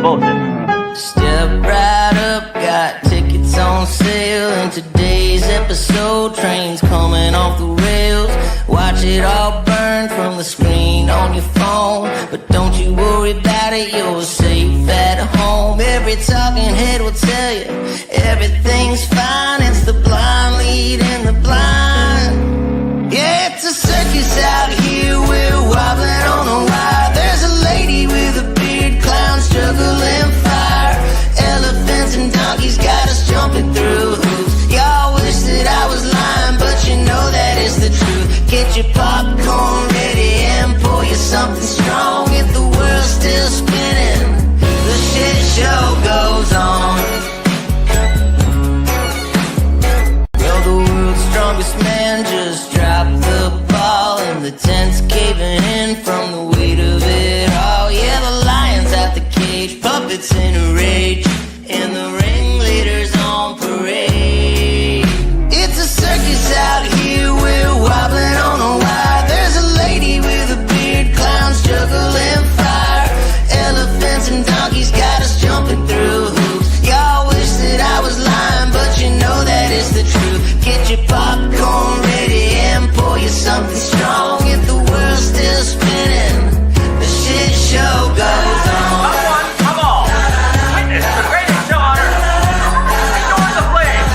bullshit. Step right up, got tickets on sale. In today's episode, trains coming off the rails. Watch it all burn from the screen on your phone. But don't you worry about it, you're safe at home. Every talking head will tell you everything's fine. It's the blind leading the blind. Yeah, it's a circus out here, we're wobbling on a wire. There's a lady with a beard, clowns juggling fire. Elephants and donkeys got us jumping through hoops. Y'all wish that I was lying, but you know that is the truth. Get your popcorn ready and pour you something strong. If the world's still spinning, the shit show goes on. Well, the world's strongest man just dropped the ball, and the tent's caving in from the weight of it all. Yeah, the lion's at the cage, puppets in a rage, and the ringleader's on parade. It's a circus out here, we're wobbling on a wire. There's a lady with a beard, clowns juggling fire. Elephants and donkeys got us jumping through hoops. Y'all wish that I was lying, but you know that is the truth. Get your popcorn ready and pour you something strong. If the world's still spinning, the shit show goes on. Come on! Witness the greatest show on earth! Ignore the flames!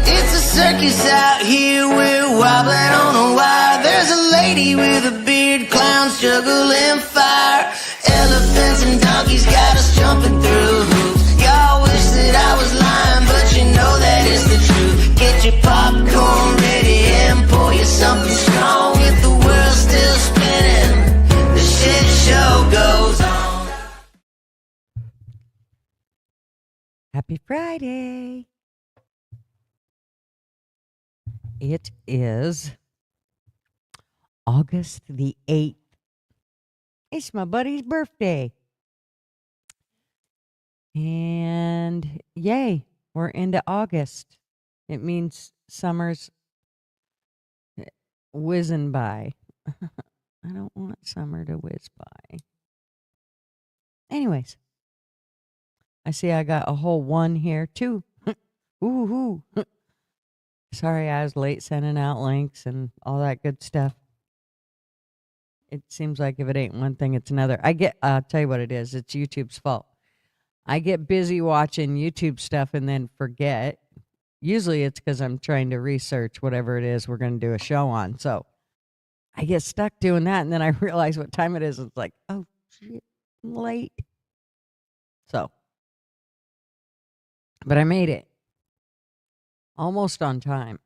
It's a circus out here, we're wobbling on a wire. There's a lady with a beard, clowns juggling fire. Elephants and donkeys got us jumping through hoops. Y'all wish that I was lying, but you know that is the truth. Get your popcorn ready and pour you something strong. If the world's still spinning, the shit show goes on. Happy Friday. It is August the 8th. It's my buddy's birthday. And yay, we're into August. It means summer's whizzing by. I don't want summer to whiz by. Anyways, I see I got a whole one here too. Ooh. Sorry I was late sending out links and all that good stuff. It seems like if it ain't one thing, it's another. I'll tell you what it is. It's YouTube's fault. I get busy watching YouTube stuff and then forget. Usually it's because I'm trying to research whatever it is we're going to do a show on. So I get stuck doing that, and then I realize what time it is. It's like, oh, shit, I'm late. So, but I made it. Almost on time.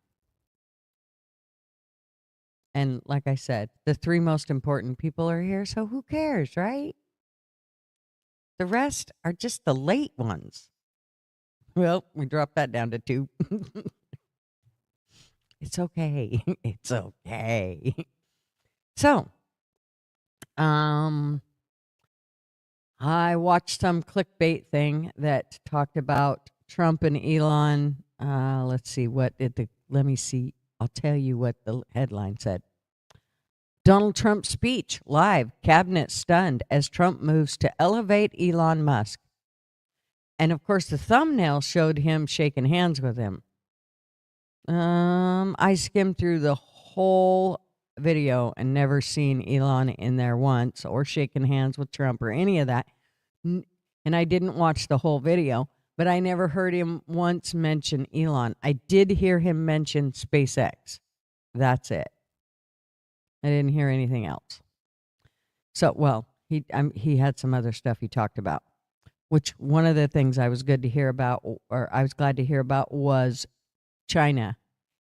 And like I said, the three most important people are here, so who cares, right? The rest are just the late ones. Well, we dropped that down to 2. It's okay. It's okay. So, I watched some clickbait thing that talked about Trump and Elon. Let's see, let me see. I'll tell you what the headline said. Donald Trump's speech, live, cabinet stunned as Trump moves to elevate Elon Musk. And of course, the thumbnail showed him shaking hands with him. I skimmed through the whole video and never seen Elon in there once or shaking hands with Trump or any of that. And I didn't watch the whole video, but I never heard him once mention Elon. I did hear him mention SpaceX. That's it. I didn't hear anything else. So, well, he had some other stuff he talked about, which one of the things I was glad to hear about was China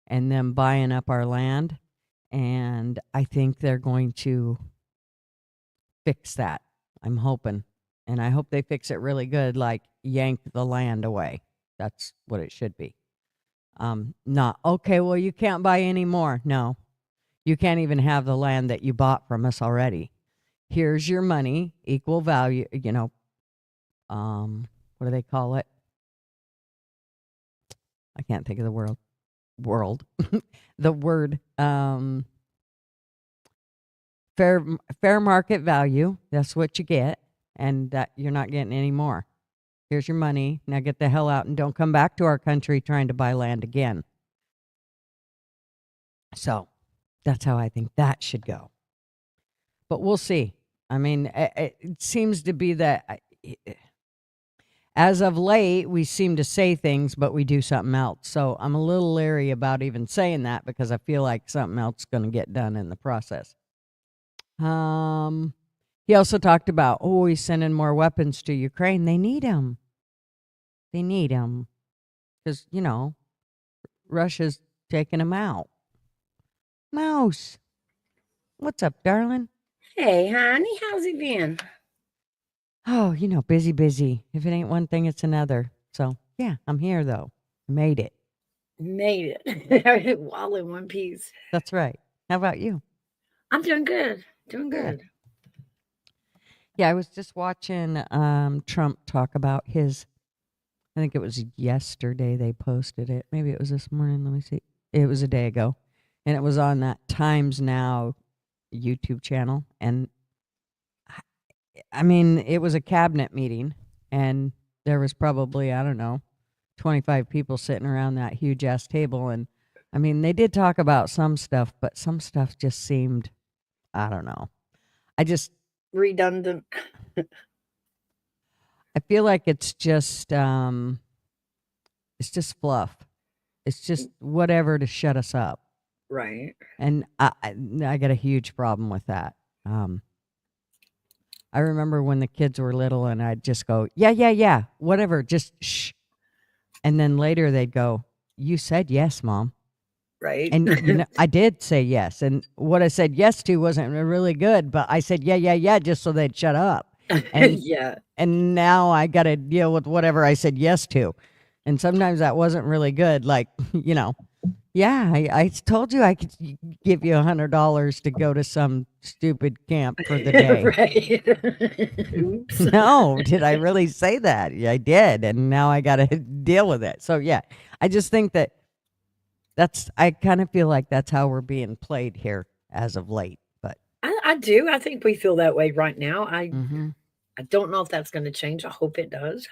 and them buying up our land. And I think they're going to fix that. I'm hoping. And I hope they fix it really good, like yank the land away. That's what it should be. Not, okay, well, you can't buy any more. No, you can't even have the land that you bought from us already. Here's your money, equal value, what do they call it? I can't think of the word. The word, fair market value. That's what you get. and that you're not getting any more. Here's your money. Now get the hell out and don't come back to our country trying to buy land again. So that's how I think that should go. But we'll see. I mean, it seems to be that as of late, we seem to say things, but we do something else. So I'm a little leery about even saying that because I feel like something else is going to get done in the process. He also talked about, he's sending more weapons to Ukraine. They need them. They need them because, Russia's taking them out. Mouse, what's up, darling? Hey, honey, how's it been? Oh, busy. If it ain't one thing, it's another. So, yeah, I'm here, though. I made it. Made it. All in one piece. That's right. How about you? I'm doing good. Doing good. Yeah, I was just watching Trump talk about his, I think it was yesterday they posted it. Maybe it was this morning. Let me see. It was a day ago. And it was on that Times Now YouTube channel. And I mean, it was a cabinet meeting. And there was probably, 25 people sitting around that huge ass table. And I mean, they did talk about some stuff, but some stuff just seemed, I don't know. Redundant. I feel like it's just fluff. It's just whatever to shut us up. Right. And I got a huge problem with that. I remember when the kids were little and I'd just go, yeah, whatever, just shh. And then later they'd go, you said yes, Mom. Right. And I did say yes. And what I said yes to wasn't really good, but I said, yeah, just so they'd shut up. And, yeah. And now I got to deal with whatever I said yes to. And sometimes that wasn't really good. Like, yeah, I told you I could give you $100 to go to some stupid camp for the day. Right. Oops. No, did I really say that? Yeah, I did. And now I got to deal with it. So, yeah, I just think I kind of feel like that's how we're being played here as of late. But I do. I think we feel that way right now. I don't know if that's going to change. I hope it does.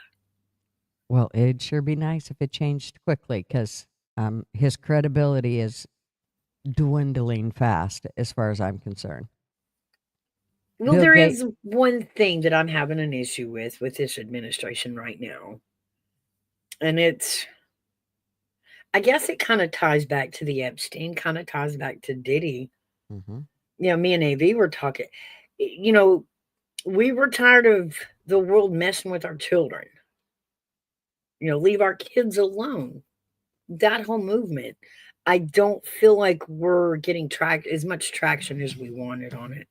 Well, it'd sure be nice if it changed quickly because his credibility is dwindling fast as far as I'm concerned. Well, there is one thing that I'm having an issue with this administration right now. And I guess it kind of ties back to the Epstein, kind of ties back to Diddy. Me and AV were talking, we were tired of the world messing with our children. Leave our kids alone. That whole movement. I don't feel like we're getting as much traction as we wanted on it.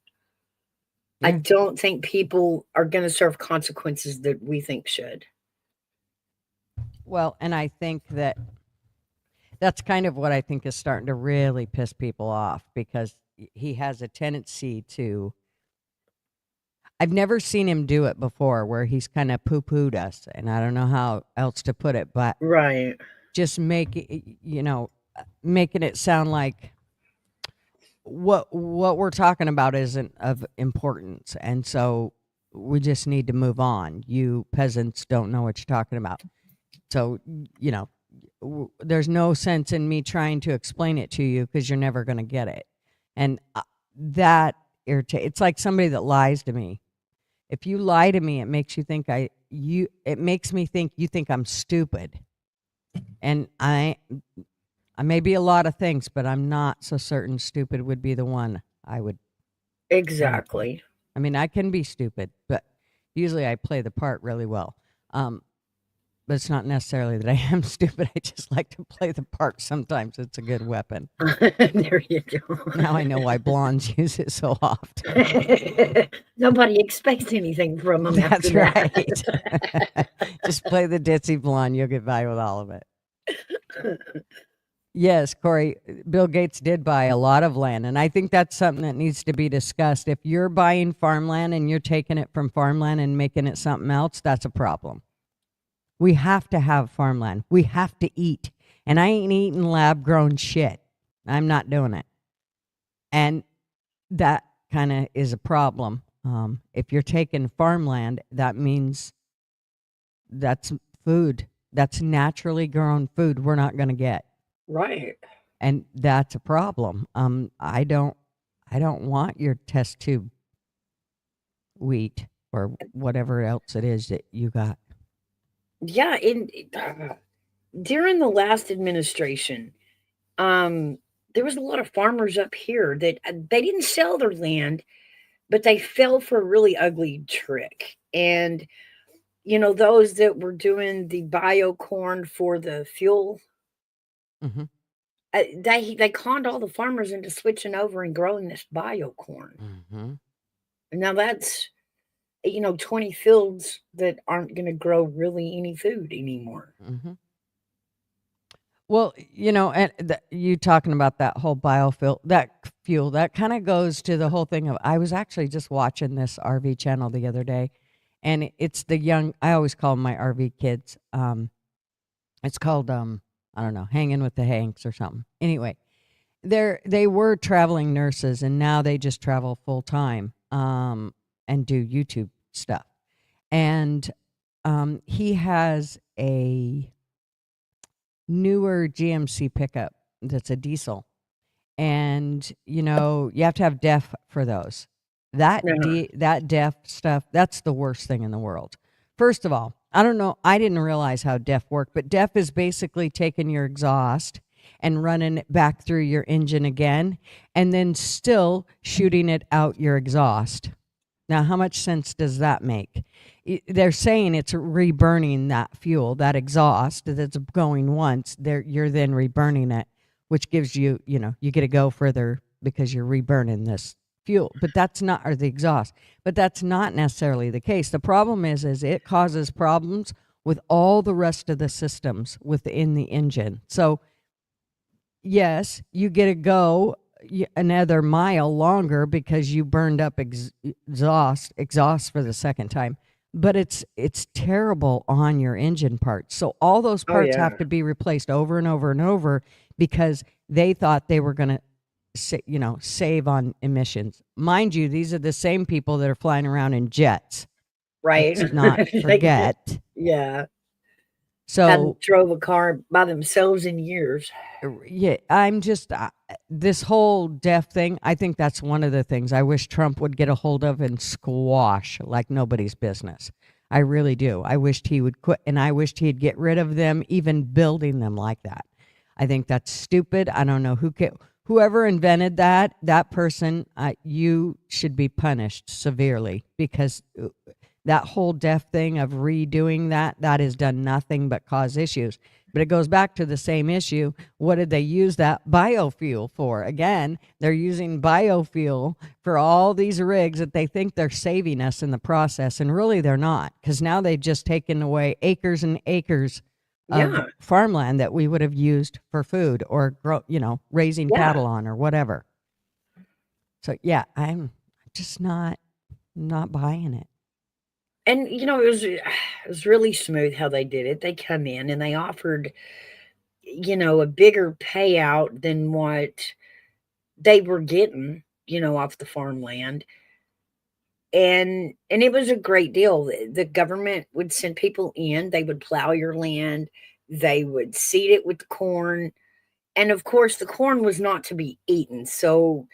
Yeah. I don't think people are going to serve consequences that we think should. Well, and I think that's kind of what I think is starting to really piss people off because he has a tendency to, I've never seen him do it before where he's kind of poo-pooed us, and I don't know how else to put it, but right, just making it sound like what we're talking about isn't of importance, and so we just need to move on. You peasants don't know what you're talking about. So, there's no sense in me trying to explain it to you because you're never going to get it. And that irritates. It's like somebody that lies to me. If you lie to me, it makes you think it makes me think you think I'm stupid. And I may be a lot of things, but I'm not so certain stupid would be the one I would. Exactly. I mean, I can be stupid, but usually I play the part really well. But it's not necessarily that I am stupid. I just like to play the part. Sometimes it's a good weapon. There you go. Now I know why blondes use it so often. Nobody expects anything from them. That's right. Just play the ditzy blonde. You'll get by with all of it. Yes, Corey, Bill Gates did buy a lot of land. And I think that's something that needs to be discussed. If you're buying farmland and you're taking it from farmland and making it something else, that's a problem. We have to have farmland. We have to eat. And I ain't eating lab-grown shit. I'm not doing it. And that kind of is a problem. If you're taking farmland, that means that's food. That's naturally grown food we're not going to get. Right. And that's a problem. I don't want your test tube wheat or whatever else it is that you got. Yeah, during the last administration, there was a lot of farmers up here that they didn't sell their land, but they fell for a really ugly trick. And those that were doing the bio corn for the fuel, Mm-hmm. they conned all the farmers into switching over and growing this bio corn. Mm-hmm. Now that's 20 fields that aren't going to grow really any food anymore. Mm-hmm. Well, and you talking about that whole biofuel, that kind of goes to the whole thing of, I was actually just watching this RV channel the other day, and it's the young, I always call them my RV kids. It's called, I don't know, Hanging with the Hanks or something. Anyway, they were traveling nurses, and now they just travel full time, and do YouTube stuff. And he has a newer GMC pickup that's a diesel, and you have to have DEF for those. That DEF stuff, that's the worst thing in the world. First of all, I don't know, I didn't realize how DEF worked, but DEF is basically taking your exhaust and running it back through your engine again, and then still shooting it out your exhaust. Now, how much sense does that make? They're saying it's reburning that fuel, that exhaust that's going once. You're then reburning it, which gives you, you get to go further because you're reburning this fuel. But that's not, or the exhaust. But that's not necessarily the case. The problem is it causes problems with all the rest of the systems within the engine. So, yes, you get to go another mile longer because you burned up exhaust for the second time, but it's terrible on your engine parts. So all those parts have to be replaced over and over and over because they thought they were going to save on emissions. Mind you, these are the same people that are flying around in jets. Right. Let's not forget. Yeah. So hadn't drove a car by themselves in years. Yeah, I'm just this whole DEF thing. I think that's one of the things I wish Trump would get a hold of and squash like nobody's business. I really do. I wished he would quit, and I wished he'd get rid of them, even building them like that. I think that's stupid. I don't know whoever invented that person. You should be punished severely because that whole DEF thing of redoing that has done nothing but cause issues. But it goes back to the same issue. What did they use that biofuel for? Again, they're using biofuel for all these rigs that they think they're saving us in the process, and really they're not, because now they've just taken away acres and acres of farmland that we would have used for food or raising cattle on or whatever. So yeah, I'm just not buying it. And it was really smooth how they did it. They come in and they offered, a bigger payout than what they were getting, off the farmland. And it was a great deal. The government would send people in, they would plow your land, they would seed it with corn. And of course, the corn was not to be eaten. So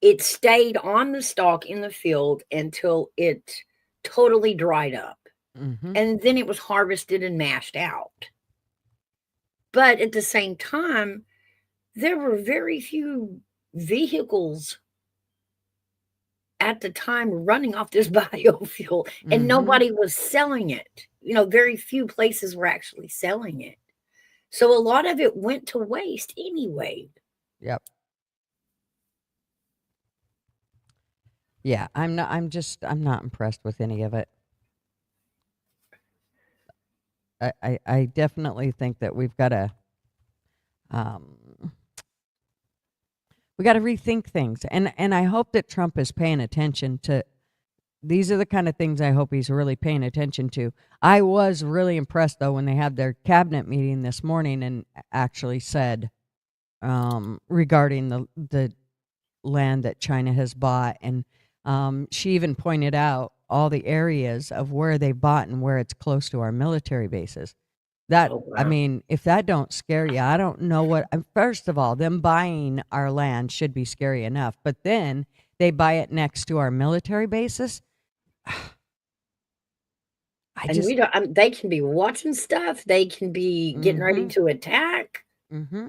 it stayed on the stalk in the field until it totally dried up. Mm-hmm. And then it was harvested and mashed out. But at the same time, there were very few vehicles at the time running off this biofuel, and nobody was selling it. Very few places were actually selling it. So a lot of it went to waste anyway. Yep. Yeah, I'm not impressed with any of it. I definitely think that we've got to rethink things, and I hope that Trump is paying attention to. These are the kind of things I hope he's really paying attention to. I was really impressed though when they had their cabinet meeting this morning and actually said regarding the land that China has bought and She even pointed out all the areas of where they bought and where it's close to our military bases. That, Oh, I wow. mean, if that don't scare you, I don't know what. First of all, them buying our land should be scary enough, but then they buy it next to our military bases. I And just, we don't, they can be watching stuff. They can be getting ready mm-hmm, to attack. mm-hmm.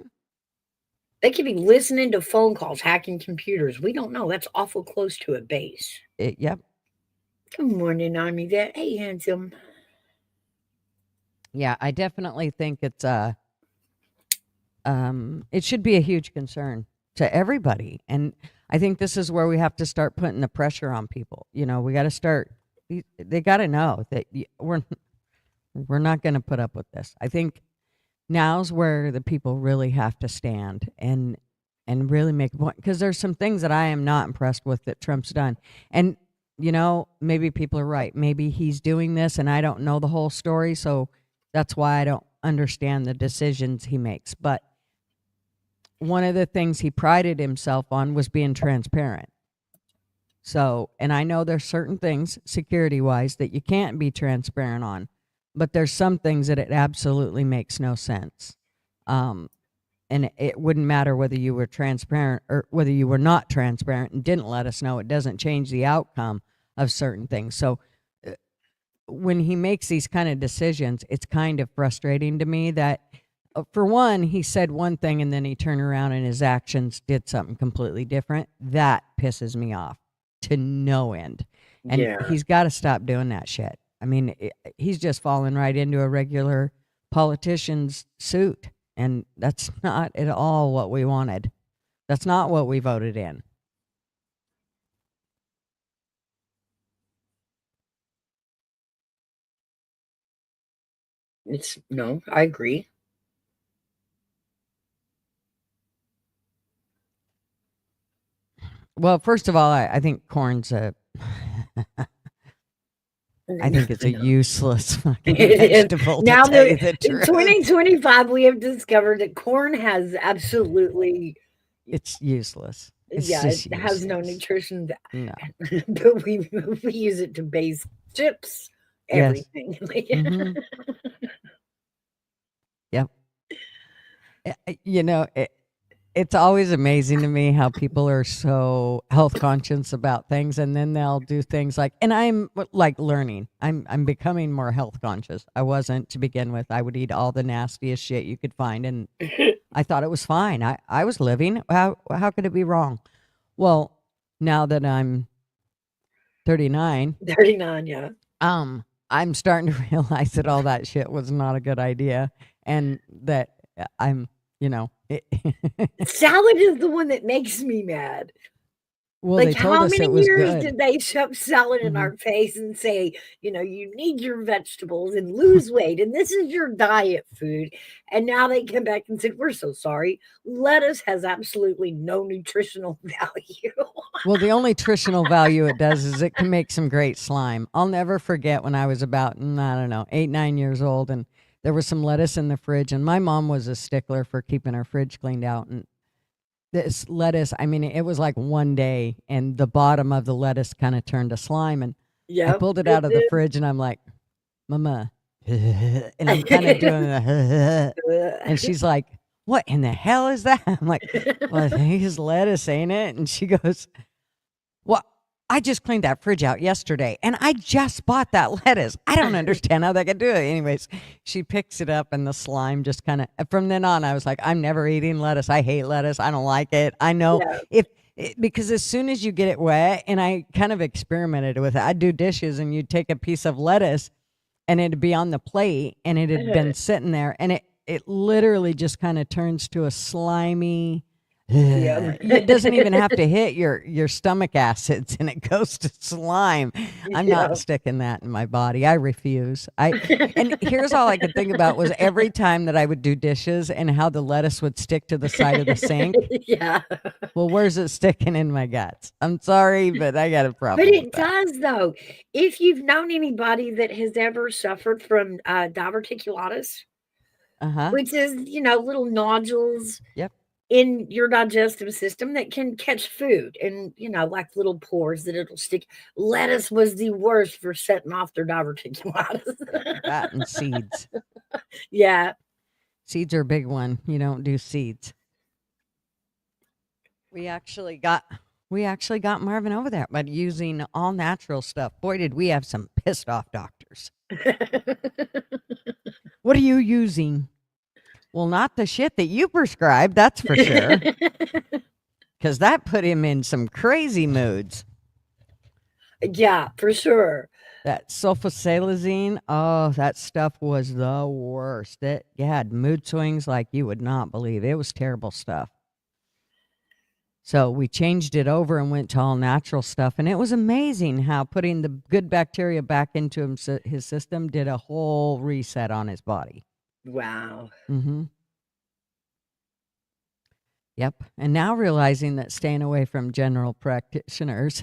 They could be listening to phone calls, hacking computers. We don't know. That's awful close to a base. Yep. Good morning, Army Vet. Hey, handsome. Yeah, I definitely think it should be a huge concern to everybody. And I think this is where we have to start putting the pressure on people. You know, we got to start, they got to know that we're not going to put up with this. I think now's where the people really have to stand and really make a point, because there's some things that I am not impressed with that Trump's done. And, you know, maybe people are right. Maybe he's doing this and I don't know the whole story. So that's why I don't understand the decisions he makes. But one of the things he prided himself on was being transparent. So, and I know there's certain things security wise that you can't be transparent on, but there's some things that it absolutely makes no sense. And it wouldn't matter whether you were transparent or whether you were not transparent and didn't let us know. It doesn't change the outcome of certain things. So when he makes these kind of decisions, it's kind of frustrating to me that, for one, he said one thing and then he turned around and his actions did something completely different. That pisses me off to no end. And Yeah. he's got to stop doing that shit. I mean, he's just falling right into a regular politician's suit. And that's not at all what we wanted. That's not what we voted in. No, I agree. Well, first of all, I think corn's I think it's a useless fucking vegetable, to Now tell you the in truth. 2025, we have discovered that corn has absolutely, It's useless. It's yeah, just it has no useless. nutrition. No. But we use it to base chips, Yes. everything. Mhm. Yep. You know, it's always amazing to me how people are so health conscious about things, and then they'll do things like, and I'm like learning. I'm becoming more health conscious. I wasn't to begin with. I would eat all the nastiest shit you could find, and I thought it was fine. I was living. How could it be wrong? Well, now that I'm 39, 39, yeah. I'm starting to realize that all that shit was not a good idea, and that I'm, you know, Salad is the one that makes me mad. well, Like, they told how us many it was years good. did they shove salad in Mhm. our face and say, you know, you need your vegetables and lose weight, and this is your diet food? And now they come back and said, we're so sorry. Lettuce has absolutely no nutritional value. Well, the only nutritional value it does is it can make some great slime. I'll never forget when I was about, I don't know, 8, 9 years old, and there was some lettuce in the fridge, and my mom was a stickler for keeping our fridge cleaned out. And this lettuce, I mean, it was like one day, and the bottom of the lettuce kind of turned to slime, and I Yep, pulled it it out of the did. fridge, and I'm like, Mama, and I'm kind of doing the, and she's like, what in the hell is that? I'm like, well, I think it's lettuce, ain't it? And she goes, well, I just cleaned that fridge out yesterday and I just bought that lettuce. I don't understand how they could do it. Anyways, she picks it up and the slime just kind of, from then on, I was like, I'm never eating lettuce. I hate lettuce. I don't like it. I know Yeah. because as soon as you get it wet, and I kind of experimented with it, I'd do dishes and you'd take a piece of lettuce and it'd be on the plate and it had been sitting there and it literally just kind of turns to a slimy, it doesn't even have to hit your stomach acids and it goes to slime. I'm Yeah. not sticking that in my body. I refuse. And here's all I could think about was every time that I would do dishes and how the lettuce would stick to the side of the sink. Yeah. Well, where's it sticking in my guts? I'm sorry, but I got a problem But with it that. does, though. If you've known anybody that has ever suffered from diverticulitis, Uh-huh. which is, you know, little nodules Yep. in your digestive system that can catch food and, like little pores that it'll stick. Lettuce was the worst for setting off their diverticulitis. That and seeds. Yeah. Seeds are a big one. You don't do seeds. We actually got Marvin over there, but using all natural stuff. Boy, did we have some pissed off doctors. What are you using? Well, not the shit that you prescribed, that's for sure. Because that put him in some crazy moods. Yeah, for sure. That sulfasalazine, oh, that stuff was the worst. You had mood swings like you would not believe. It was terrible stuff. So we changed it over and went to all natural stuff. And it was amazing how putting the good bacteria back into his system did a whole reset on his body. Wow. Mm-hmm. Yep. And now realizing that staying away from general practitioners,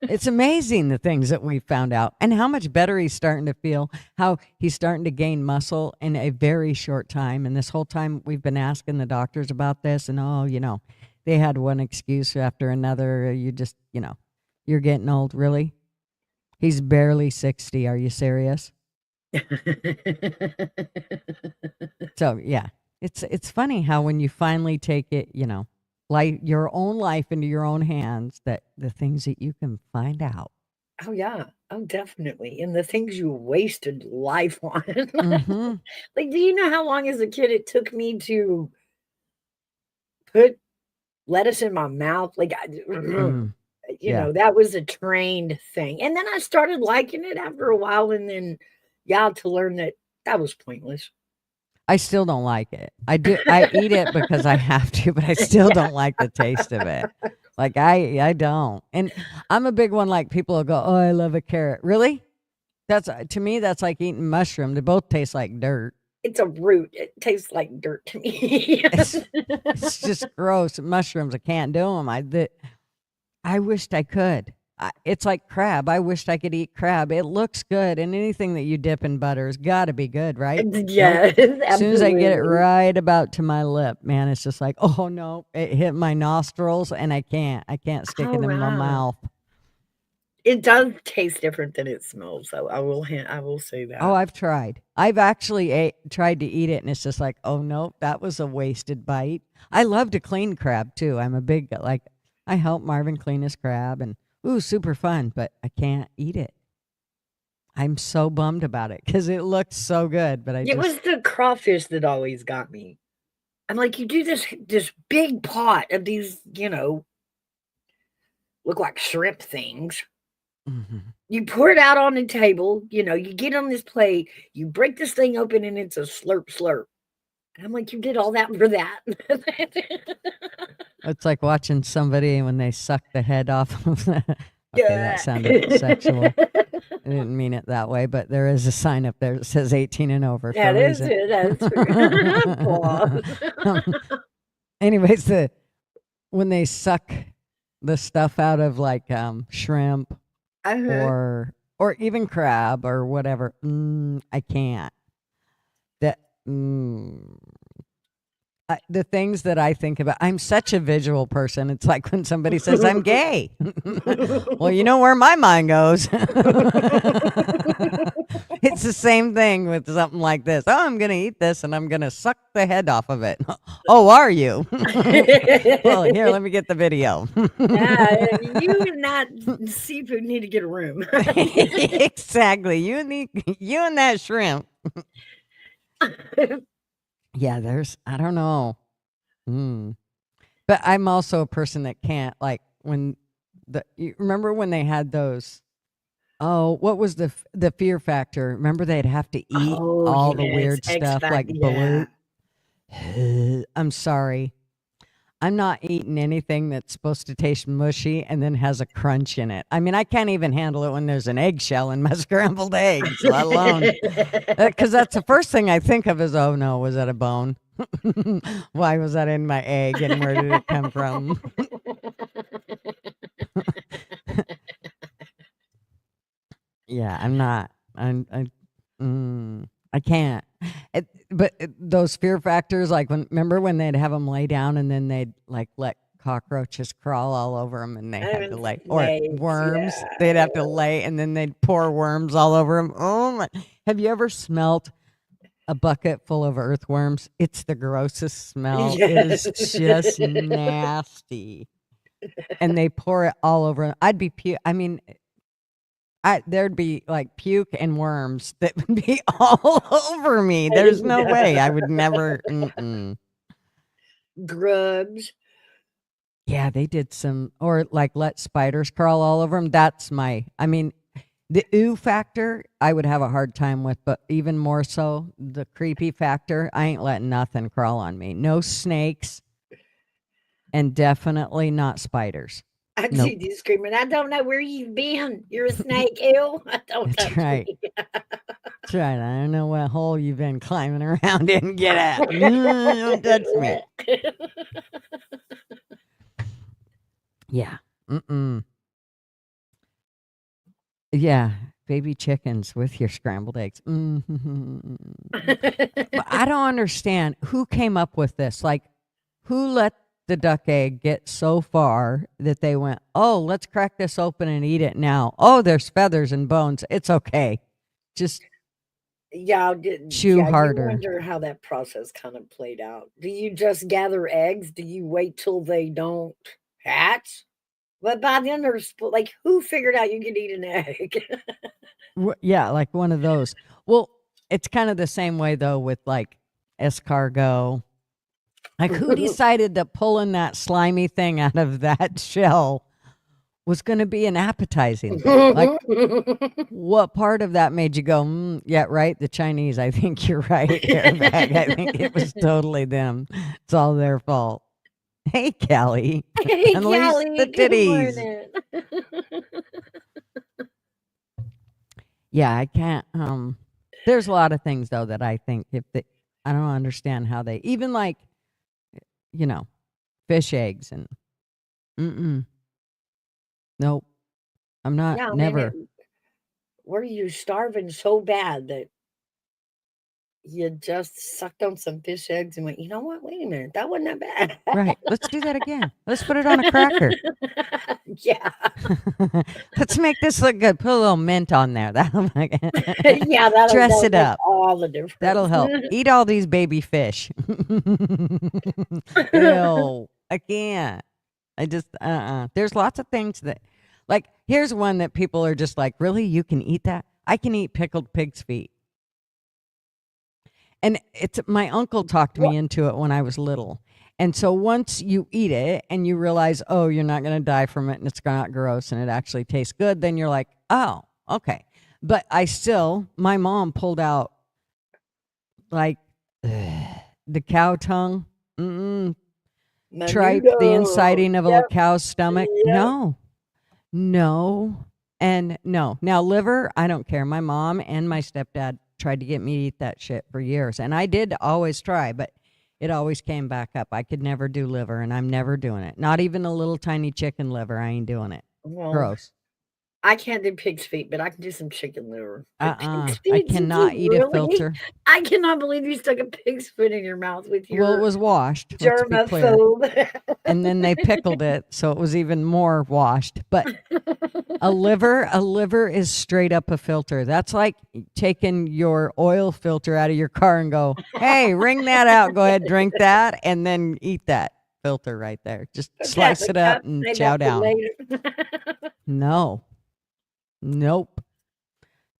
it's amazing the things that we found out and how much better he's starting to feel, how he's starting to gain muscle in a very short time. And this whole time we've been asking the doctors about this and, they had one excuse after another. You just, you're getting old. Really? He's barely 60. Are you serious? So, yeah. It's funny how when you finally take it, like your own life into your own hands, that the things that you can find out. Oh, yeah. Oh, definitely. And the things you wasted life on. Mm-hmm. Like, do you know how long as a kid it took me to put lettuce in my mouth? Like, that was a trained thing. And then I started liking it after a while. And then, to learn that was pointless. I still don't like it. I eat it because I have to, but I still don't like the taste of it. Like I don't. And I'm a big one, like people will go, oh, I love a carrot. Really? To me, that's like eating mushroom. They both taste like dirt. It's a root. It tastes like dirt to me. It's just gross. Mushrooms, I can't do them. I wished I could. It's like crab. I wished I could eat crab. It looks good, and anything that you dip in butter has got to be good, right? Yeah. As soon as I get it right about to my lip, man, it's just like, oh no, it hit my nostrils, and I can't stick it in my mouth. It does taste different than it smells, so I will say that. Oh, I've tried. I've actually tried to eat it, and it's just like, oh no, that was a wasted bite. I love to clean crab too. I'm a big I help Marvin clean his crab, and ooh, super fun, but I can't eat it. I'm so bummed about it because it looked so good, but it was the crawfish that always got me. I'm like, you do this big pot of these, look like shrimp things. Mm-hmm. You pour it out on the table, you get on this plate, you break this thing open and it's a slurp. And I'm like, you did all that for that. It's like watching somebody when they suck the head off of the... Okay, that sounded sexual. I didn't mean it that way, but there is a sign up there that says 18 and over. Yeah, that's true. Anyways, when they suck the stuff out of like shrimp or even crab or whatever, I can't. The things that I think about, I'm such a visual person. It's like when somebody says I'm gay. Well, you know where my mind goes. It's the same thing with something like this. Oh, I'm going to eat this and I'm going to suck the head off of it. Oh, are you? Well, here, let me get the video. Yeah, you and that seafood need to get a room. Exactly. You and that shrimp. Yeah, I don't know. But I'm also a person that can't, like, you remember when they had those, what was the fear factor? Remember they'd have to eat all the weird stuff, like balut? I'm sorry. I'm not eating anything that's supposed to taste mushy and then has a crunch in it. I mean, I can't even handle it when there's an eggshell in my scrambled eggs, let alone. Because that's the first thing I think of is, oh no, was that a bone? Why was that in my egg and where did it come from? Yeah, I'm not. I can't. Those fear factors, like remember when they'd have them lay down and then they'd like let cockroaches crawl all over them and they had to lay, or Snakes, worms, yeah. they'd have to lay and then they'd pour worms all over them. Oh my! Have you ever smelt a bucket full of earthworms? It's the grossest smell. Yes. It is just nasty. And they pour it all over. I'd be I mean, there'd be like puke and worms that would be all over me. There's no way I would never. Grubs. Yeah, they did some, or like let spiders crawl all over them. That's I mean, the ooh factor, I would have a hard time with, but even more so, the creepy factor, I ain't letting nothing crawl on me. No snakes, and definitely not spiders. I Nope. see you screaming, I don't know where you've been. You're a snake, ew. Don't That's touch right. me. That's right. I don't know what hole you've been climbing around in. Get out. Don't touch me. Yeah. Yeah. Baby chickens with your scrambled eggs. But I don't understand who came up with this. Like, who let the duck egg get so far that they went, oh, let's crack this open and eat it now. Oh, there's feathers and bones. It's okay. Just chew harder. You wonder how that process kind of played out. Do you just gather eggs? Do you wait till they don't hatch? But by then there's like, who figured out you could eat an egg? Yeah, like one of those. Well, it's kind of the same way though with like escargot. Like who decided that pulling that slimy thing out of that shell was going to be an appetizing thing? Like what part of that made you go, yeah, right? The Chinese, I think you're right. Airbag. I think it was totally them. It's all their fault. Hey, Callie. Hey, Unleash Callie, the good titties. morning. Yeah, I can't. There's a lot of things though that I think I don't understand how they even like, fish eggs and nope. I'm not. Yeah, never. man, were you starving so bad that you just sucked on some fish eggs and went, you know what? Wait a minute, that wasn't that bad. Right. Let's do that again. Let's put it on a cracker. Yeah. Let's make this look good. Put a little mint on there. That'll make it. Yeah, Dress it make up. all the difference. That'll help. Eat all these baby fish. Ew. I can't. I just There's lots of things that, like, here's one that people are just like, really? You can eat that? I can eat pickled pig's feet. And my uncle talked me into it when I was little. And so once you eat it and you realize, oh, you're not going to die from it and it's not gross and it actually tastes good, then you're like, oh, okay. But my mom pulled out like the cow tongue, tripe, the inciting of a cow's stomach. Yep. No. And no. Now, liver, I don't care. My mom and my stepdad tried to get me to eat that shit for years. And I did always try, but it always came back up. I could never do liver, and I'm never doing it. Not even a little tiny chicken liver. I ain't doing it. Well, gross. I can't do pig's feet, but I can do some chicken liver. I cannot eat a filter. I cannot believe you stuck a pig's foot in your mouth with your Well, it was washed. Let's be clear. germaphobe. And then they pickled it, so it was even more washed. But a liver is straight up a filter. That's like taking your oil filter out of your car and go, hey, wring that out. Go ahead, drink that, and then eat that filter right there. Just slice it up and chow down. No. Nope.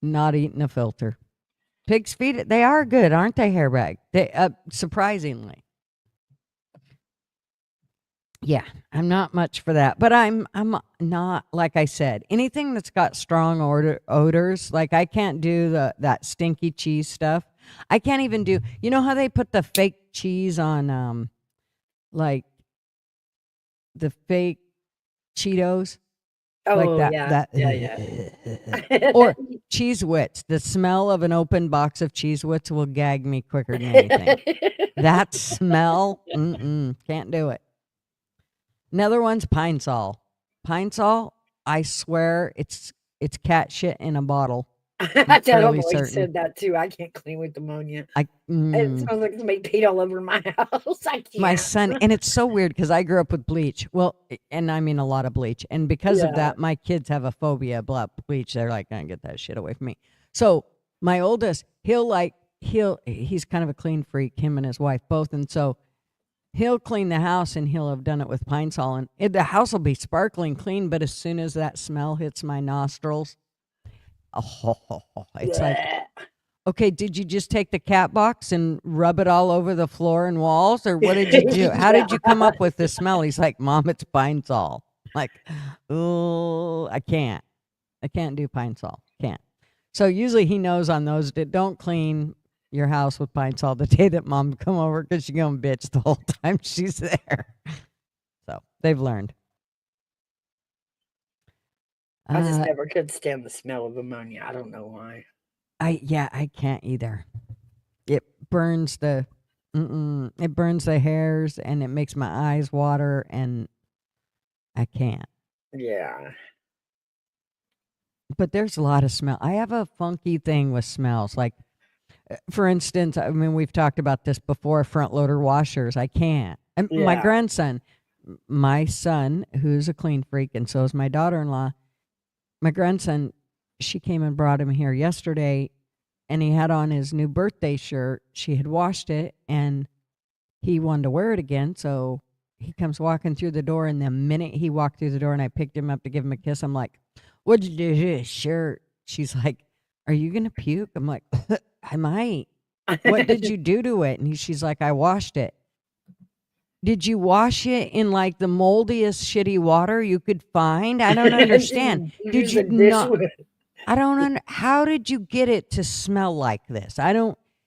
Not eating a filter. Pig's feet, they are good, aren't they, hairbag? They surprisingly. Yeah, I'm not much for that, but I'm not, like I said, anything that's got strong odors, like I can't do that stinky cheese stuff. I can't even do, you know how they put the fake cheese on like the fake Cheetos? Oh, like yeah. Or Cheez Whiz. The smell of an open box of Cheez Whiz will gag me quicker than anything. That smell, can't do it. Another one's Pine Sol. Pine Sol, I swear it's cat shit in a bottle. That fairly always certain. said that too. I can't clean with ammonia. I It smells like somebody peed all over my house. I my can't. son, and it's so weird because I grew up with bleach. Well, and I mean a lot of bleach, and because of Yeah. that, my kids have a phobia of bleach. They're like, "Gonna get that shit away from me." So my oldest, he's kind of a clean freak. Him and his wife both, and so he'll clean the house, and he'll have done it with Pine Sol, and the house will be sparkling clean. But as soon as that smell hits my nostrils, it's like, okay, did you just take the cat box and rub it all over the floor and walls, or what did you do? How did you come up with this smell? He's like, Mom, it's Pine Sol. Like, oh, I can't do Pine Sol. Can't. So usually he knows on those that don't clean your house with Pine Sol the day that Mom come over because she's going to bitch the whole time she's there. So they've learned. I just never could stand the smell of ammonia. I don't know why. I can't either. It burns the hairs, and it makes my eyes water, and I can't. Yeah. But there's a lot of smell. I have a funky thing with smells. Like, for instance, I mean, we've talked about this before, front loader washers. I can't. And my grandson, my son, who's a clean freak, and so is my daughter-in-law, my grandson, she came and brought him here yesterday, and he had on his new birthday shirt. She had washed it, and he wanted to wear it again, so he comes walking through the door, and the minute he walked through the door and I picked him up to give him a kiss, I'm like, what'd you do to his shirt? She's like, are you going to puke? I'm like, I might. What did you do to it? And she's like, I washed it. Did you wash it in like the moldiest shitty water you could find? I don't understand. Did you not? I don't how did you get it to smell like this?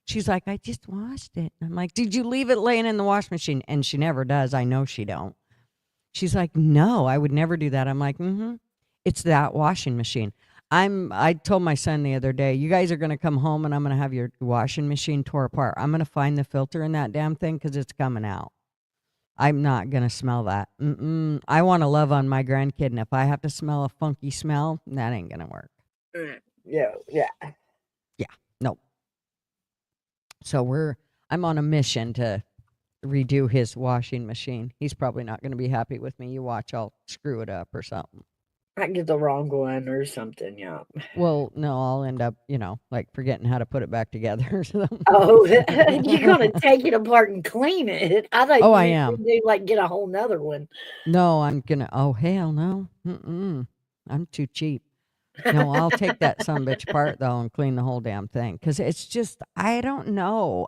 She's like, I just washed it. I'm like, did you leave it laying in the wash machine? And she never does. I know she don't. She's like, no, I would never do that. I'm like, it's that washing machine. I told my son the other day, you guys are going to come home and I'm going to have your washing machine tore apart. I'm going to find the filter in that damn thing because it's coming out. I'm not going to smell that. I want to love on my grandkid, and if I have to smell a funky smell, that ain't going to work. Yeah. Nope. So I'm on a mission to redo his washing machine. He's probably not going to be happy with me. You watch, I'll screw it up or something. I can get the wrong one or something, yeah. Well, no, I'll end up, like forgetting how to put it back together or something. Oh, you're going to take it apart and clean it. I thought I am. Do like get a whole nother one. No, I'm going to, oh, hell no. I'm too cheap. No, I'll take that sumbitch apart, though, and clean the whole damn thing. Because it's just, I don't know.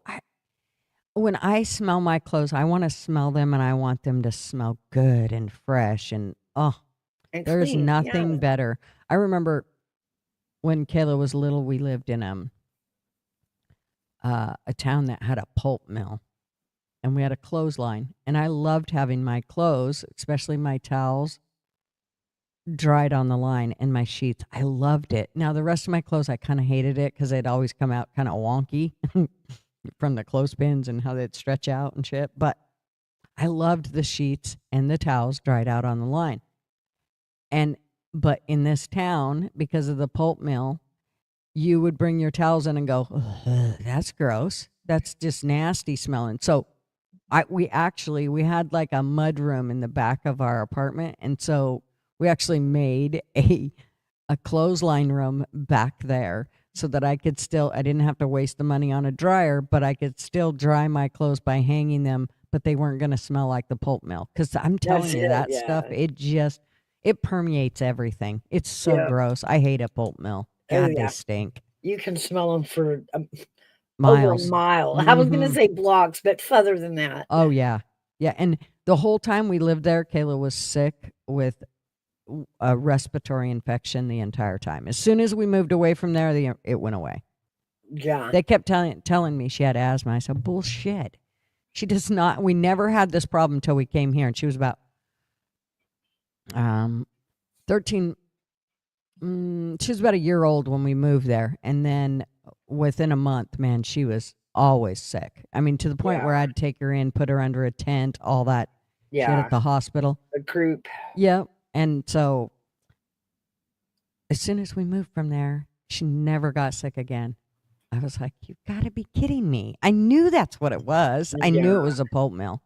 When I smell my clothes, I want to smell them, and I want them to smell good and fresh. And, and there's clean, nothing better. I remember when Kayla was little, we lived in a town that had a pulp mill. And we had a clothesline. And I loved having my clothes, especially my towels, dried on the line, and my sheets. I loved it. Now, the rest of my clothes, I kind of hated it because they'd always come out kind of wonky from the clothespins and how they'd stretch out and shit. But I loved the sheets and the towels dried out on the line. But in this town, because of the pulp mill, you would bring your towels in and go, that's gross. That's just nasty smelling. So we had like a mud room in the back of our apartment. And so we actually made a clothesline room back there so that I didn't have to waste the money on a dryer, but I could still dry my clothes by hanging them, but they weren't going to smell like the pulp mill. Because I'm telling you, that stuff, it permeates everything. It's so gross. I hate a pulp mill. God, they stink. You can smell them for miles. Over a mile. I was going to say blocks, but further than that. Oh, yeah. Yeah, and the whole time we lived there, Kayla was sick with a respiratory infection the entire time. As soon as we moved away from there, it went away. Yeah. They kept telling me she had asthma. I said, bullshit. She does not. We never had this problem until we came here, and she was about 13. She was about a year old when we moved there, and then within a month, man, she was always sick. I mean, to the point where I'd take her in, put her under a tent, all that shit at the hospital. The croup. Yep. And so as soon as we moved from there, She never got sick again. I was like, you got to be kidding me. I knew that's what it was. I knew it was a pulp mill.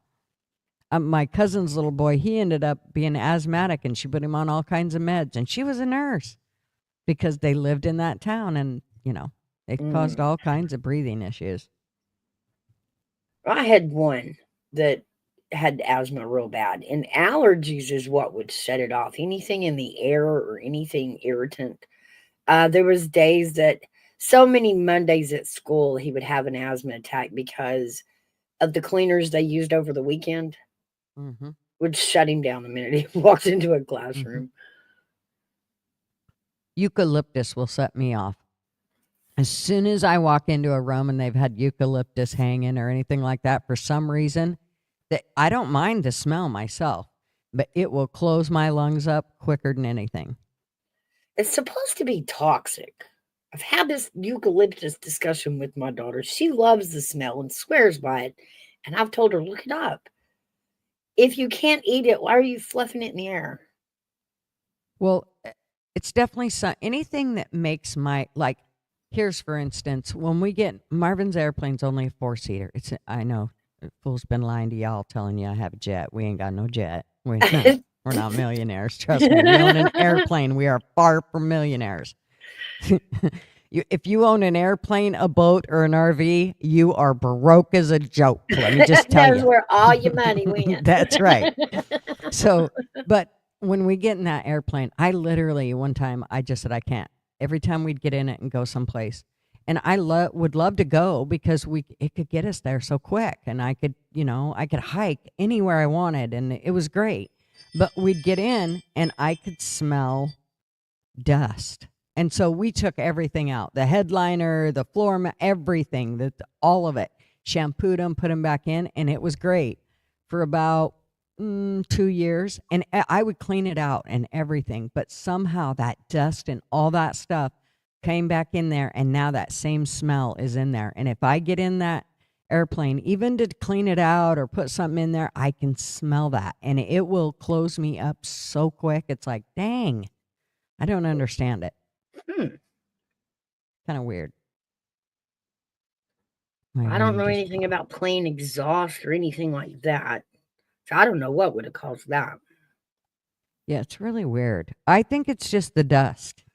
My cousin's little boy, he ended up being asthmatic, and she put him on all kinds of meds, and she was a nurse because they lived in that town, and, it caused all kinds of breathing issues. I had one that had asthma real bad, and allergies is what would set it off. Anything in the air or anything irritant. There was days that so many Mondays at school, he would have an asthma attack because of the cleaners they used over the weekend. Mm-hmm. Would shut him down the minute he walked into a classroom. Eucalyptus will set me off. As soon as I walk into a room and they've had eucalyptus hanging or anything like that, for some reason, that I don't mind the smell myself, but it will close my lungs up quicker than anything. It's supposed to be toxic. I've had this eucalyptus discussion with my daughter. She loves the smell and swears by it. And I've told her, look it up. If you can't eat it, why are you fluffing it in the air? Well, it's definitely anything that makes here's for instance, when we get Marvin's airplane's only a 4-seater. I know, fool's been lying to y'all telling you I have a jet. We ain't got no jet. We're not millionaires. Trust me. We own an airplane. We are far from millionaires. If you own an airplane, a boat, or an RV, you are broke as a joke. Let me just tell you. That's where all your money went. That's right. So, but when we get in that airplane, I literally, one time, I just said, I can't. Every time we'd get in it and go someplace. And I would love to go because it could get us there so quick. And I could hike anywhere I wanted. And it was great. But we'd get in and I could smell dust. And so we took everything out, the headliner, the floor mat, everything, all of it, shampooed them, put them back in. And it was great for about 2 years. And I would clean it out and everything. But somehow that dust and all that stuff came back in there. And now that same smell is in there. And if I get in that airplane, even to clean it out or put something in there, I can smell that. And it will close me up so quick. It's like, dang, I don't understand it. Kind of weird. I don't know anything about plain exhaust or anything like that. So I don't know what would have caused that. Yeah, it's really weird. I think it's just the dust.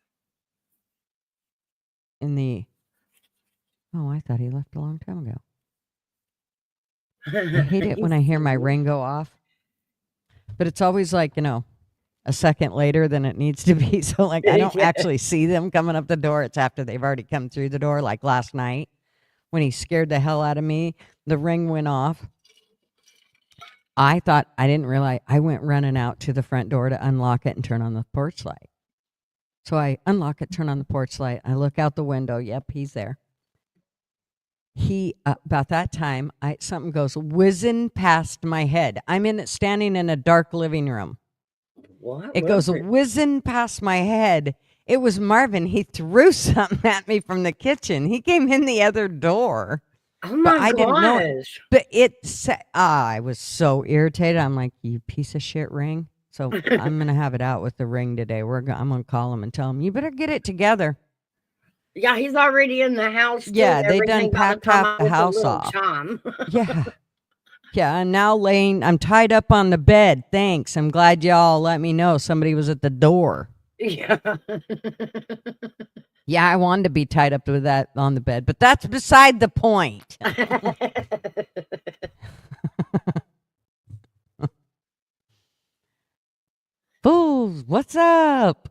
I thought he left a long time ago. I hate it when I hear my ring go off. But it's always like, a second later than it needs to be. So I don't actually see them coming up the door. It's after they've already come through the door. Like last night when he scared the hell out of me, the ring went off. I didn't realize, I went running out to the front door to unlock it and turn on the porch light. So I unlock it, turn on the porch light. I look out the window. Yep, he's there. About that time, something goes whizzing past my head. I'm standing in a dark living room. What? It goes whizzing past my head. It was Marvin. He threw something at me from the kitchen. He came in the other door. Oh my gosh. I didn't know it. But I was so irritated. I'm like, you piece of shit ring. So I'm going to have it out with the ring today. I'm going to call him and tell him, you better get it together. Yeah, he's already in the house. Yeah, they done packed half the house off. Yeah. Yeah, and now I'm tied up on the bed. Thanks. I'm glad y'all let me know somebody was at the door. Yeah. Yeah, I wanted to be tied up with that on the bed, but that's beside the point. Fools, what's up?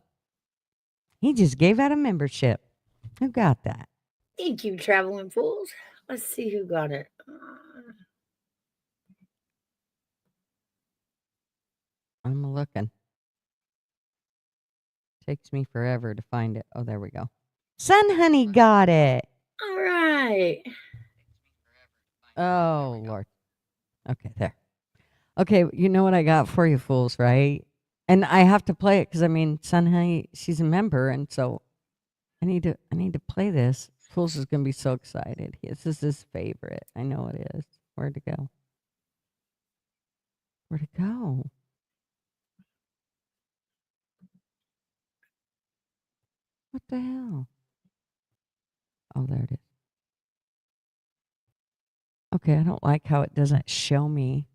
He just gave out a membership. Who got that? Thank you, Traveling Fools. Let's see who got it. I'm looking. Takes me forever to find it. Oh, there we go. Sun Honey got it. All right. Oh, Lord. Okay, there. Okay, you know what I got for you, fools, right? And I have to play it because, Sun Honey, she's a member, and so I need to play this. Fools is going to be so excited. This is his favorite. I know it is. Where'd it go? Where'd it go? What the hell? Oh, there it is. Okay, I don't like how it doesn't show me.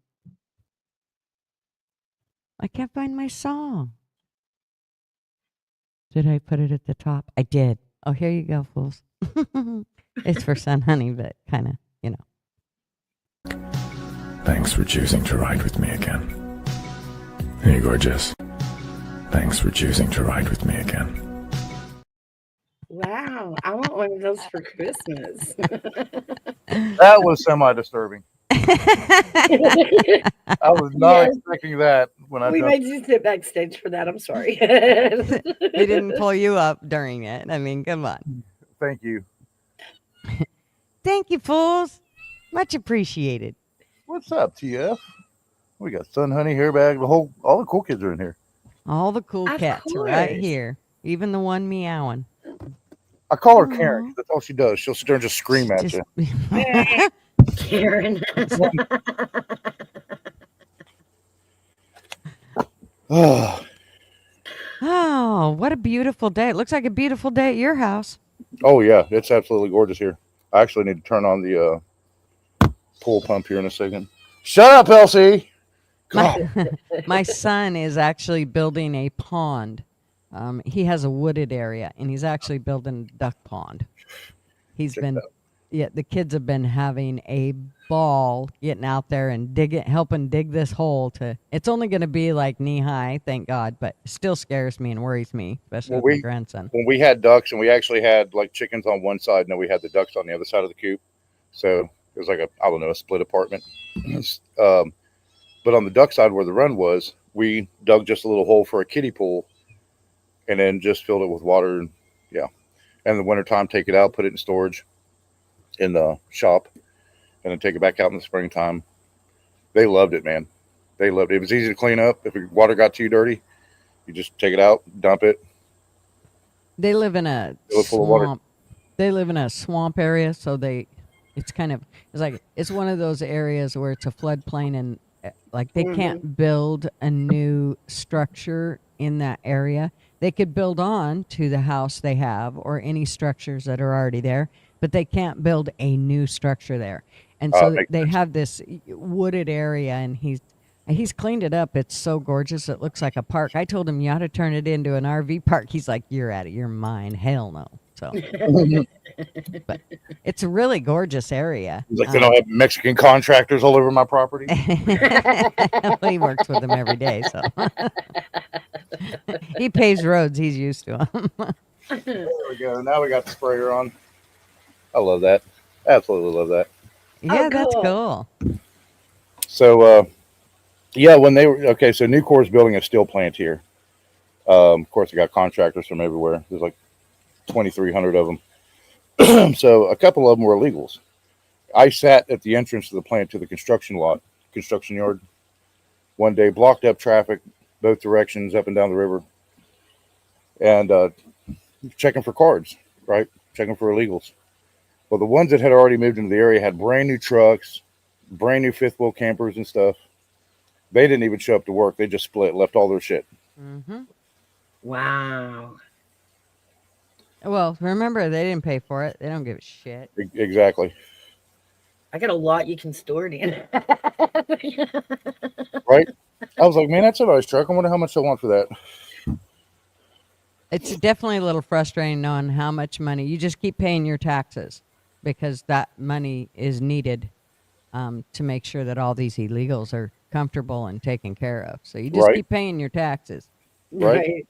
I can't find my song. Did I put it at the top? I did. Oh, here you go, fools. It's for Sun Honey, but kind of, you know. Thanks for choosing to ride with me again. Hey, gorgeous. Thanks for choosing to ride with me again. Wow, I want one of those for Christmas. That was semi-disturbing. I was not Yes. expecting that when I We jumped. made you sit backstage for that. I'm sorry. They didn't pull you up during it. I mean, come on. Thank you. Thank you, fools. Much appreciated. What's up, TF? We got Sun Honey, Hairbag, all the cool kids are in here. All the cool Of cats are right course. here. Even the one meowing. I call her Karen. 'Cause that's all she does. She'll sit there and just scream at Just- you. Karen. Oh, what a beautiful day. It looks like a beautiful day at your house. Oh yeah, it's absolutely gorgeous here. I actually need to turn on the pool pump here in a second. Shut up, Elsie. God. My son is actually building a pond. He has a wooded area, and he's actually building a duck pond. He's been, yeah, the kids have been having a ball getting out there and helping dig this hole to. It's only going to be like knee high, thank God, but it still scares me and worries me, especially with my grandson. When we had ducks, and we actually had like chickens on one side, and then we had the ducks on the other side of the coop. So it was like a split apartment. But on the duck side where the run was, we dug just a little hole for a kiddie pool, and then just filled it with water. And yeah, and in the wintertime, take it out, put it in storage in the shop, and then take it back out in the springtime. They loved it, man. They loved it. It was easy to clean up. If the water got too dirty, you just take it out, dump it. They live in a full of water. swamp. They live in a swamp area, so it's one of those areas where it's a floodplain, and like they can't build a new structure in that area. They could build on to the house they have or any structures that are already there, but they can't build a new structure there. And so they have this wooded area, and he's cleaned it up. It's so gorgeous. It looks like a park. I told him you ought to turn it into an RV park. He's like, you're out of your mind. Hell no. So, but it's a really gorgeous area. He's like, they don't have Mexican contractors all over my property. He works with them every day, so he paves roads. He's used to them. There we go. Now we got the sprayer on. I love that. Absolutely love that. Yeah, that's cool. So, yeah, when they were okay, so Nucor's building a steel plant here. Of course, they got contractors from everywhere. There's like 2,300 of them. So a couple of them were illegals. I sat at the entrance to the plant to the construction yard one day, blocked up traffic both directions up and down the river, and checking for cards, right? Checking for illegals. Well, the ones that had already moved into the area had brand new trucks, brand new fifth wheel campers and stuff. They didn't even show up to work. They just split, left all their shit. Mm-hmm. Wow. Well, remember, they didn't pay for it. They don't give a shit. Exactly. I got a lot you can store it in. Right? I was like, man, that's a nice truck. I wonder how much they want for that. It's definitely a little frustrating knowing how much money. You just keep paying your taxes because that money is needed to make sure that all these illegals are comfortable and taken care of. So you just keep paying your taxes. Right.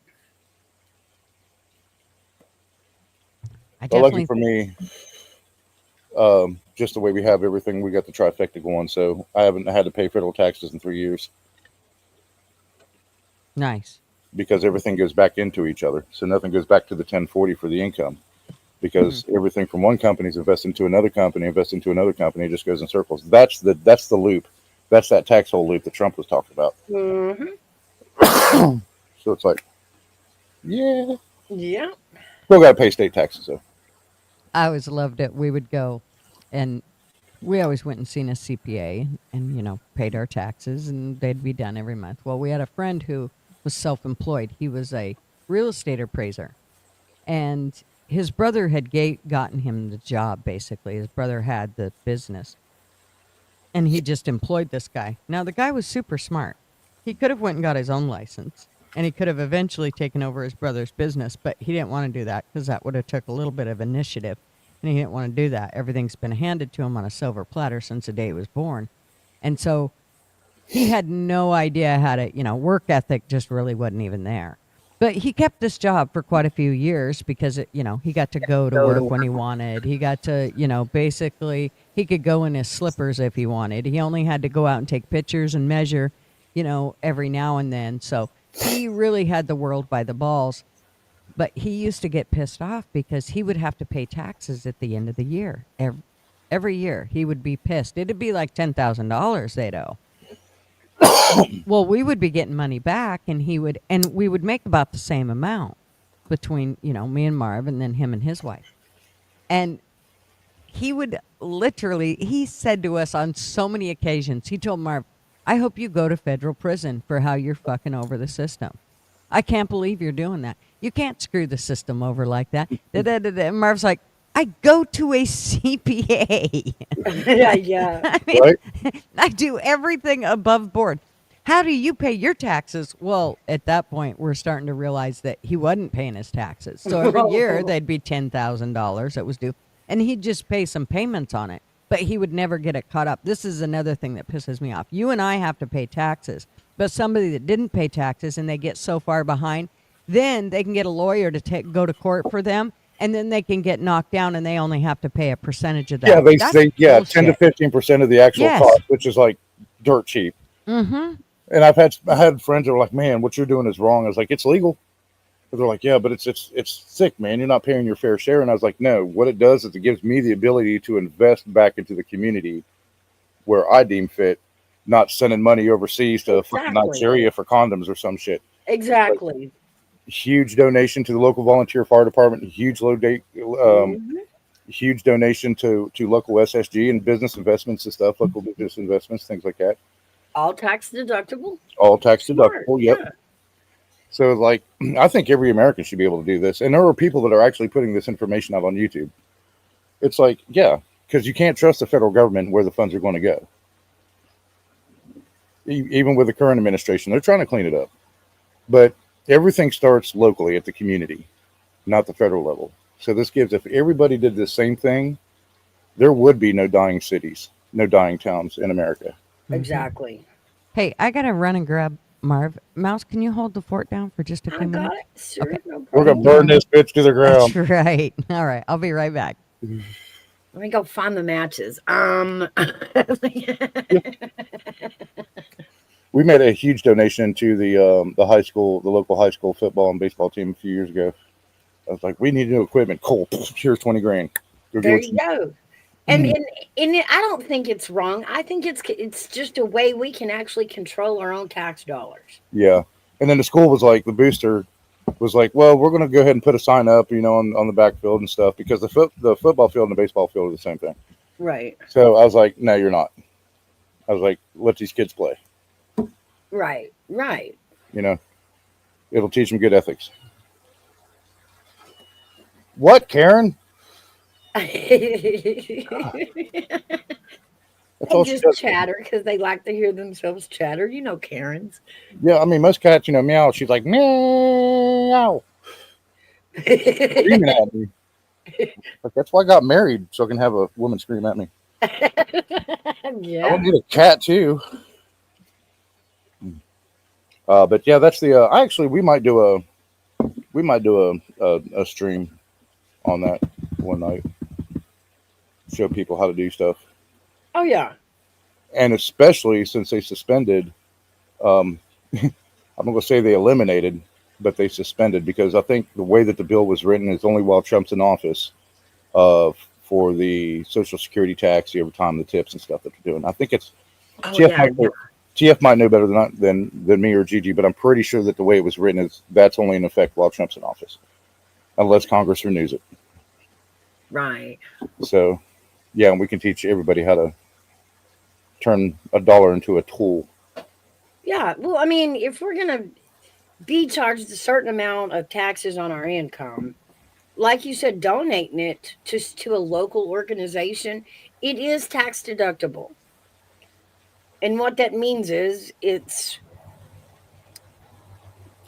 Lucky for me, just the way we have everything, we got the trifecta going, so I haven't had to pay federal taxes in 3 years. Nice. Because everything goes back into each other. So nothing goes back to the 1040 for the income. Because everything from one company is invested into another company, it just goes in circles. That's the loop. That's that tax hole loop that Trump was talking about. Mm-hmm. So it's like, yeah. Yeah. Still got to pay state taxes, though. I always loved it. We would go, and we always went and seen a CPA and, paid our taxes, and they'd be done every month. Well, we had a friend who was self-employed. He was a real estate appraiser, and his brother had gotten him the job, basically. His brother had the business. And he just employed this guy. Now, the guy was super smart. He could have went and got his own license, and he could have eventually taken over his brother's business, but he didn't want to do that because that would have took a little bit of initiative, and he didn't want to do that. Everything's been handed to him on a silver platter since the day he was born. And so he had no idea how to, work ethic just really wasn't even there. But he kept this job for quite a few years because, he got to go to work when he wanted. He got to, basically, he could go in his slippers if he wanted. He only had to go out and take pictures and measure, every now and then. So he really had the world by the balls. But he used to get pissed off because he would have to pay taxes at the end of the year. Every year he would be pissed. It'd be like $10,000 they'd owe. Well, we would be getting money back, and we would make about the same amount between, me and Marv, and then him and his wife. And he would he said to us on so many occasions, he told Marv, I hope you go to federal prison for how you're fucking over the system. I can't believe you're doing that. You can't screw the system over like that. And Marv's like, I go to a CPA. Yeah. I mean, Right? I do everything above board. How do you pay your taxes? Well, at that point, we're starting to realize that he wasn't paying his taxes. So every year, they'd be $10,000 that was due. And he'd just pay some payments on it. But he would never get it caught up. This is another thing that pisses me off. You and I have to pay taxes. But somebody that didn't pay taxes and they get so far behind, then they can get a lawyer to go to court for them. And then they can get knocked down, and they only have to pay a percentage of that. Yeah, they That's say bullshit. 10 to 15% of the actual Yes. cost, which is like dirt cheap. Mm-hmm. And I had friends that were like, "Man, what you're doing is wrong." I was like, "It's legal." But they're like, "Yeah, but it's sick, man. You're not paying your fair share." And I was like, "No. What it does is it gives me the ability to invest back into the community where I deem fit, not sending money overseas to fucking Exactly. Nigeria for condoms or some shit." Exactly. Huge donation to the local volunteer fire department. Huge huge donation to local SSG and business investments and stuff, local business investments, things like that. All tax deductible. All tax Smart, deductible. Yep. yeah. So, like, I think every American should be able to do this. And there are people that are actually putting this information out on YouTube. It's like, yeah, because you can't trust the federal government where the funds are going to go. Even with the current administration, they're trying to clean it up. But everything starts locally at the community, not the federal level. So this gives, if everybody did the same thing, there would be no dying cities, no dying towns in America. Exactly. Hey, I got to run and grab Marv. Mouse, can you hold the fort down for just a few I got minutes? it. Sure. Okay. No We're going problem. to burn this bitch to the ground. That's right. All right. I'll be right back. Let me go find the matches. We made a huge donation to the local high school football and baseball team a few years ago. I was like, we need new equipment. Cool. Here's 20 grand. There you go. And I don't think it's wrong. I think it's just a way we can actually control our own tax dollars. Yeah. And then the school was like, the booster was like, well, we're going to go ahead and put a sign up, on the backfield and stuff, because the football field and the baseball field are the same thing. Right. So I was like, no, you're not. I was like, let these kids play. Right. Right. It'll teach them good ethics. What, Karen? They That's all she just does. chatter because they like to hear themselves chatter. Karens. Yeah, I mean, most cats, meow. She's like, meow. Screaming at me. Like, that's why I got married, so I can have a woman scream at me. I Yeah. don't need a cat, too. But yeah, that's the. Actually, we might do a stream on that one night. Show people how to do stuff, Oh yeah. and especially since they suspended. I'm going to say they eliminated, but they suspended, because I think the way that the bill was written is only while Trump's in office, for the Social Security tax, the overtime, the tips, and stuff that they're doing. I think it's. Oh TF yeah. might know- TF might know better than me or Gigi, but I'm pretty sure that the way it was written is that's only in effect while Trump's in office, unless Congress renews it. Right. So, yeah, and we can teach everybody how to turn a dollar into a tool. Yeah. Well, I mean, if we're gonna be charged a certain amount of taxes on our income, like you said, donating it to a local organization, it is tax deductible. And what that means is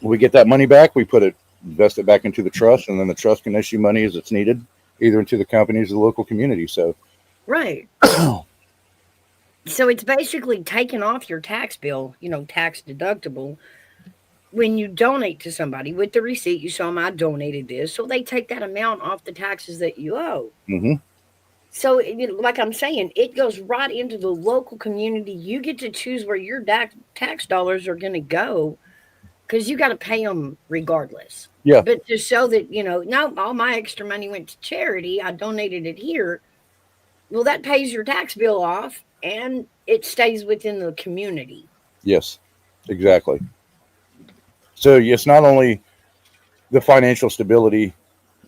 We get that money back. We invest it back into the trust, and then the trust can issue money as it's needed, either into the companies or the local community. So, right. So it's basically taken off your tax bill, tax deductible. When you donate to somebody with the receipt, you show them I donated this, so they take that amount off the taxes that you owe. mhm. So, like I'm saying, it goes right into the local community. You get to choose where your tax dollars are going to go because you got to pay them regardless. Yeah, But to show that, no, all my extra money went to charity, I donated it here. Well, that pays your tax bill off and it stays within the community. yes, exactly. So it's not only the financial stability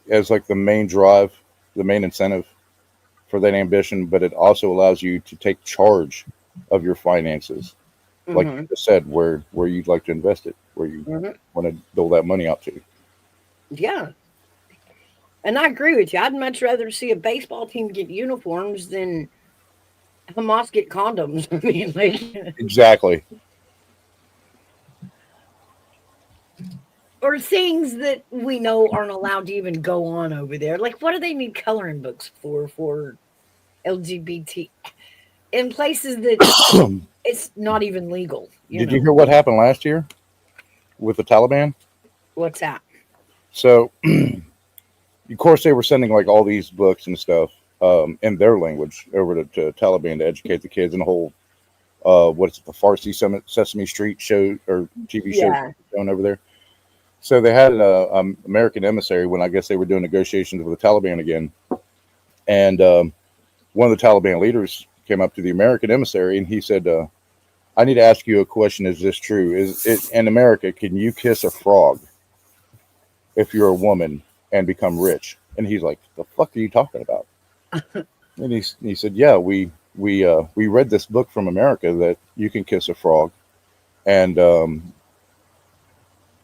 as like the main drive, the main incentive for that ambition, but it also allows you to take charge of your finances. Like Hmm. you just said, where you'd like to invest it, where you Hmm. want to dole that money out to. Yeah. And I agree with you. I'd much rather see a baseball team get uniforms than Hamas get condoms. I mean, like, Exactly. or things that we know aren't allowed to even go on over there. Like, what do they need coloring books for LGBT in places that it's not even legal? Did you hear what happened last year with the Taliban? What's that? So, of course, they were sending like all these books and stuff in their language over to Taliban to educate the kids, and the whole what's it, the Farsi Sesame Street show or TV show Yeah. shown over there. So they had an American emissary when I guess they were doing negotiations with the Taliban again, and one of the Taliban leaders came up to the American emissary and he said, "I need to ask you a question. Is this true? Is it in America? Can you kiss a frog if you're a woman and become rich?" And he's like, "The fuck are you talking about?" And he said, "Yeah, we read this book from America that you can kiss a frog, and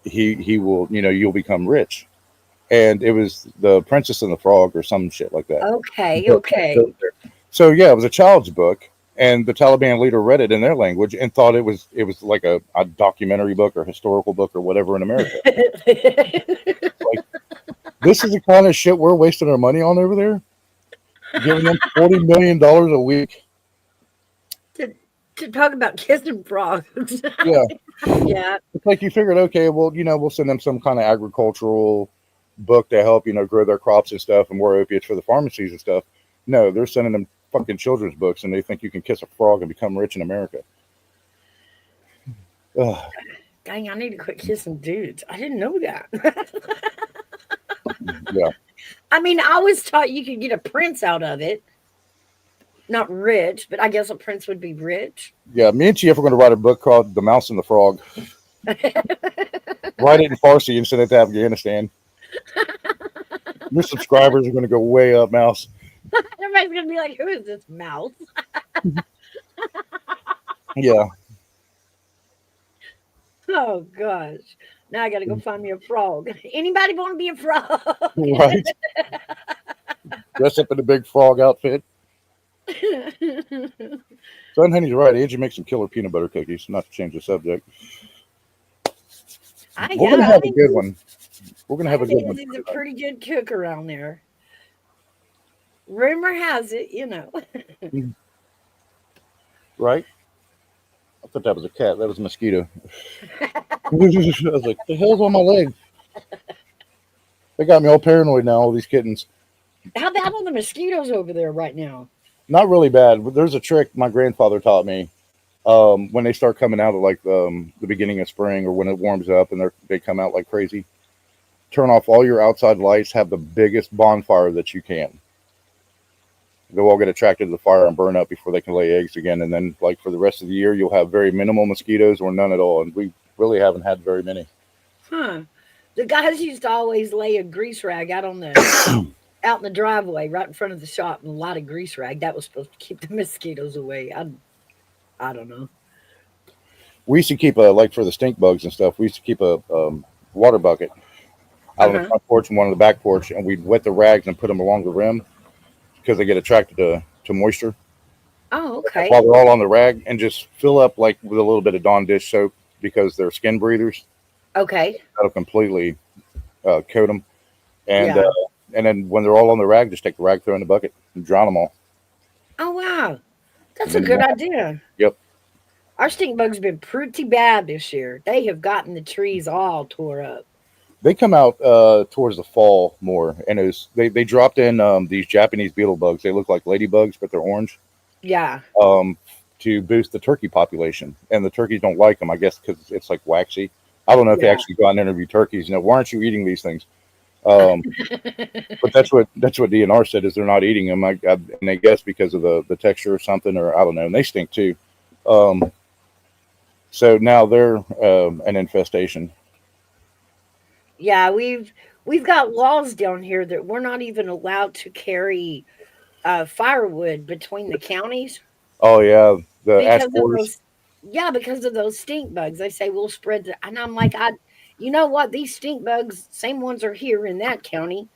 he will, you'll become rich." And it was the Princess and the Frog or some shit like that. Okay. Book. Okay. So yeah, it was a child's book, and the Taliban leader read it in their language and thought it was like a documentary book or historical book or whatever in America. Like, this is the kind of shit we're wasting our money on over there, giving them $40 million a week. to talk about kissing frogs. Yeah, Yeah. it's like you figured, okay, well, we'll send them some kind of agricultural book to help, grow their crops and stuff, and more opiates for the pharmacies and stuff. No, they're sending them fucking children's books, and they think you can kiss a frog and become rich in America. Ugh. Dang, I need to quit kissing dudes. I didn't know that. Yeah. I mean, I was taught you could get a prince out of it. Not rich, but I guess a prince would be rich. Yeah, me and Chief are going to write a book called The Mouse and the Frog. Write it in Farsi and send it to Afghanistan. Your subscribers are going to go way up, Mouse. Everybody's going to be like, who is this mouse? Yeah. Oh, gosh. Now I got to go find me a frog. Anybody want to be a frog? Right. Dress up in a big frog outfit. Son Honey's right. Angie makes some killer peanut butter cookies. Not to change the subject. We're going to have a good one. We're going to have a good one. He's a pretty good cook around there. Rumor has it, Right? I thought that was a cat. That was a mosquito. I was like, the hell's on my leg? They got me all paranoid now, all these kittens. How bad are the mosquitoes over there right now? Not really bad. But there's a trick my grandfather taught me. When they start coming out at like the beginning of spring, or when it warms up and they come out like crazy, turn off all your outside lights, have the biggest bonfire that you can. They'll all get attracted to the fire and burn up before they can lay eggs again. And then, like, for the rest of the year, you'll have very minimal mosquitoes or none at all. And we really haven't had very many. Huh. The guys used to always lay a grease rag out on the out in the driveway right in front of the shop, and a lot of grease rag. That was supposed to keep the mosquitoes away. I don't know. We used to keep like for the stink bugs and stuff, we used to keep a water bucket out on the front porch and one on the back porch, and we'd wet the rags and put them along the rim because they get attracted to moisture. Oh, okay. While they're all on the rag, and just fill up like with a little bit of Dawn dish soap because they're skin breathers. Okay. That'll completely coat them. And then when they're all on the rag, just take the rag, throw in the bucket, and drown them all. Oh, wow. That's a good idea. Yep. Our stink bugs have been pretty bad this year. They have gotten the trees all tore up. They come out towards the fall more, and they dropped in these Japanese beetle bugs. They look like ladybugs, but they're orange. Yeah. To boost the turkey population, and the turkeys don't like them, I guess, because it's like waxy. I don't know if they actually go out and interview turkeys. Why aren't you eating these things? But that's what DNR said, is they're not eating them. And I guess because of the texture or something, or I don't know. And they stink too. So now they're an infestation. Yeah, we've got laws down here that we're not even allowed to carry firewood between the counties. Oh yeah, the ash borers. Because of those stink bugs. They say we'll spread and I'm like, you know what? These stink bugs, same ones are here in that county,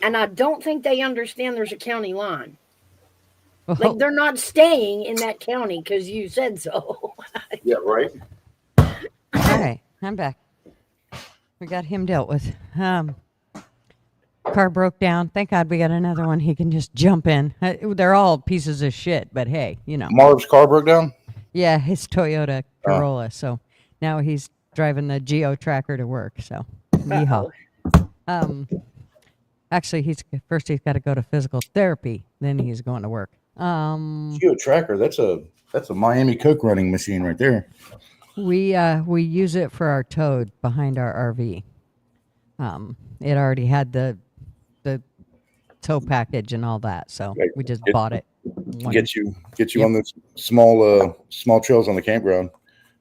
and I don't think they understand there's a county line. Oh. Like they're not staying in that county because you said so. Yeah, right. All right, I'm back. We got him dealt with. Car broke down. Thank God we got another one. He can just jump in. They're all pieces of shit, but hey, Marv's car broke down? Yeah, his Toyota Corolla. So now he's driving the Geo Tracker to work. So, yeehaw. Actually, he's got to go to physical therapy. Then he's going to work. Geo Tracker. That's a Miami Coke running machine right there. We use it for our Toad behind our RV. It already had the tow package and all that, so we just bought it. Get you on the small trails on the campground.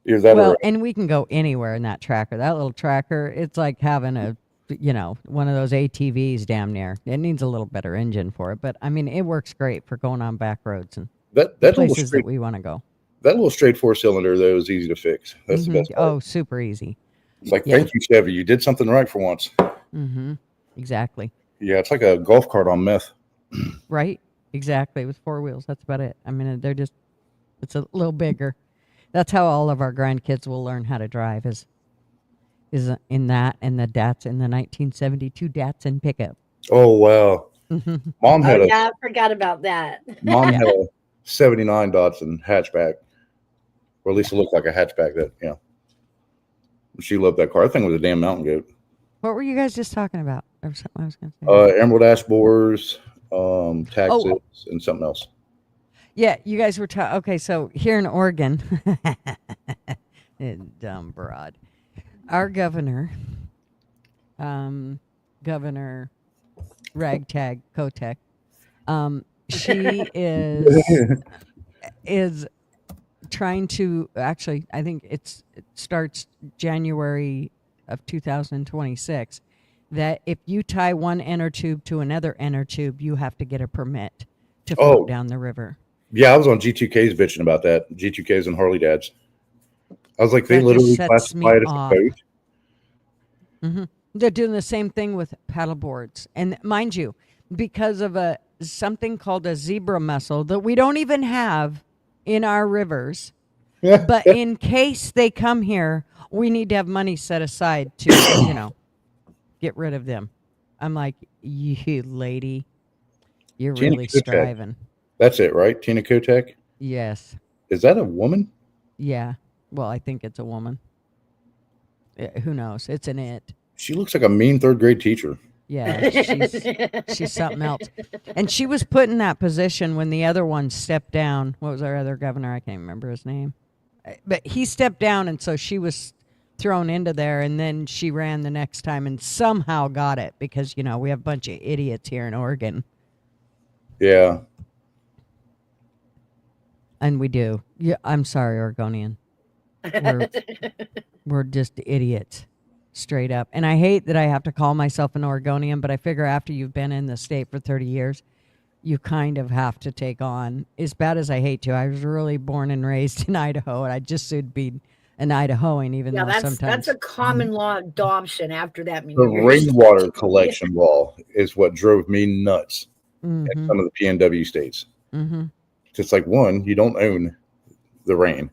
Either that and we can go anywhere in that tracker. That little tracker, it's like having one of those ATVs damn near. It needs a little better engine for it, but I mean it works great for going on back roads and places that we want to go. That little straight 4-cylinder though is easy to fix. That's the best part. Oh, super easy. It's like, thank you, Chevy. You did something right for once. Mm-hmm. Exactly. Yeah, it's like a golf cart on meth. Right. Exactly. With 4 wheels. That's about it. I mean, it's a little bigger. That's how all of our grandkids will learn how to drive is in that and the Datsun, in the 1972 Datsun pickup. Oh, wow. Mom had I forgot about that. Mom had a 79 Datsun hatchback. Or at least it looked like a hatchback she loved that car. I think it was a damn mountain goat. What were you guys just talking about? There was something I was going to say. Emerald ash borers, taxes, and something else. Yeah, you guys were talking. Okay, so here in Oregon, dumb broad, our governor, Governor Ragtag Kotek, she is trying to actually, I think it starts January of 2026, that if you tie one inner tube to another inner tube, you have to get a permit to float down the river. Yeah, I was on G2Ks bitching about that. G2Ks and Harley Dads. I was like, they literally classify it as a boat. Mm-hmm. They're doing the same thing with paddle boards. And mind you, because of something called a zebra mussel that we don't even have in our rivers, but in case they come here, we need to have money set aside to, get rid of them. I'm like, you lady, you're Tina really Kotek. striving. That's it, right? Tina Kotek? Yes. Is that a woman? Yeah. Well, I think it's a woman. Who knows? It's an it. She looks like a mean third grade teacher. Yeah, she's something else. And she was put in that position when the other one stepped down. What was our other governor? I can't remember his name. But he stepped down, and so she was thrown into there, and then she ran the next time and somehow got it because, we have a bunch of idiots here in Oregon. Yeah. And we do. Yeah, I'm sorry, Oregonian. We're just idiots. Straight up. And I hate that I have to call myself an Oregonian, but I figure after you've been in the state for 30 years, you kind of have to take on, as bad as I hate to. I was really born and raised in Idaho, and I just would be an Idahoan, even Yeah, though that's sometimes a common law adoption after that many The years. rainwater collection law is what drove me nuts in some of the PNW states. It's like, one, you don't own the rain.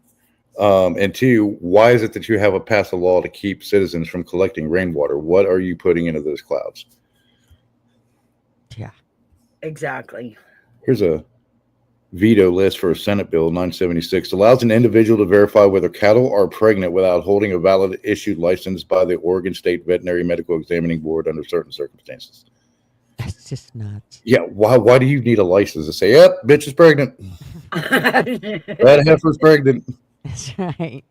And two, why is it that you have to pass a law to keep citizens from collecting rainwater? What are you putting into those clouds? Yeah. Exactly. Here's a veto list for a Senate Bill 976. Allows an individual to verify whether cattle are pregnant without holding a valid issued license by the Oregon State Veterinary Medical Examining Board under certain circumstances. That's just nuts. Yeah, why do you need a license to say, yep, bitch is pregnant? That heifer's pregnant. That's right.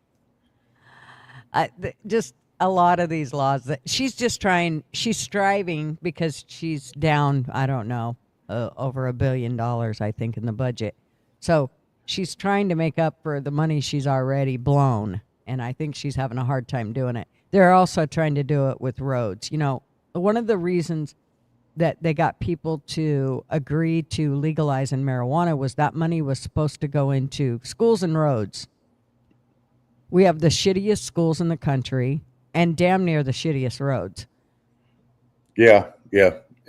Just a lot of these laws that she's striving because she's down, I don't know, over $1 billion, I think, in the budget. So she's trying to make up for the money she's already blown. And I think she's having a hard time doing it. They're also trying to do it with roads. You know, one of the reasons that they got people to agree to legalizing marijuana was that money was supposed to go into schools and roads. We have the shittiest schools in the country and damn near the shittiest roads. Yeah.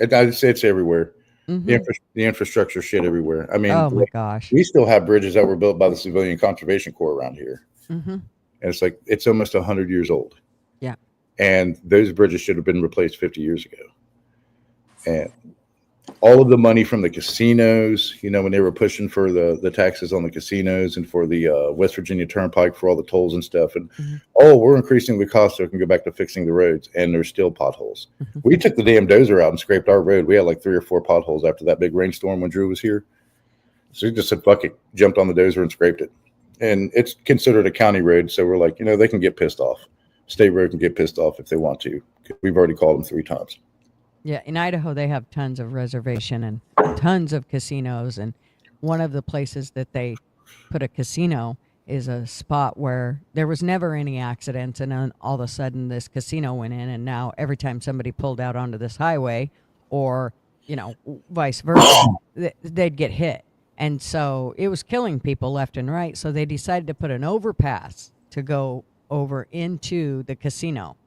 I'd say it's everywhere. The infrastructure shit everywhere. I mean, oh my gosh, we still have bridges that were built by the Civilian Conservation Corps around here. And it's like, it's almost 100 years old. Yeah. And those bridges should have been replaced 50 years ago. And all of the money from the casinos, you know, when they were pushing for the taxes on the casinos and for the West Virginia Turnpike for all the tolls and stuff. And, we're increasing the cost so we can go back to fixing the roads. And there's still potholes. We took the damn dozer out and scraped our road. We had like 3 or 4 potholes after that big rainstorm when Drew was here. So we just said, fuck it, jumped on the dozer and scraped it. And it's considered a county road. So we're like, you know, they can get pissed off. State road can get pissed off if they want to. We've already called them 3 times. Yeah, in Idaho, they have tons of reservation and tons of casinos. And one of the places that they put a casino is a spot where there was never any accidents. And then all of a sudden, this casino went in. And now every time somebody pulled out onto this highway or, you know, vice versa, they'd get hit. And so it was killing people left and right. So they decided to put an overpass to go over into the casino.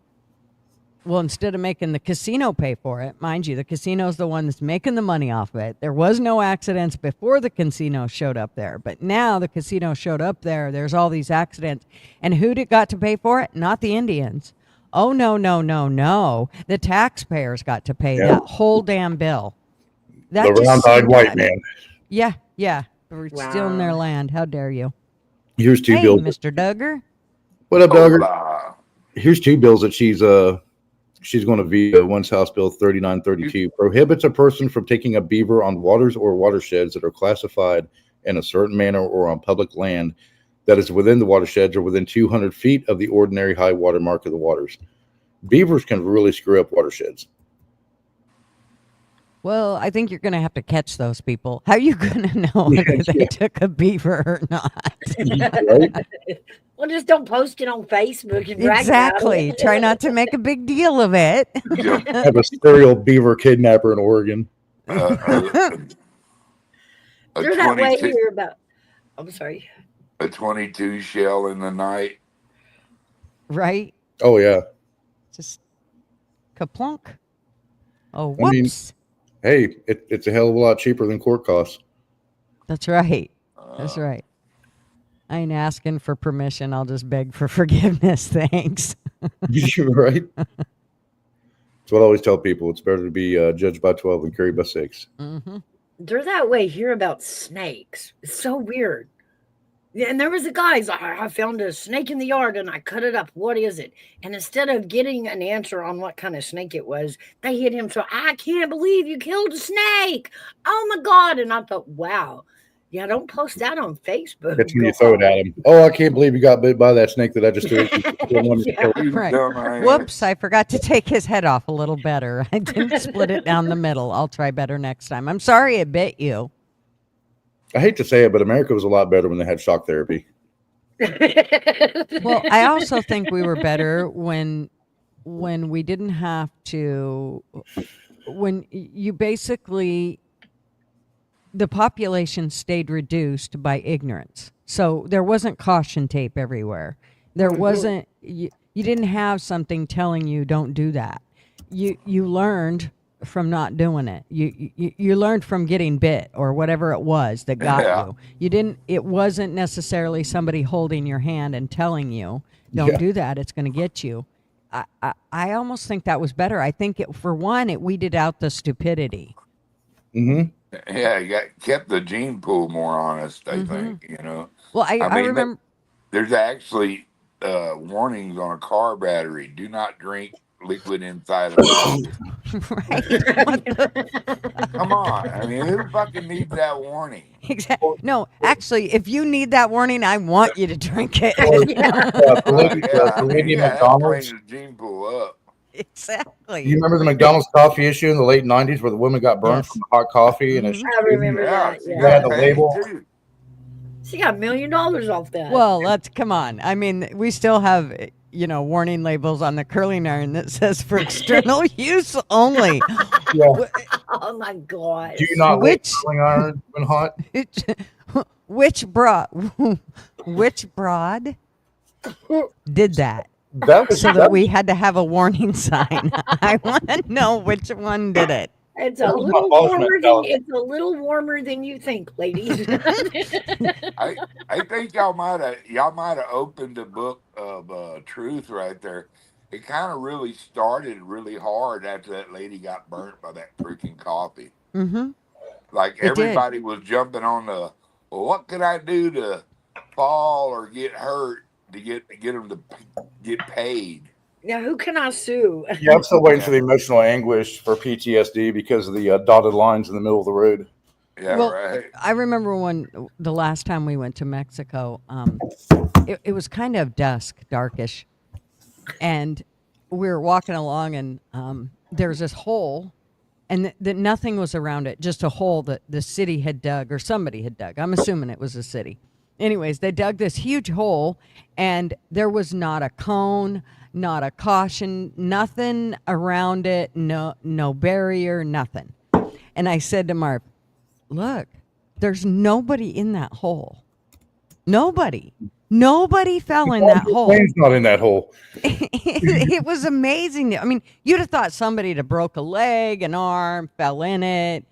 Well, instead of making the casino pay for it, mind you, the casino's the one that's making the money off of it. There was no accidents before the casino showed up there. But now the casino showed up there. There's all these accidents. And who got to pay for it? Not the Indians. Oh, no. The taxpayers got to pay that whole damn bill. That the round-eyed white man. Yeah. We're stealing their land. How dare you? Here's 2 bills. Mr. Duggar. What up, Duggar? Here's 2 bills that she's going to veto. One's House Bill 3932 prohibits a person from taking a beaver on waters or watersheds that are classified in a certain manner or on public land that is within the watersheds or within 200 feet of the ordinary high water mark of the waters. Beavers can really screw up watersheds. Well, I think you're going to have to catch those people. How are you going to know whether they took a beaver or not? Right? Well, just don't post it on Facebook and brag exactly. about it. Try not to make a big deal of it. Have a serial beaver kidnapper in Oregon. You're that way here about. I'm sorry. A 22 shell in the night. Right? Oh, yeah. Just kaplunk. Oh, whoops. I mean, hey, it's a hell of a lot cheaper than court costs. That's right. That's right. I ain't asking for permission. I'll just beg for forgiveness. Thanks. You're right. That's what I always tell people. It's better to be judged by 12 than carried by 6. They're that way here about snakes. It's so weird. Yeah, and there was a guy, he's like, I found a snake in the yard and I cut it up. What is it? And instead of getting an answer on what kind of snake it was, they hit him. So I can't believe you killed a snake. Oh my God. And I thought, wow. Yeah, don't post that on Facebook. That's when you throw it at him. Oh, I can't believe you got bit by that snake that I just threw. Right. Whoops, I forgot to take his head off a little better. I didn't split it down the middle. I'll try better next time. I'm sorry it bit you. I hate to say it, but America was a lot better when they had shock therapy. Well, I also think we were better when we didn't have to, when you basically, the population stayed reduced by ignorance. So there wasn't caution tape everywhere. There wasn't you didn't have something telling you don't do that. You learned from not doing it. You learned from getting bit or whatever it was that got Yeah. you. You didn't. It wasn't necessarily somebody holding your hand and telling you don't Yeah. do that. It's going to get you. I almost think that was better. I think for one, it weeded out the stupidity. Mm-hmm. Yeah, kept the gene pool more honest, I think, Well, I I mean, remember. there's actually warnings on a car battery. Do not drink liquid inside a battery. Right? What the? Come on. I mean, who fucking needs that warning? Exactly. No, actually, if you need that warning, I want you to drink it. Believe me, That'll McDonald's. drain the gene pool up. Do Exactly. you remember the McDonald's coffee issue in the late '90s where the woman got burned Yes. from the hot coffee and Mhm. I remember Yeah, that. she Yeah. had got the paid label. too. She got $1 million off that. Well, let's come on. I mean, we still have warning labels on the curling iron that says for external use only. Yeah. Oh my God. Do you not like Which curling iron when hot? which broad did that That was so that we had to have a warning sign? I want to know which one did it. It's That a was little my false warmer than mentality. it's a little warmer than you think, ladies. I think y'all might have opened a book of truth right there. It kind of really started really hard after that lady got burnt by that freaking coffee. Mm-hmm. Like It did. everybody was jumping on well, what could I do to fall or get hurt to get them to get paid? Now, who can I sue? Yeah, I'm still waiting for the emotional anguish for PTSD because of the dotted lines in the middle of the road. Yeah, Well, right. I remember the last time we went to Mexico, it was kind of darkish, and we were walking along, and there's this hole, and nothing was around it, just a hole that the city had dug or somebody had dug. I'm assuming it was the city. Anyways, they dug this huge hole, and there was not a cone, not a caution, nothing around it, no barrier, nothing. And I said to Marv, look, there's nobody in that hole. Nobody fell in that hole. Plane's not in that hole. It was amazing. I mean, you'd have thought somebody had broke a leg, an arm, fell in it,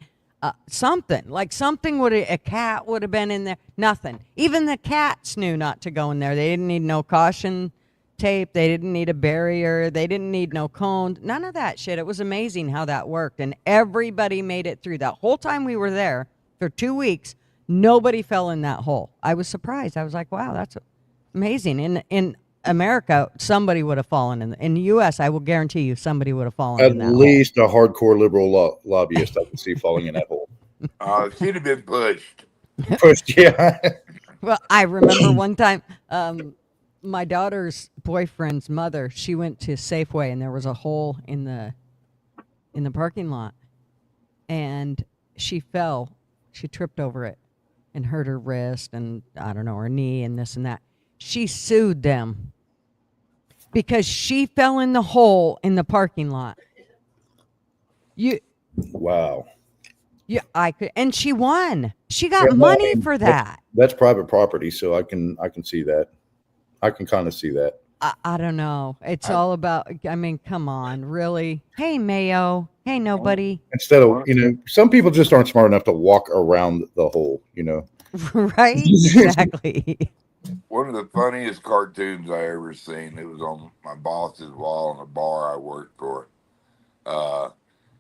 something. Like a cat would have been in there. Nothing. Even the cats knew not to go in there. They didn't need no caution tape. They didn't need a barrier. They didn't need no cone. None of that shit. It was amazing how that worked. And everybody made it through. That whole time we were there for 2 weeks, nobody fell in that hole. I was surprised. I was like, wow, that's amazing. In America, somebody would have fallen in the U.S., I will guarantee you somebody would have fallen At in that least a hardcore liberal lobbyist I can see falling in that hole. She'd have been pushed. Pushed, yeah. hole. Well, I remember one time, my daughter's boyfriend's mother, she went to Safeway, and there was a hole in the parking lot, and she fell. She tripped over it and hurt her wrist and, I don't know, her knee and this and that. She sued them because she fell in the hole in the parking lot. Wow. Yeah, I could, and she won. She got money for that. That's private property, so I can see that. I can kind of see that. I don't know. It's all about. I mean, come on, really? Hey, Mayo. Hey, nobody. Instead of some people just aren't smart enough to walk around the hole. Right? Exactly. One of the funniest cartoons I ever seen. It was on my boss's wall in a bar I worked for.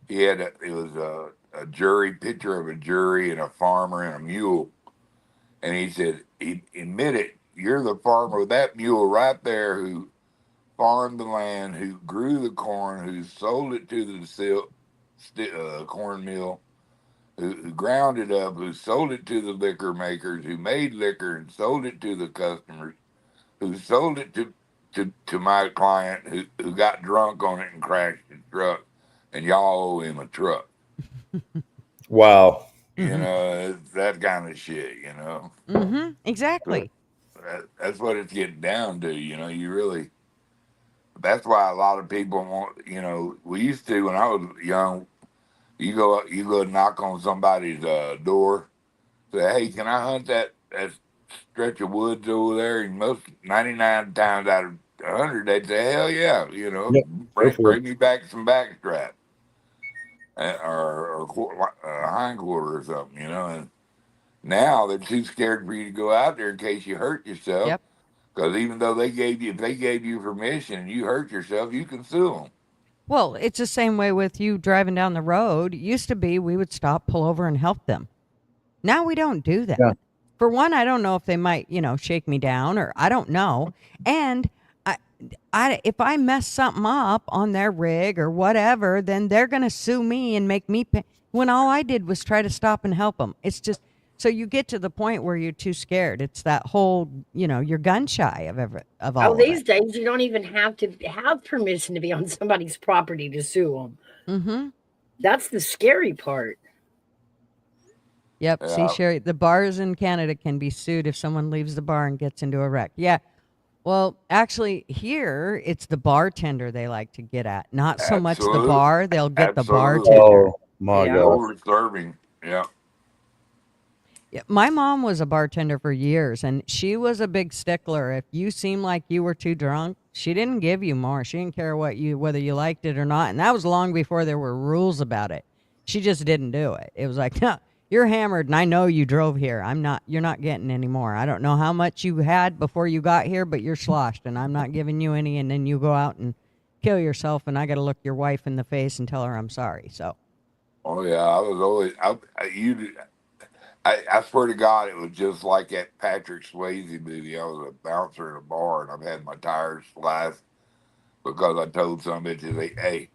It was a jury picture of a jury and a farmer and a mule, and he said, he admitted, you're the farmer with that mule right there who farmed the land, who grew the corn, who sold it to the corn mill, who ground it up, who sold it to the liquor makers, who made liquor and sold it to the customers, who sold it to my client who got drunk on it and crashed his truck, and y'all owe him a truck. Wow. It's that kind of shit, Mm-hmm. Exactly. That's what it's getting down to, you really. That's why a lot of people want, we used to, when I was young, you go knock on somebody's door, say, hey, can I hunt that stretch of woods over there, and most 99 times out of 100, they'd say, "Hell yeah, Yep, go for bring it. me back some backstrap or hind quarter or something," And now they're too scared for you to go out there in case you hurt yourself. Yep. Because even though if they gave you permission and you hurt yourself, you can sue them. Well, it's the same way with you driving down the road. It used to be we would stop, pull over, and help them. Now we don't do that. Yeah. For one, I don't know if they might, shake me down, or I don't know. And if I mess something up on their rig or whatever, then they're going to sue me and make me pay. When all I did was try to stop and help them. It's just, so you get to the point where you're too scared. It's that whole, you're gun shy of all of these it. days you don't even have to have permission to be on somebody's property to sue them. Mm-hmm. That's the scary part. Yep. Yeah. See, Sherry, the bars in Canada can be sued if someone leaves the bar and gets into a wreck. Yeah. Well, actually, here it's the bartender they like to get at, not so much the Absolutely. bar. They'll get the Absolutely. bartender. Oh my Yeah. God. Over-serving. Yeah. Yeah, my mom was a bartender for years, and she was a big stickler. If you seemed like you were too drunk, she didn't give you more. She didn't care whether you liked it or not, and that was long before there were rules about it. She just didn't do it. It was like, no, you're hammered, and I know you drove here. You're not getting any more. I don't know how much you had before you got here, but you're sloshed, and I'm not giving you any. And then you go out and kill yourself, and I got to look your wife in the face and tell her I'm sorry. So. Oh yeah, I was always I swear to God, it was just like that Patrick Swayze movie. I was a bouncer in a bar, and I've had my tires sliced because I told some bitches, "Hey,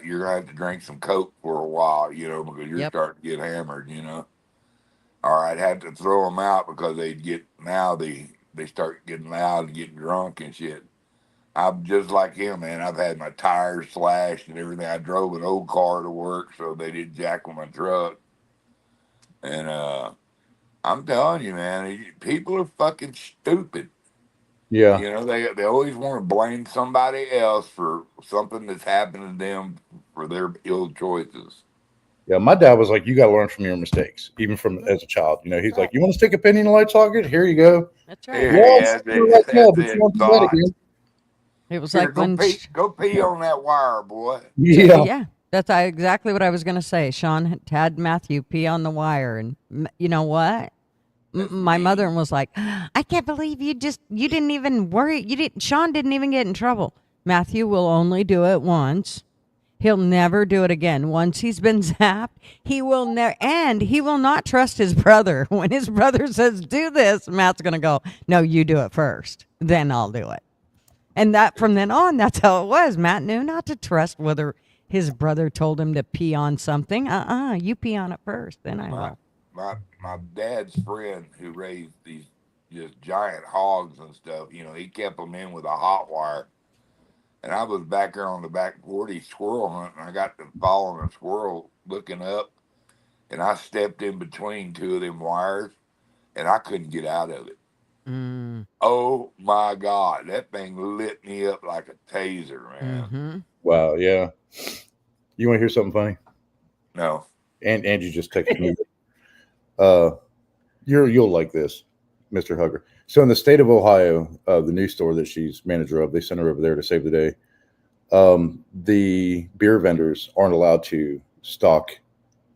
you're gonna have to drink some Coke for a while, because you're Yep. starting to get hammered, Or I'd have to throw them out because they start getting loud and getting drunk and shit. I'm just like him, man. I've had my tires slashed and everything. I drove an old car to work, so they didn't jack with my truck. And I'm telling you, man, people are fucking stupid. Yeah. They always want to blame somebody else for something that's happened to them for their ill choices. Yeah. My dad was like, you got to learn from your mistakes, even from as a child. He's like, you want to stick a pin in the light socket? Here you go. That's right. Yeah, You're like, no, but you won't do that again. It was Here, like when. go pee on that wire, boy. Yeah. Yeah, that's exactly what I was going to say. Sean had Matthew pee on the wire, and you know what? My mother was like, "I can't believe you didn't even worry. Sean didn't even get in trouble. Matthew will only do it once. He'll never do it again. Once he's been zapped, he will never, and he will not trust his brother. When his brother says do this, Matt's going to go, no, you do it first, then I'll do it." And that from then on, that's how it was. Matt knew not to trust whether his brother told him to pee on something. You pee on it first, then I will. My dad's friend who raised these just giant hogs and stuff, he kept them in with a hot wire. And I was back there on the back 40 squirrel hunting. I got to following a squirrel looking up, and I stepped in between two of them wires, and I couldn't get out of it. Oh my God, that thing lit me up like a taser, man. Mm-hmm. Wow. Yeah. You want to hear something funny? No. And Angie just texted me. You'll like this, Mr. Hugger. So in the state of Ohio, the news store that she's manager of, they sent her over there to save the day. The beer vendors aren't allowed to stock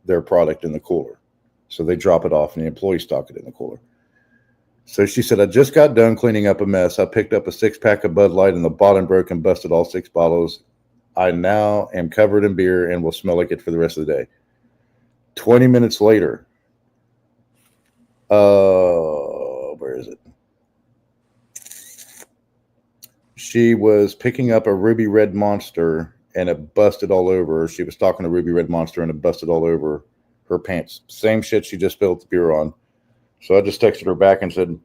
their product in the cooler. So they drop it off and the employees stock it in the cooler. So she said, I just got done cleaning up a mess. I picked up a 6-pack of Bud Light and the bottom broke and busted all 6 bottles. I now am covered in beer and will smell like it for the rest of the day. 20 minutes later, where is it? She was picking up a Ruby Red Monster and it busted all over her. She was talking to Ruby Red Monster and it busted all over her pants. Same shit she just spilled the beer on. So I just texted her back and said,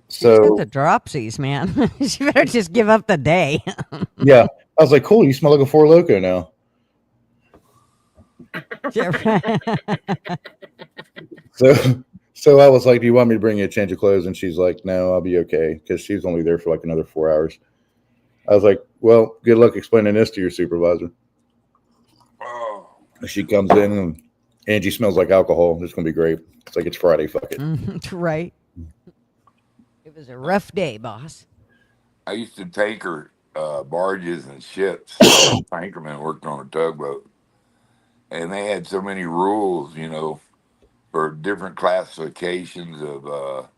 She's got the dropsies, man. She better just give up the day. Yeah. I was like, cool, you smell like a Four Loko now. So I was like, do you want me to bring you a change of clothes? And she's like, no, I'll be okay. Because she's only there for like another 4 hours. I was like, well, good luck explaining this to your supervisor. Oh. She comes in and Angie smells like alcohol. It's gonna be great. It's like it's Friday. Fuck it. Right. It was a rough day, boss. I used to tanker barges and ships. I was a tankerman working on a tugboat, and they had so many rules, for different classifications of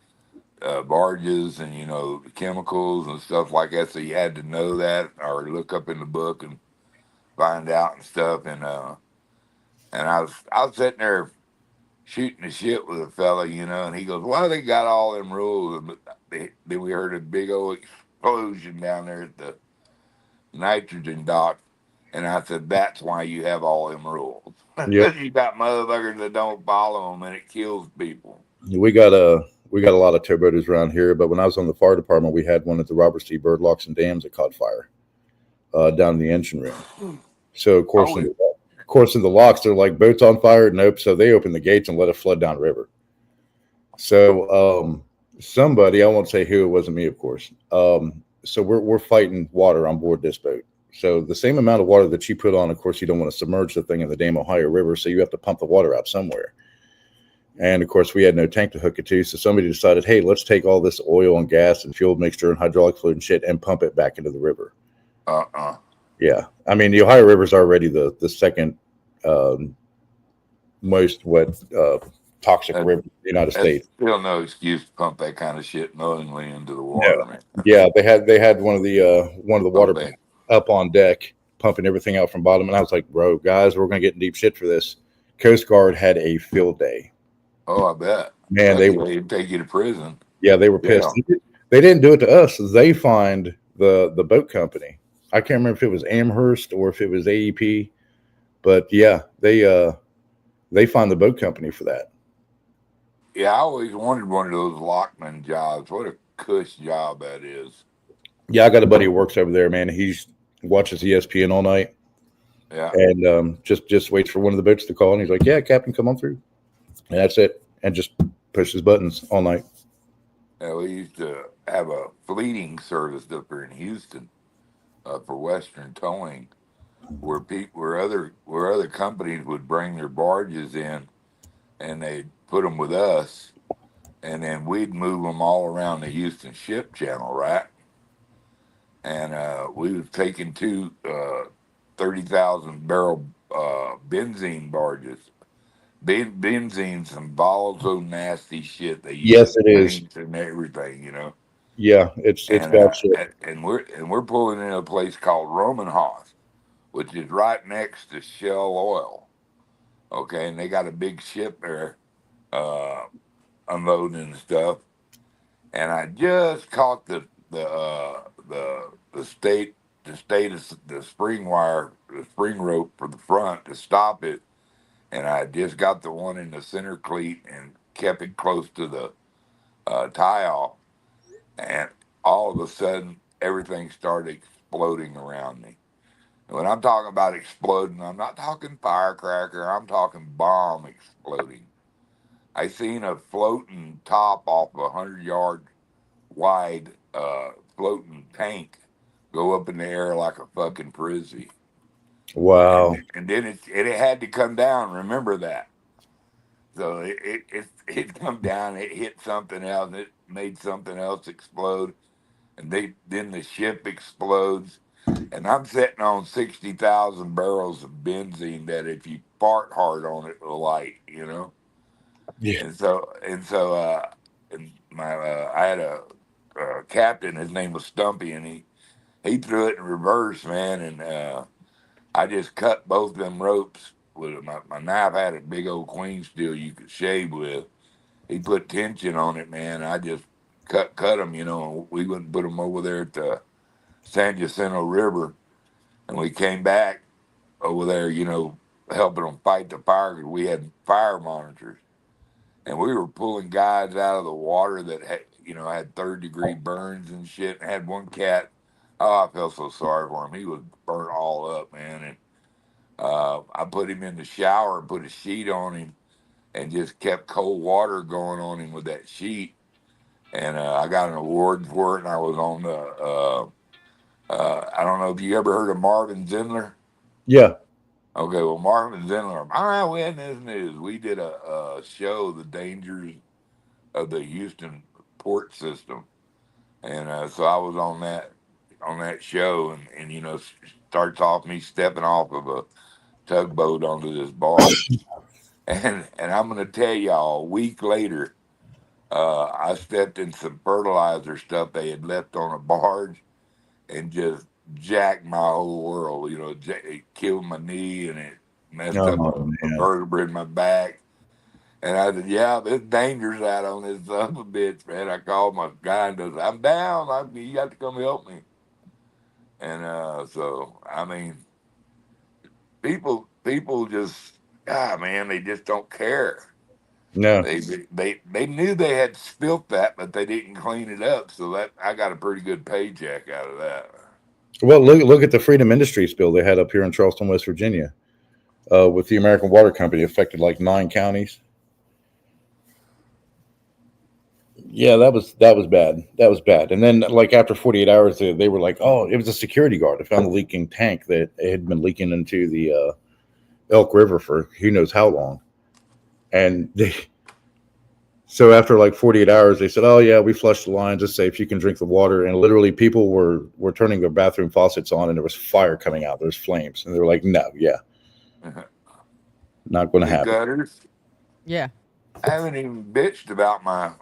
barges and chemicals and stuff like that. So you had to know that or look up in the book and find out and stuff. And I was sitting there shooting the shit with a fella, and he goes, "Why they got all them rules?" Then we heard a big old explosion down there at the nitrogen dock, and I said, "That's why you have all them rules. Yep. You got motherfuckers that don't follow them, and it kills people." We got a lot of towboaters around here, but when I was on the fire department, we had one at the Robert C. Byrd Locks and Dams that caught fire down in the engine room. So of course, in the locks, they're like, boats on fire. Nope. So they opened the gates and let it flood down river. So somebody, I won't say who, it wasn't me, of course. So we're fighting water on board this boat. So the same amount of water that you put on, of course, you don't want to submerge the thing in the damn Ohio River. So you have to pump the water out somewhere. And of course, we had no tank to hook it to. So somebody decided, hey, let's take all this oil and gas and fuel mixture and hydraulic fluid and shit and pump it back into the river. Yeah. I mean, the Ohio River is already the second most toxic river in the United States. Still no excuse to pump that kind of shit knowingly into the water, man. Yeah, they had one of the water pumps up on deck pumping everything out from bottom, and I was like, bro, guys, we're gonna get in deep shit for this. Coast Guard had a field day. Oh, I bet. Man, they'd take you to prison. Yeah, they were pissed. Yeah. They didn't do it to us. They fined the boat company. I can't remember if it was Amherst or if it was AEP, but yeah, they fined the boat company for that. Yeah, I always wanted one of those lockman jobs. What a cush job that is. Yeah, I got a buddy who works over there, man. He watches ESPN all night. Yeah. And just waits for one of the boats to call, and he's like, yeah, Captain, come on through. And that's it. And just pushes buttons all night. Yeah, we used to have a fleeting service up here in Houston for Western Towing, where other companies would bring their barges in, and they'd put them with us, and then we'd move them all around the Houston ship channel, right? And we was taking two 30,000 barrel benzene barges. Benzene, some volatile, nasty shit. They use it is, and everything, Yeah, it's bad shit. And we're pulling in a place called Romanhoff, which is right next to Shell Oil. Okay, and they got a big ship there, unloading and stuff. And I just caught the spring wire, the spring rope for the front to stop it, and I just got the one in the center cleat and kept it close to the tie off, and all of a sudden everything started exploding around me. And when I'm talking about exploding, I'm not talking firecracker, I'm talking bomb exploding. I seen a floating top off a 100-yard wide floating tank go up in the air like a fucking frisbee. Wow. And then it had to come down. Remember that. So it come down. It hit something else. It made something else explode, and then the ship explodes. And I'm sitting on 60,000 barrels of benzene that if you fart hard on it, will light. Yeah. And so I had a captain. His name was Stumpy, and he threw it in reverse, man, and I just cut both them ropes with it. My knife had a big old queen steel you could shave with. He put tension on it, man. I just cut them, and we went and put them over there at the San Jacinto River, and we came back over there, helping them fight the fire because we had fire monitors, and we were pulling guys out of the water that had third-degree burns and shit. And had one cat. Oh, I felt so sorry for him. He was burnt all up, man. And I put him in the shower and put a sheet on him and just kept cold water going on him with that sheet. And I got an award for it. And I was on the, I don't know if you ever heard of Marvin Zindler. Yeah. Okay, well, Marvin Zindler, my witness news. We did a show, The Dangers of the Houston Port System, and so I was on that show, and starts off me stepping off of a tugboat onto this barge, and I'm gonna tell y'all, a week later, I stepped in some fertilizer stuff they had left on a barge, and just jacked my whole world. It killed my knee, and it messed up Oh a man. vertebra in my back. And I said, "Yeah, there's dangers out on this son of a bitch, man." I called my guy and goes, "I'm down. You got to come help me." And so, I mean, people just, man, they just don't care. No. They knew they had spilt that, but they didn't clean it up. So that I got a pretty good paycheck out of that. Well, look at the Freedom Industries bill they had up here in Charleston, West Virginia, with the American Water Company, affected like 9 counties. Yeah, that was bad. That was bad. And then, like after 48 hours, they were like, "Oh, it was a security guard that found a leaking tank that had been leaking into the Elk River for who knows how long." And so after like 48 hours, they said, "Oh yeah, we flushed the lines. It's safe. You can drink the water." And literally, people were turning their bathroom faucets on, and there was fire coming out. There's flames, and they were like, "No, yeah, not going to The happen." gutters. Yeah. I haven't even bitched about my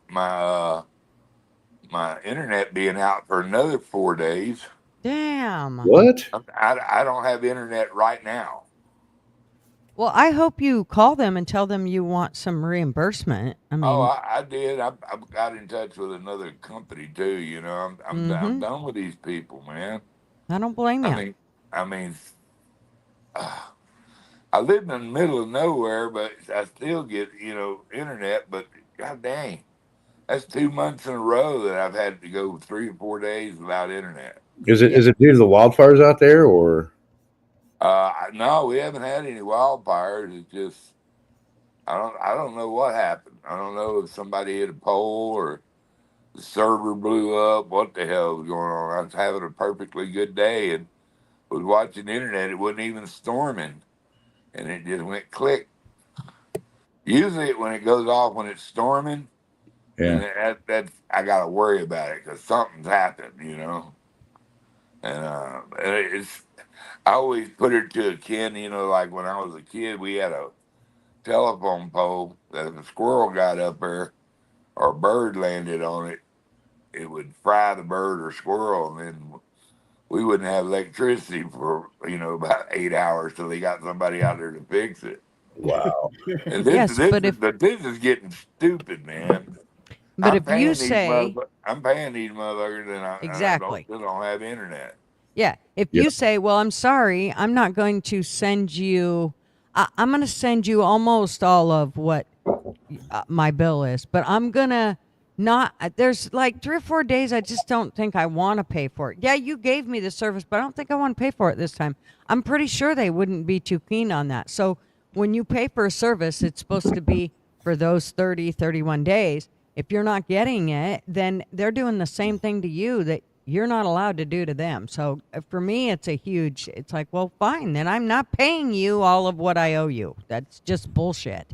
internet being out for another 4 days. Damn. What? I don't have internet right now. Well, I hope you call them and tell them you want some reimbursement. I Oh, mean, I did. I got in touch with another company too. I'm done with these people, man. I don't blame I you. mean, I mean, I live in the middle of nowhere, but I still get internet. But god dang, that's 2 months in a row that I've had to go 3 or 4 days without internet. Is it Yeah. is it due to the wildfires out there, or No, we haven't had any wildfires. It's just I don't know what happened. I don't know if somebody hit a pole or the server blew up. What the hell was going on? I was having a perfectly good day and was watching the internet. It wasn't even storming, and it just went click. Usually, when it goes off when it's storming, yeah? then that's I gotta worry about it because something's happened. And it's I always put it to a kid. Like when I was a kid, we had a telephone pole that if a squirrel got up there or a bird landed on it, it would fry the bird or squirrel, and then we wouldn't have electricity for about 8 hours till they got somebody out there to fix it. Wow. And Yes, but this is getting stupid, man. if you say I'm paying these motherfuckers, and I exactly. still don't have internet. Yeah. If Yeah. you say, well, I'm sorry, I'm not going to send you, I'm going to send you almost all of what my bill is, but I'm going to not, there's like 3 or 4 days I just don't think I want to pay for it. Yeah, you gave me the service, but I don't think I want to pay for it this time. I'm pretty sure they wouldn't be too keen on that. So when you pay for a service, it's supposed to be for those 30, 31 days. If you're not getting it, then they're doing the same thing to you that you're not allowed to do to them. So for me, it's like, well, fine, then I'm not paying you all of what I owe you. That's just bullshit.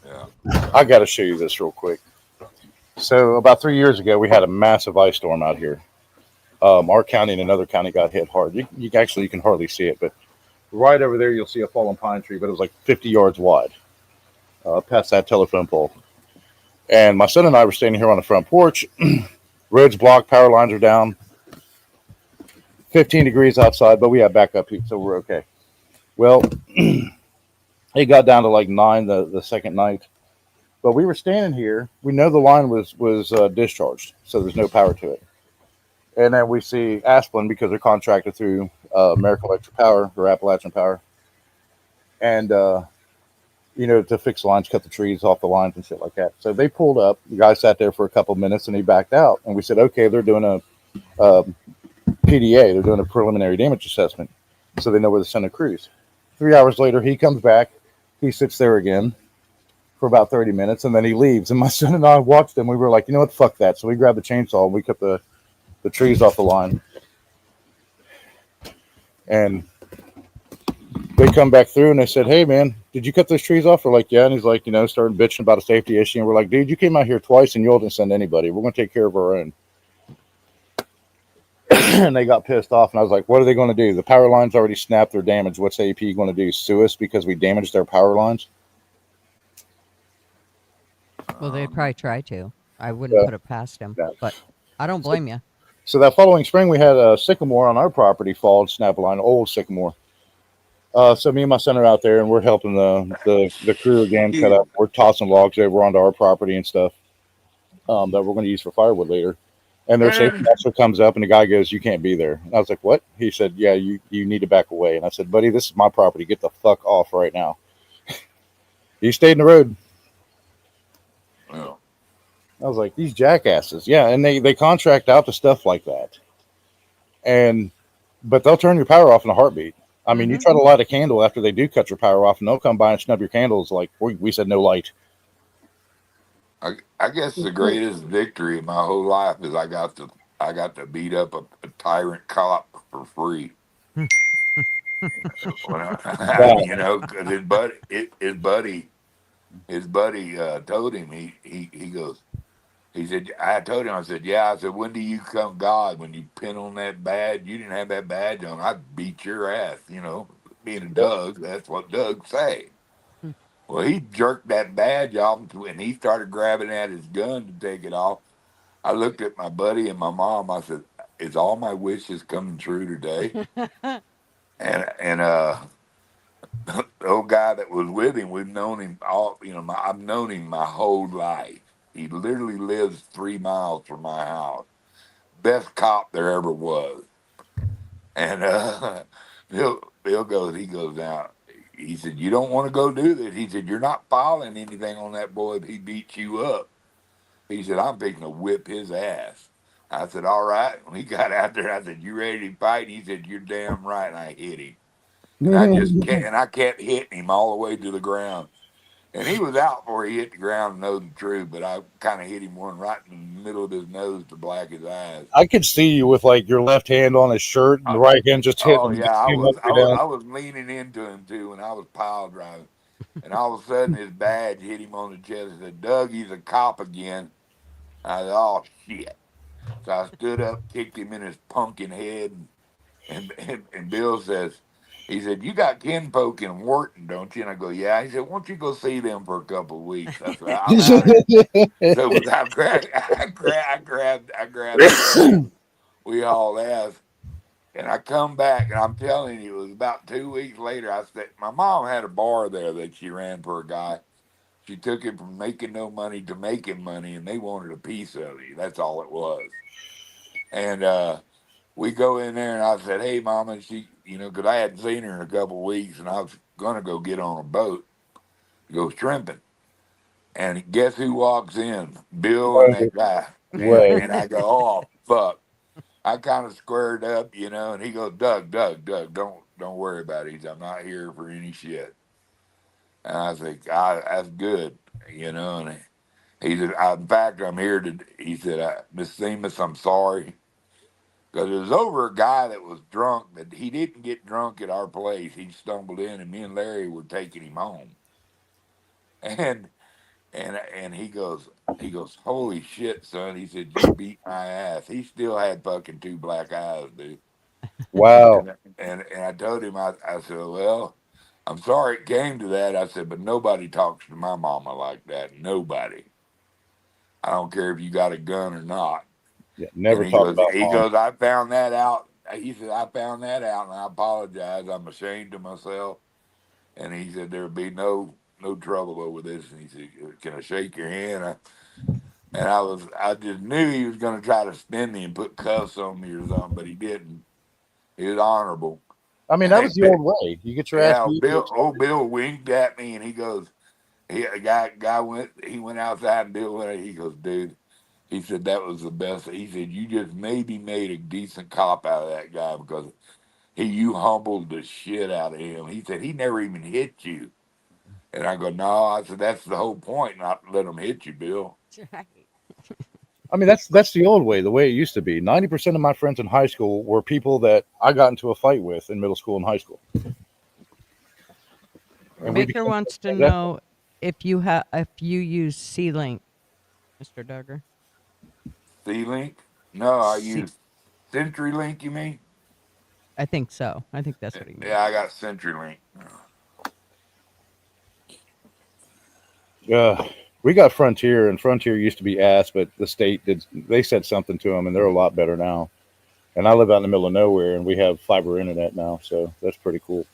Yeah. I got to show you this real quick. So about 3 years ago, we had a massive ice storm out here. Our county and another county got hit hard. You can hardly see it, but right over there, you'll see a fallen pine tree, but it was like 50 yards wide, past that telephone pole. And my son and I were standing here on the front porch. Roads blocked, power lines are down. 15 degrees outside, but we have backup heat, so we're okay. Well, it got down to like 9 the second night. But we were standing here. We know the line was discharged, so there's no power to it. And then we see Asplin, because they're contracted through American Electric Power or Appalachian Power, and to fix the lines, cut the trees off the lines and shit like that. So they pulled up. The guy sat there for a couple of minutes and he backed out. And we said, okay, they're doing a PDA. They're doing a preliminary damage assessment, so they know where to send a crews. 3 hours later, he comes back. He sits there again for about 30 minutes, and then he leaves. And my son and I watched him. We were like, you know what, fuck that. So we grabbed the chainsaw and we cut the trees off the line. And they come back through and they said, "Hey, man, did you cut those trees off?" We're like, "Yeah." And he's like, starting bitching about a safety issue. And we're like, "Dude, you came out here twice and you all didn't send anybody. We're going to take care of our own." And they got pissed off. And I was like, "What are they going to do? The power lines already snapped. They're damaged. What's AP going to do? Sue us because we damaged their power lines?" Well, they'd probably try to. I wouldn't put it past them, Yeah. but I don't blame you. So that following spring, we had a sycamore on our property fall, snap a line, old sycamore. So me and my son are out there, and we're helping the crew again cut up. We're tossing logs over onto our property and stuff that we're going to use for firewood later. And their safety officer comes up, and the guy goes, "You can't be there." And I was like, "What?" He said, "Yeah, you need to back away." And I said, "Buddy, this is my property. Get the fuck off right now." He stayed in the road. Well, I was like, "These jackasses." Yeah, and they contract out to stuff like that. But they'll turn your power off in a heartbeat. I mean, you try to light a candle after they do cut your power off, and they'll come by and snub your candles like we said no light. I guess the greatest victory of my whole life is I got to beat up a tyrant cop for free. Because his buddy told him he goes. He said, I told him, I said, yeah. I said, when do you come God? When you pin on that badge? You didn't have that badge on. I'd beat your ass, Being a Doug, that's what Doug say. Well, he jerked that badge off, and he started grabbing at his gun to take it off. I looked at my buddy and my mom. I said, is all my wishes coming true today? and the old guy that was with him, we've known him all, I've known him my whole life. He literally lives 3 miles from my house. Best cop there ever was. And Bill goes, now, he said, you don't want to go do this. He said, you're not filing anything on that boy if he beats you up. He said, I'm fixing to whip his ass. I said, all right. When he got out there, I said, you ready to fight? He said, you're damn right. And I hit him. And I kept hitting him all the way to the ground. And he was out before he hit the ground and know the truth, but I kind of hit him one right in the middle of his nose to black his eyes. I could see you with like your left hand on his shirt and the right hand just hitting. Oh him. yeah, I was leaning into him too when I was pile driving, and all of a sudden his badge hit him on the chest and said, "Doug, he's a cop again." I said, "Oh shit!" So I stood up, kicked him in his pumpkin head, and Bill says. He said, "You got kinfolk in Wharton, don't you?" And I go, "Yeah." He said, "Why don't you go see them for a couple of weeks?" I said, "I'm out of here." So I grabbed him. We all asked. And I come back, and I'm telling you, it was about 2 weeks later. I said, my mom had a bar there that she ran for a guy. She took him from making no money to making money, and they wanted a piece of it. That's all it was. And we go in there, and I said, "Hey, Mama," she, because I hadn't seen her in a couple of weeks, and I was going to go get on a boat to go shrimping. And guess who walks in? Bill and that guy. And I go, "Oh, fuck." I kind of squared up, and he goes, Doug, don't worry about it. I'm not here for any shit. And I think, that's good, and he said, in fact, I'm here to, he said, Miss Seamus, I'm sorry. Because it was over a guy that was drunk, but he didn't get drunk at our place. He stumbled in, and me and Larry were taking him home. And he goes, holy shit, son. He said, you beat my ass. He still had fucking 2 black eyes, dude. Wow. And I told him, I said, well, I'm sorry it came to that. I said, but nobody talks to my mama like that. Nobody. I don't care if you got a gun or not. Yeah, never and talk about he mom. goes, I found that out. He said, I found that out, and I apologize. I'm ashamed of myself. And he said, there'll be no trouble over this. And he said, can I shake your hand? I just knew he was going to try to spin me and put cuffs on me or something, but he didn't. He was honorable. I mean, that was the old way. You get your ass beat. Bill winked at me, and he goes, a guy went outside, and Bill went, he goes, dude, he said, that was the best. He said, you just maybe made a decent cop out of that guy because you humbled the shit out of him. He said, he never even hit you. And I go, no. I said, that's the whole point, not to let him hit you, Bill. I mean, that's the old way, the way it used to be. 90% of my friends in high school were people that I got into a fight with in middle school and high school. And we Baker become wants to successful. know if you use C-Link, Mr. Duggar. C-Link? No, I C- use CenturyLink, you mean? I think so. I think that's what he means. Yeah, I got CenturyLink. We got Frontier, and Frontier used to be ass, but the state they said something to them, and they're a lot better now. And I live out in the middle of nowhere, and we have fiber internet now, so that's pretty cool.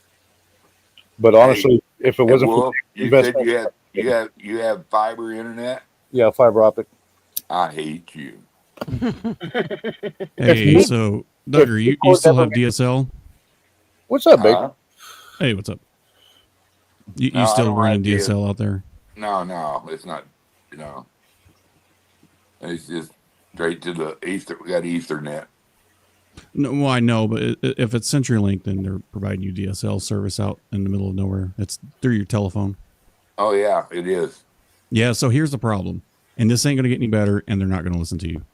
But honestly, if it wasn't Wolf, for you said investment, you have fiber internet? yeah, fiber optic. I hate you. Hey, so Duggar, you still have DSL? What's up, Baker? Hey, what's up? You No, I still don't running have DSL out there? No, it's not. It's just straight to the Ether. We got Ethernet. No, well, I know, but if it's CenturyLink, then they're providing you DSL service out in the middle of nowhere. It's through your telephone. Oh yeah, it is. Yeah, so here's the problem. And this ain't going to get any better, and they're not going to listen to you.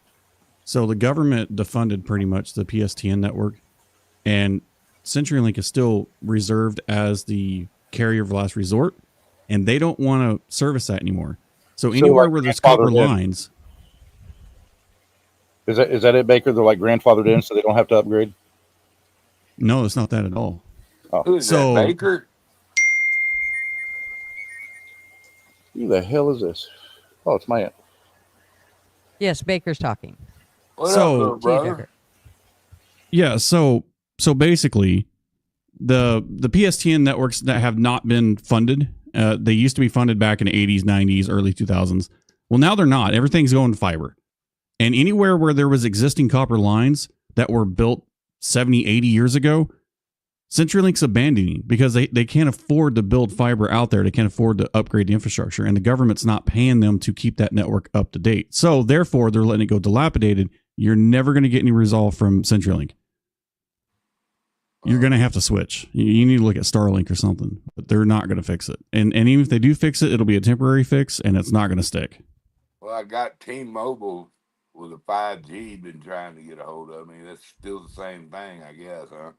So the government defunded pretty much the PSTN network, and CenturyLink is still reserved as the carrier of last resort, and they don't want to service that anymore. So anywhere where there's copper lines... Is that it, Baker? They're like grandfathered in, so they don't have to upgrade? No, it's not that at all. Oh. Who is that, Baker? Who the hell is this? Oh, it's my aunt. Yes, Baker's talking. What So- up, little brother? Duggar. Yeah, so basically, the PSTN networks that have not been funded, they used to be funded back in the 80s, 90s, early 2000s. Well, now they're not. Everything's going to fiber. And anywhere where there was existing copper lines that were built 70, 80 years ago, CenturyLink's abandoning because they can't afford to build fiber out there. They can't afford to upgrade the infrastructure, and the government's not paying them to keep that network up to date. So therefore, they're letting it go dilapidated. You're never going to get any resolve from CenturyLink. You're going to have to switch. You need to look at Starlink or something, but they're not going to fix it. And even if they do fix it, it'll be a temporary fix, and it's not going to stick. Well, I got T-Mobile with a 5G been trying to get a hold of me. That's still the same thing, I guess, huh?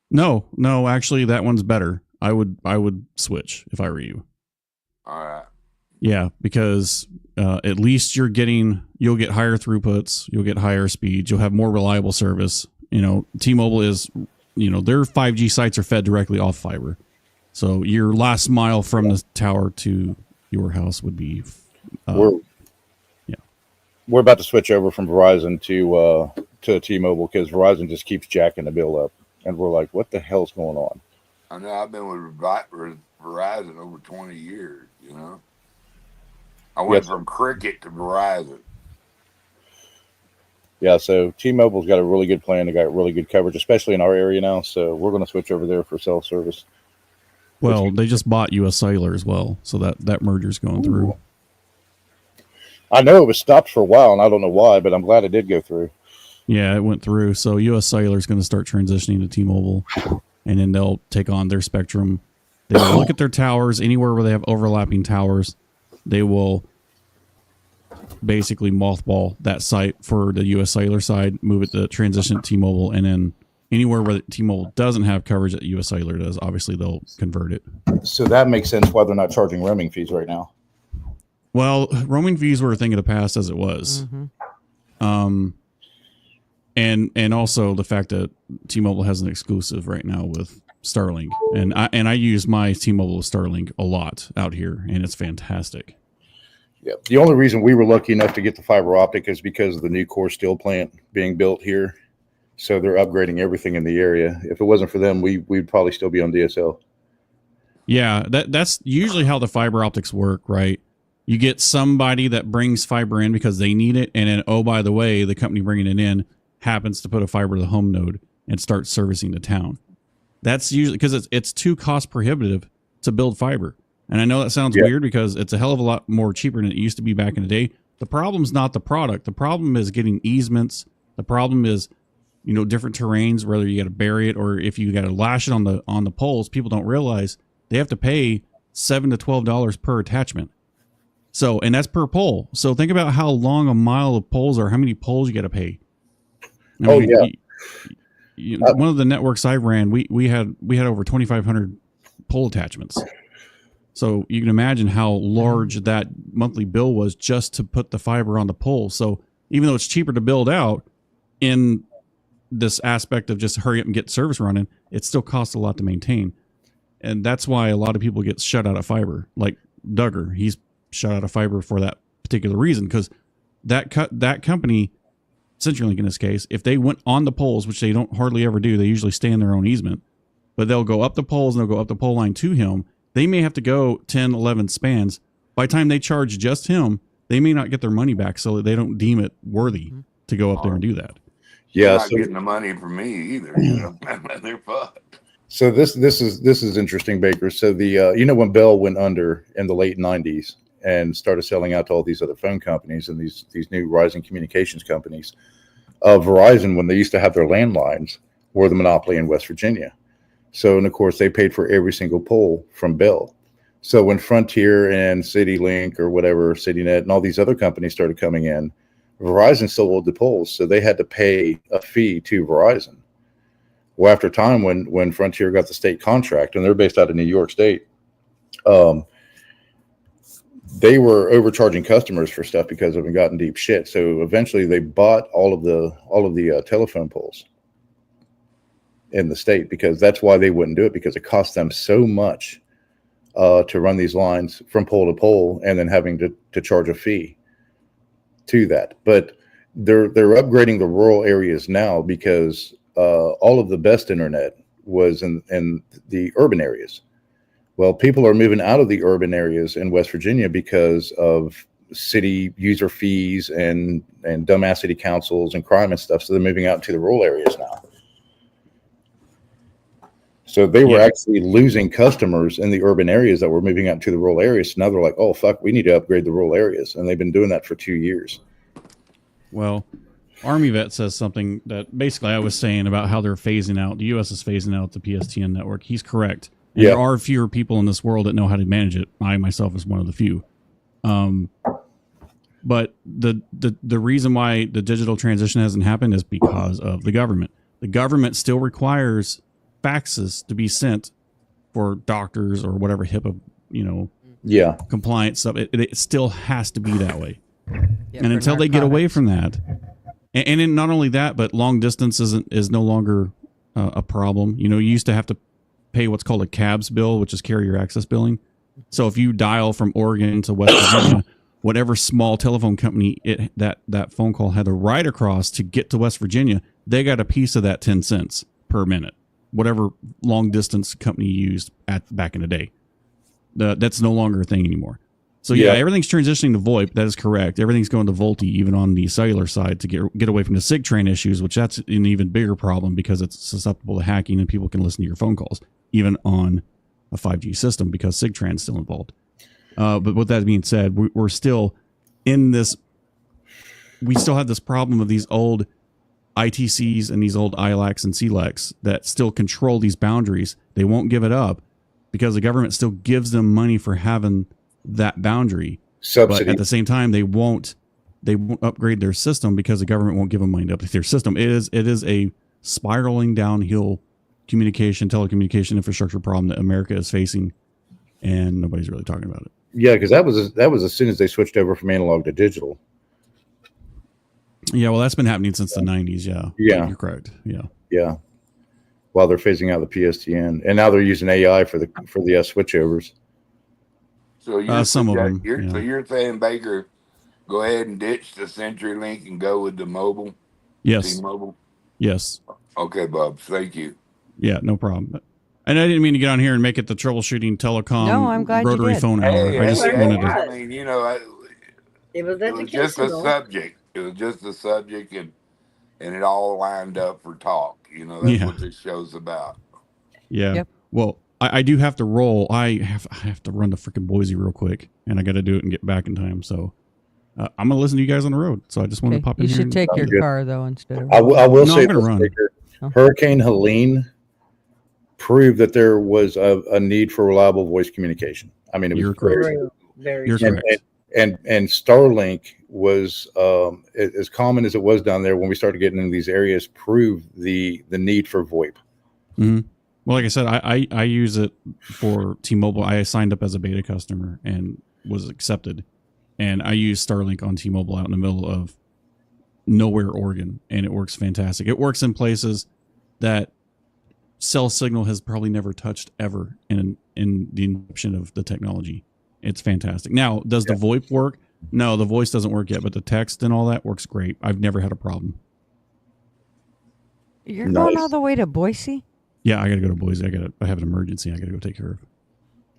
No, actually, that one's better. I would switch if I were you. All right. Yeah, because at least you'll get higher throughputs, you'll get higher speeds, you'll have more reliable service. T-Mobile is, their 5G sites are fed directly off fiber. So your last mile from the tower to your house would be We're about to switch over from Verizon to T-Mobile because Verizon just keeps jacking the bill up, and we're like, "What the hell's going on?" I know I've been with Verizon over 20 years. I went from Cricket to Verizon. Yeah, so T-Mobile's got a really good plan. They got really good coverage, especially in our area now. So we're going to switch over there for cell service. Well, they just bought US Cellular as well, so that merger's going through. I know it was stopped for a while, and I don't know why, but I'm glad it did go through. Yeah, it went through. So US Cellular is going to start transitioning to T-Mobile, and then they'll take on their spectrum. They will look at their towers anywhere where they have overlapping towers. They will basically mothball that site for the US Cellular side, move it to transition to T-Mobile, and then anywhere where T-Mobile doesn't have coverage that US Cellular does, obviously they'll convert it. So that makes sense why they're not charging roaming fees right now. Well, roaming fees were a thing of the past as it was. Mm-hmm. And also the fact that T-Mobile has an exclusive right now with Starlink, and I use my T-Mobile with Starlink a lot out here, and it's fantastic. Yeah, the only reason we were lucky enough to get the fiber optic is because of the new core steel plant being built here. So they're upgrading everything in the area. If it wasn't for them, we'd probably still be on DSL. Yeah, that's usually how the fiber optics work, right? You get somebody that brings fiber in because they need it, and then, oh, by the way, the company bringing it in happens to put a fiber to the home node and start servicing the town. That's usually because it's too cost prohibitive to build fiber. And I know that sounds weird because it's a hell of a lot more cheaper than it used to be back in the day. The problem's not the product. The problem is getting easements. The problem is, different terrains, whether you got to bury it or if you got to lash it on the poles. People don't realize they have to pay $7 to $12 per attachment. So, and that's per pole. So think about how long a mile of poles are, how many poles you got to pay. One of the networks I ran, we had over 2,500 pole attachments. So you can imagine how large that monthly bill was just to put the fiber on the pole. So even though it's cheaper to build out in this aspect of just hurry up and get service running, it still costs a lot to maintain. And that's why a lot of people get shut out of fiber. Like Duggar, he's shut out of fiber for that particular reason, because that company, CenturyLink in this case, if they went on the poles, which they don't hardly ever do, they usually stay in their own easement, but they'll go up the poles and they'll go up the pole line to him. They may have to go 10, 11 spans. By the time they charge just him, they may not get their money back, so that they don't deem it worthy to go up there and do that. They're Yeah, not so getting the money from me either. You know, they're fucked. so this is interesting, Baker. So the you know, when Bell went under in the late 90s and started selling out to all these other phone companies and these new rising communications companies, Verizon, when they used to have their landlines, were the monopoly in West Virginia. So, and of course, they paid for every single pole from Bell. So when Frontier and CityLink or whatever, CityNet and all these other companies started coming in, Verizon sold the poles, so they had to pay a fee to Verizon. Well, after time, when Frontier got the state contract, and they're based out of New York State, they were overcharging customers for stuff because of it gotten deep shit. So eventually, they bought all of the telephone poles in the state, because that's why they wouldn't do it, because it cost them so much to run these lines from pole to pole, and then having to charge a fee to that. But they're upgrading the rural areas now, because all of the best internet was in the urban areas. Well, people are moving out of the urban areas in West Virginia because of city user fees and dumbass city councils and crime and stuff. So they're moving out to the rural areas now. So they were actually losing customers in the urban areas that were moving out to the rural areas. So now they're like, oh, fuck, we need to upgrade the rural areas. And they've been doing that for 2 years. Well, Army Vet says something that basically I was saying about how they're phasing out. The U.S. is phasing out the PSTN network. He's correct. And there are fewer people in this world that know how to manage it. I myself is one of the few. But the reason why the digital transition hasn't happened is because of the government. The government still requires faxes to be sent for doctors or whatever HIPAA, compliance stuff. It still has to be that way. Yeah, and until they get away from that, and then not only that, but long distance is no longer a problem. You used to have to pay what's called a CABS bill, which is carrier access billing. So if you dial from Oregon to West Virginia, whatever small telephone company that phone call had to ride across to get to West Virginia, they got a piece of that 10 cents per minute, whatever long distance company you used back in the day. That's no longer a thing anymore. So everything's transitioning to VoIP. That is correct. Everything's going to VoLTE, even on the cellular side, to get away from the SIG-TRAN issues, which that's an even bigger problem because it's susceptible to hacking and people can listen to your phone calls, even on a 5G system, because SIG-TRAN is still involved. But with that being said, we're still in this. We still have this problem of these old ITCs and these old ILACs and CLACs that still control these boundaries. They won't give it up because the government still gives them money for having that boundary. Subsidy. But at the same time, they won't upgrade their system because the government won't give them money to update their system. It is a spiraling downhill telecommunication infrastructure problem that America is facing, and nobody's really talking about it. Yeah, because that was as soon as they switched over from analog to digital. Yeah, well, that's been happening since the 90s. Yeah, you're correct. Yeah. While they're phasing out the PSTN, and now they're using AI for the switchovers. So you're some of them. So you're saying, Baker, go ahead and ditch the CenturyLink and go with the mobile? Yes. T-Mobile? Yes. Okay, Bob. Thank you. Yeah, no problem. And I didn't mean to get on here and make it the troubleshooting telecom rotary phone hour. I just wanted to. I mean, it was just a subject. It was just a subject, and it all lined up for talk. That's what this show's about. Yeah. Yep. Well, I do have to roll. I have to run to freaking Boise real quick, and I got to do it and get back in time. So I'm gonna listen to you guys on the road. So I just want to pop in. You should take your car though instead of. I will say this, Baker. Hurricane Helene proved that there was a need for reliable voice communication. I mean, it was very You're correct. And Starlink was as common as it was down there when we started getting into these areas, proved the need for VoIP. Mm-hmm. Well, like I said, I use it for T-Mobile. I signed up as a beta customer and was accepted. And I use Starlink on T-Mobile out in the middle of nowhere, Oregon, and it works fantastic. It works in places that cell signal has probably never touched ever in the inception of the technology. It's fantastic. Now, does the VoIP work? No, the voice doesn't work yet, but the text and all that works great. I've never had a problem. You're going all the way to Boise? Yeah, I got to go to Boise. I have an emergency. I got to go take care of.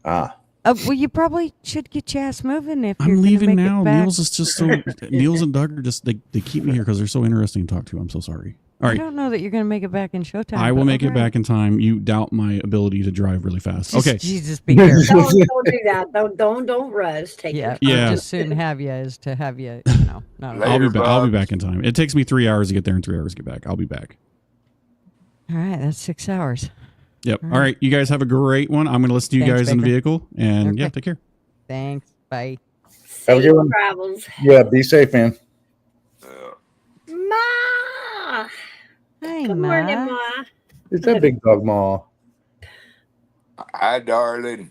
Ah. Well, you probably should get your ass moving if you're I'm leaving make now. It back. Niels is just so. Niels and Doug are just they keep me here because they're so interesting to talk to. I'm so sorry. All right. I don't know that you're going to make it back in showtime. I will make it back in time. You doubt my ability to drive really fast. Okay. Jesus, be careful. Don't do that. Don't rush. Take your time. Yeah. Just soon have you is to have you. No. I'll be back in time. It takes me 3 hours to get there and 3 hours to get back. I'll be back. All right, that's 6 hours. Yep. All right. You guys have a great one. I'm going to listen to you guys in the vehicle. And yeah, take care. Thanks. Bye. Have a good one. Travels. Yeah, be safe, man. Ma. Hey, Good Ma. morning, Ma. It's that big dog, Ma. Hi, darling.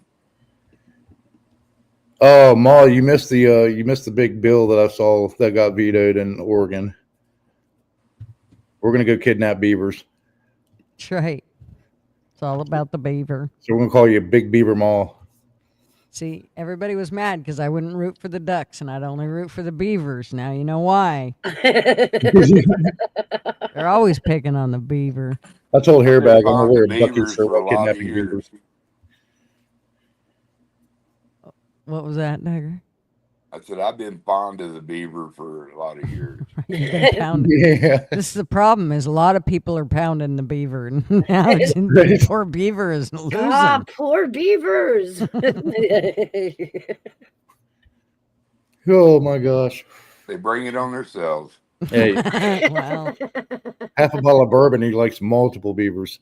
Oh, Ma, you missed the big bill that I saw that got vetoed in Oregon. We're gonna go kidnap beavers. That's right. It's all about the beaver. So we're gonna call you Big Beaver Ma. See, everybody was mad because I wouldn't root for the ducks and I'd only root for the beavers. Now you know why. They're always picking on the beaver. I told Hairbag I'm gonna wear a ducky Beavers shirt for a while lot of kidnapping years. beavers. What was that, Dagger? I said I've been fond of the beaver for a lot of years. Yeah. This is the problem is a lot of people are pounding the beaver. And now the poor beaver is losing. Ah, poor beavers. Oh my gosh. They bring it on themselves. Hey, Well, half a bottle of bourbon, he likes multiple beavers.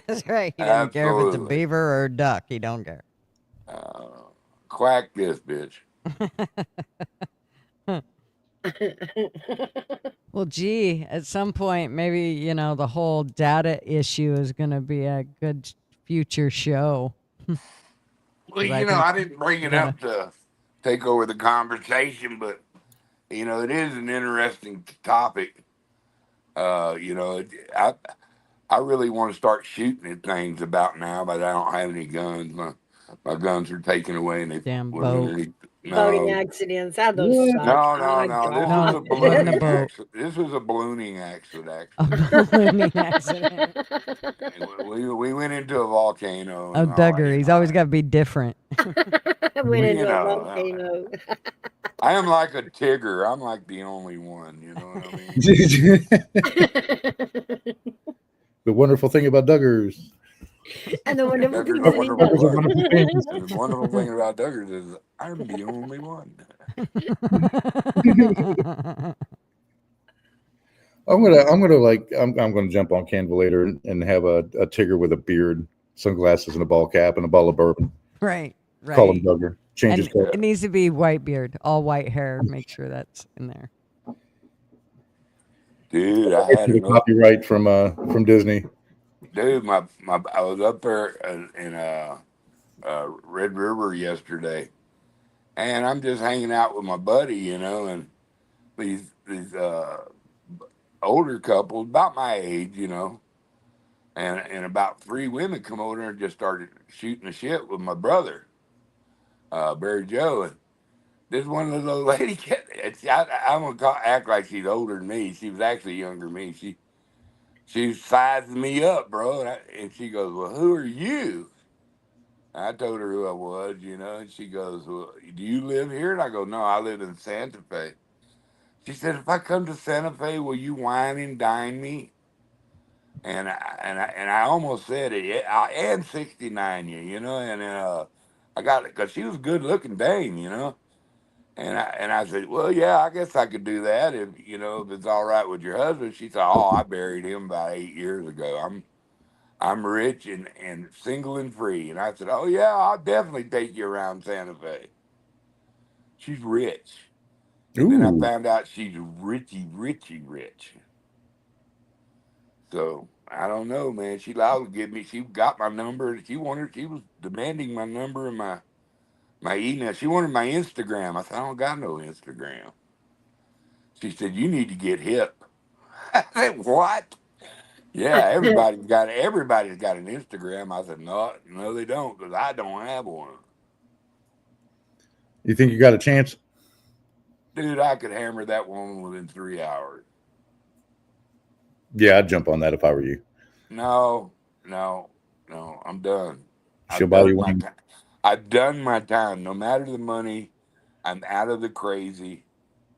that's right. He doesn't care if it's a Absolutely. beaver or a duck. He don't care. Quack this bitch. Well, gee, at some point, maybe, the whole data issue is going to be a good future show. Well, I didn't bring it up to take over the conversation, but it is an interesting topic. I really want to start shooting at things about now, but I don't have any guns. My guns are taken away, and they Damn were boat. underneath- Boating accidents. How those suck. No. Oh, This God. was a No, ballooning the boat. accident. This was a ballooning accident. A Actually, ballooning accident. we went into a volcano. Oh, and all Duggar, that. he's always got to be different. Went into a know, volcano. I am like a Tigger. I'm like the only one. You know what I mean? The wonderful thing about Duggars. And the wonderful thing Duggars that are he wonderful does. things. And the wonderful thing about Duggars is I'm the only one. I'm gonna jump on Canva later and have a Tigger with a beard, sunglasses, and a ball cap and a bottle of bourbon. Right. Call him Duggar. Change And his color. it needs to be white beard, all white hair. Make sure that's in there. Dude, I had The enough. copyright from Disney. Dude, I was up there in Red River yesterday, and I'm just hanging out with my buddy, and these older couples about my age, and about 3 women come over and just started shooting the shit with my brother, Barry Joe. And this one of those ladies, I'm gonna act like she's older than me. She was actually younger than me. She sized me up, bro, and she goes, "Well, who are you?" I told her who I was, and she goes, "Well, do you live here?" And I go, "No, I live in Santa Fe." She said, "If I come to Santa Fe, will you wine and dine me?" And I almost said it. I am 69, and I got it because she was a good looking dame, And I said, "Well, yeah, I guess I could do that if it's all right with your husband." She said, "Oh, I buried him about 8 years ago. I'm rich and single and free." And I said, "Oh yeah, I'll definitely take you around Santa Fe." She's rich. And then I found out she's richy rich. So I don't know, man. She allowed to give me. She got my number. She was demanding my number and my email. She wanted my Instagram. I said, I don't got no Instagram. She said, you need to get hip. I said, what? Yeah, everybody's got an Instagram. I said, no, they don't, because I don't have one. You think you got a chance? Dude, I could hammer that woman within 3 hours. Yeah, I'd jump on that if I were you. No, I'm done. She'll buy you one. I've done my time. No matter the money, I'm out of the crazy.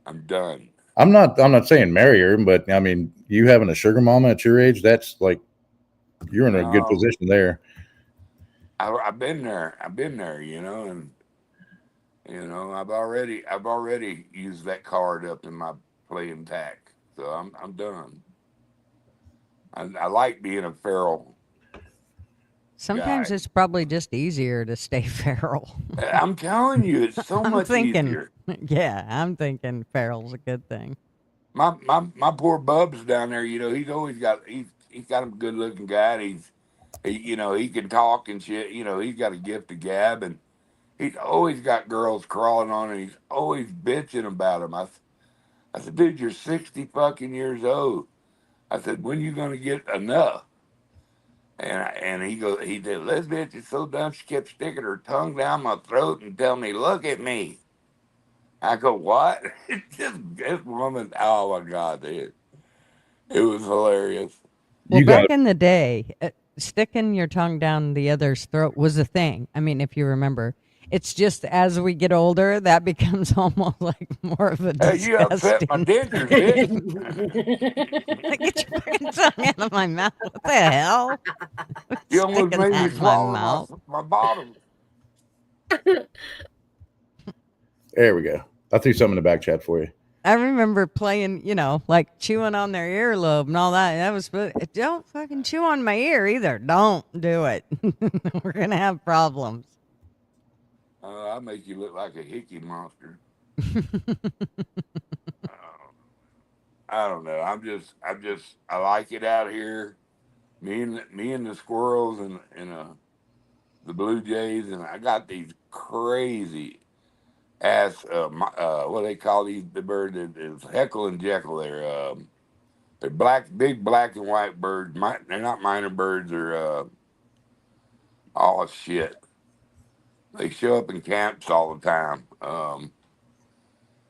I'm done. I'm not saying marry her, but I mean, you having a sugar mama at your age, that's like you're in a good position there. I've been there. And I've already used that card up in my playing tack. So I'm done. I like being a feral. Sometimes guy. it's probably just easier to stay feral. I'm telling you, it's so much easier. Yeah, I'm thinking feral's a good thing. My poor Bub's down there. He's got a good looking guy. And he can talk and shit. He's got a gift of gab, and he's always got girls crawling on him. He's always bitching about him. I said, dude, you're 60 fucking years old. I said, when you gonna get enough? And he said, this bitch is so dumb. She kept sticking her tongue down my throat and telling me, look at me. I go, what? This woman, oh my God, dude. It was hilarious. Well, back in the day, sticking your tongue down the other's throat was a thing. I mean, if you remember. It's just as we get older, that becomes almost like more of a disgusting. You upset my dentures, bitch. Get your fucking tongue out of my mouth. What the hell? You almost made me swallow my bottom. There we go. I threw something in the back chat for you. I remember playing, like chewing on their earlobe and all that. That was, don't fucking chew on my ear either. Don't do it. We're going to have problems. I make you look like a hickey monster. I don't know. I like it out here. Me and the squirrels and the blue jays, and I got these crazy ass what do they call the bird? It's Heckle and Jekyll. They're big black and white birds. They're not minor birds. They're all shit. They show up in camps all the time.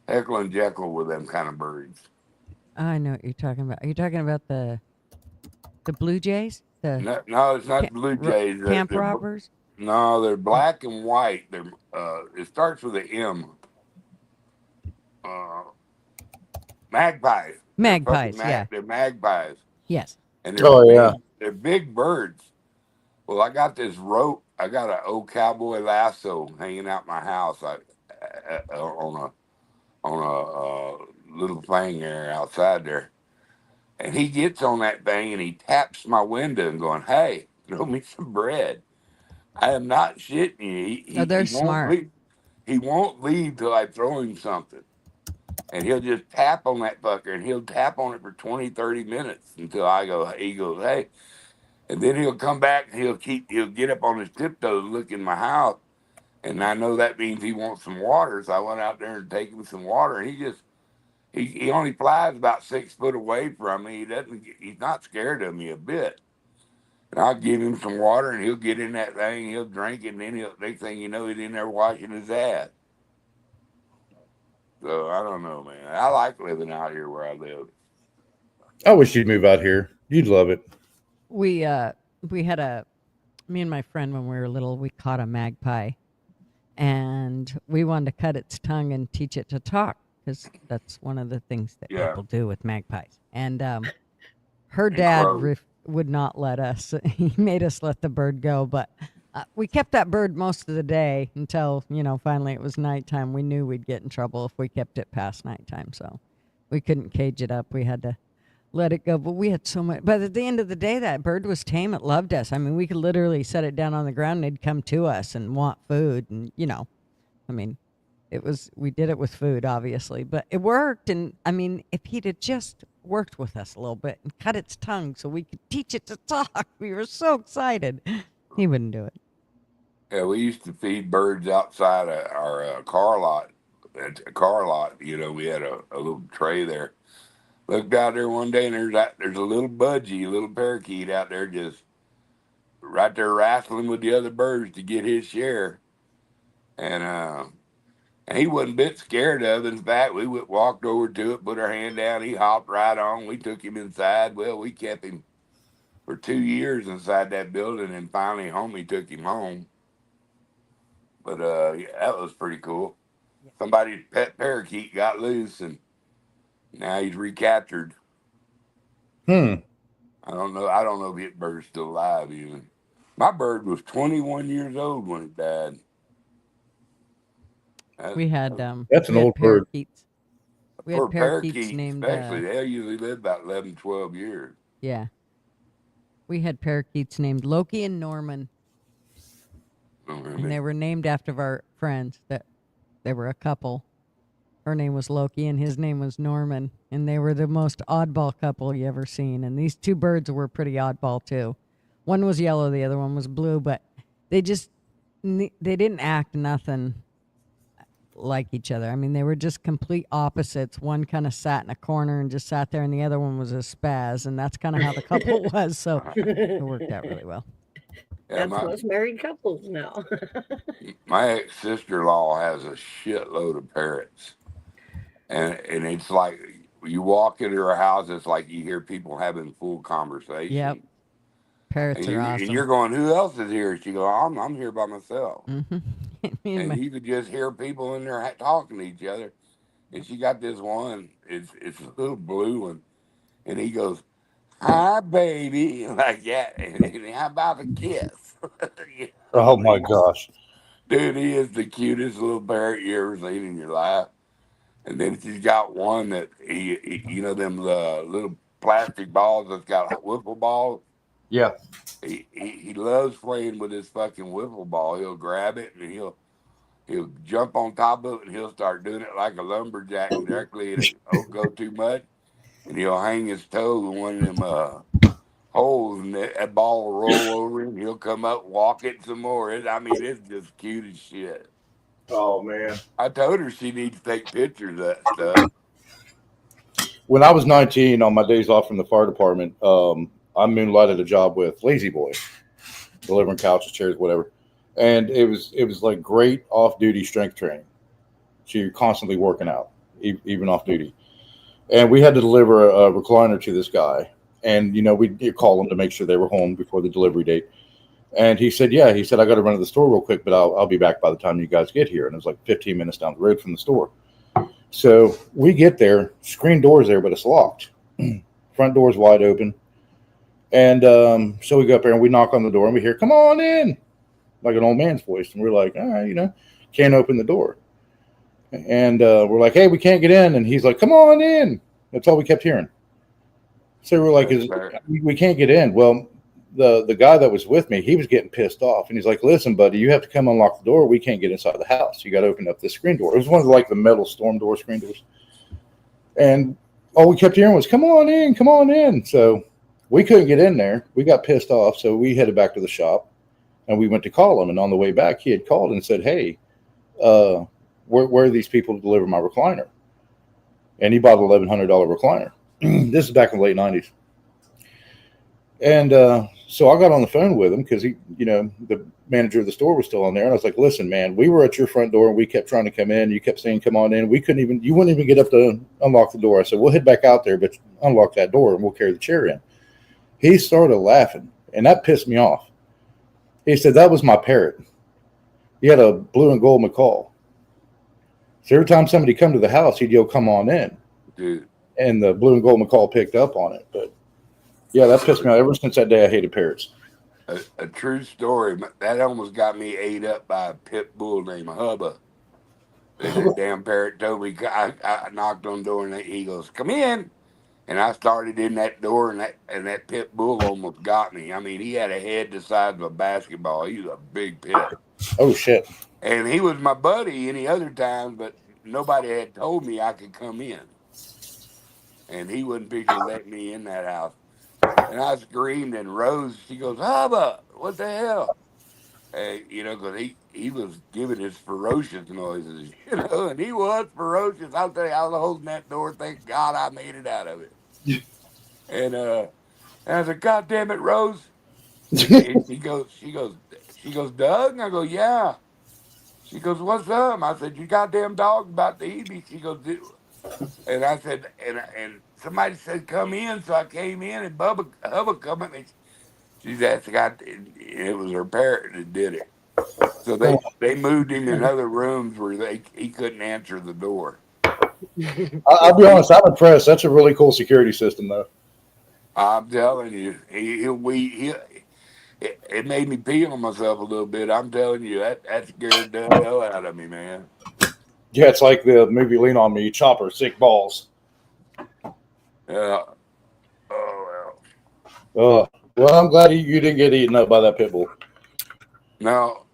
Heckle and Jekyll were them kind of birds. I know what you're talking about. Are you talking about the blue jays? No, it's not blue jays. Camp robbers? No, they're black and white. It starts with an M. Magpies. Magpies, yeah. They're magpies. Yes. And they're big birds. Well, I got this rope. I got an old cowboy lasso hanging out my house on a little thing there outside there. And he gets on that thing and he taps my window and going, hey, throw me some bread. I am not shitting you. They're smart. He won't leave till I throw him something. And he'll just tap on that fucker, and he'll tap on it for 20, 30 minutes until he goes, hey. And then he'll come back and he'll get up on his tiptoes, look in my house. And I know that means he wants some water. So I went out there and take him some water. And he only flies about 6 foot away from me. He's not scared of me a bit. And I'll give him some water and he'll get in that thing, he'll drink it, and then next thing you know, he's in there washing his ass. So I don't know, man. I like living out here where I live. I wish you'd move out here. You'd love it. We had me and my friend when we were little, we caught a magpie, and we wanted to cut its tongue and teach it to talk, because that's one of the things that people do with magpies. And her dad would not let us. He made us let the bird go, but we kept that bird most of the day until, finally it was nighttime. We knew we'd get in trouble if we kept it past nighttime, so we couldn't cage it up. We had to let it go. But we had so much. But at the end of the day, that bird was tame. It loved us. I mean, we could literally set it down on the ground and it'd come to us and want food. And, we did it with food, obviously, but it worked. And I mean, if he'd have just worked with us a little bit and cut its tongue so we could teach it to talk. We were so excited. He wouldn't do it. Yeah, we used to feed birds outside of our car lot. At a car lot, you know, we had a little tray there. Looked out there one day, and there's a little budgie, a little parakeet out there just right there wrestling with the other birds to get his share. And he wasn't a bit scared of it. In fact, we walked over to it, put our hand down. He hopped right on. We took him inside. Well, we kept him for 2 years inside that building, and finally homie took him home. But yeah, that was pretty cool. Somebody's pet parakeet got loose, and now he's recaptured. I don't know if that bird's still alive even. My bird was 21 years old when it died. We had That's an we had old bird. parakeets. We had parakeets named especially, they usually live about 11, 12 years. yeah. We had parakeets named Loki and Norman, and they were named after our friends. That they were a couple. Her name was Loki, and his name was Norman, and they were the most oddball couple you ever seen. And these two birds were pretty oddball too. One was yellow, the other one was blue, but they didn't act nothing like each other. I mean, they were just complete opposites. One kind of sat in a corner and just sat there, and the other one was a spaz, and that's kind of how the couple was. So it worked out really well. Yeah, That's most married couples now. my ex-sister-in-law has a shitload of parrots. And it's like you walk into her house, it's like you hear people having full conversation. Yep. Parrots are awesome. And you're going, who else is here? She goes, I'm here by myself. Mm-hmm. And you could just hear people in there talking to each other. And she got this one, it's a little blue one. And he goes, hi, baby. Like, yeah. And how about a kiss? Yeah. Oh my gosh. Dude, he is the cutest little parrot you ever seen in your life. And then she's got one that he you know, them little plastic balls that's got wiffle balls. Yeah. He loves playing with his fucking wiffle ball. He'll grab it and he'll jump on top of it and he'll start doing it like a lumberjack directly. And it won't go too much. And he'll hang his toe in one of them holes, and that ball will roll over him. He'll come up, walk it some more. It's just cute as shit. Oh man. I told her she needs to take pictures of that stuff. When I was 19, on my days off from the fire department, I moonlighted a job with Lazy Boy, delivering couches, chairs, whatever. And it was like great off-duty strength training. So you're constantly working out, even off duty. And we had to deliver a recliner to this guy. And, you know, we'd call him to make sure they were home before the delivery date. And he said, I got to run to the store real quick, but I'll be back by the time you guys get here. And it was like 15 minutes down the road from the store. So we get there, screen door's there, but it's locked. Front door's wide open. And so we go up there and we knock on the door and we hear, come on in, like an old man's voice. And we're like, all right, you know, can't open the door. And we're like, hey, we can't get in. And he's like, come on in. That's all we kept hearing. So we're like, we can't get in. Well, the guy that was with me, he was getting pissed off. And he's like, listen, buddy, you have to come unlock the door. We can't get inside the house. You got to open up this screen door. It was one of the metal storm door screen doors. And all we kept hearing was, come on in, come on in. So we couldn't get in there. We got pissed off. So we headed back to the shop and we went to call him. And on the way back, he had called and said, hey, where are these people to deliver my recliner? And he bought an $1,100 recliner. This is back in the late 90s. And so I got on the phone with him because he, you know, the manager of the store was still on there. And I was like, listen, man, we were at your front door and we kept trying to come in. You kept saying, come on in. You wouldn't even get up to unlock the door. I said, we'll head back out there, but unlock that door and we'll carry the chair in. He started laughing and that pissed me off. He said, that was my parrot. He had a blue and gold macaw. So every time somebody come to the house, he'd yell, come on in. Dude. And the blue and gold macaw picked up on it. But yeah, that pissed me off. Ever since that day, I hated parrots. A true story. That almost got me ate up by a pit bull named Hubba. That damn parrot told me, I knocked on the door and he goes, come in. And I started in that door and that pit bull almost got me. I mean, he had a head the size of a basketball. He was a big pit. Oh, shit. And he was my buddy any other time, but nobody had told me I could come in. and he wouldn't picture letting me in that house. And I screamed, and Rose, she goes, Hubba, what the hell? You know, because he was giving his ferocious noises, you know, and he was ferocious. I'll tell you, I was holding that door. Thank God I made it out of it. And I said, God damn it, Rose. And she goes, Doug? And I go, yeah. She goes, what's up? I said, your goddamn dog's about to eat me. She goes, and I said, and somebody said, come in. So I came in, and Hubba come in. And she's asking, it was her parent that did it. So they moved him in other rooms where he couldn't answer the door. I'll be honest, I'm impressed. That's a really cool security system, though. I'm telling you, it made me pee on myself a little bit. I'm telling you, that scared the hell out of me, man. Yeah, it's like the movie Lean on Me, Chopper, sick balls. Yeah. Oh, Well, I'm glad you didn't get eaten up by that pit bull. No.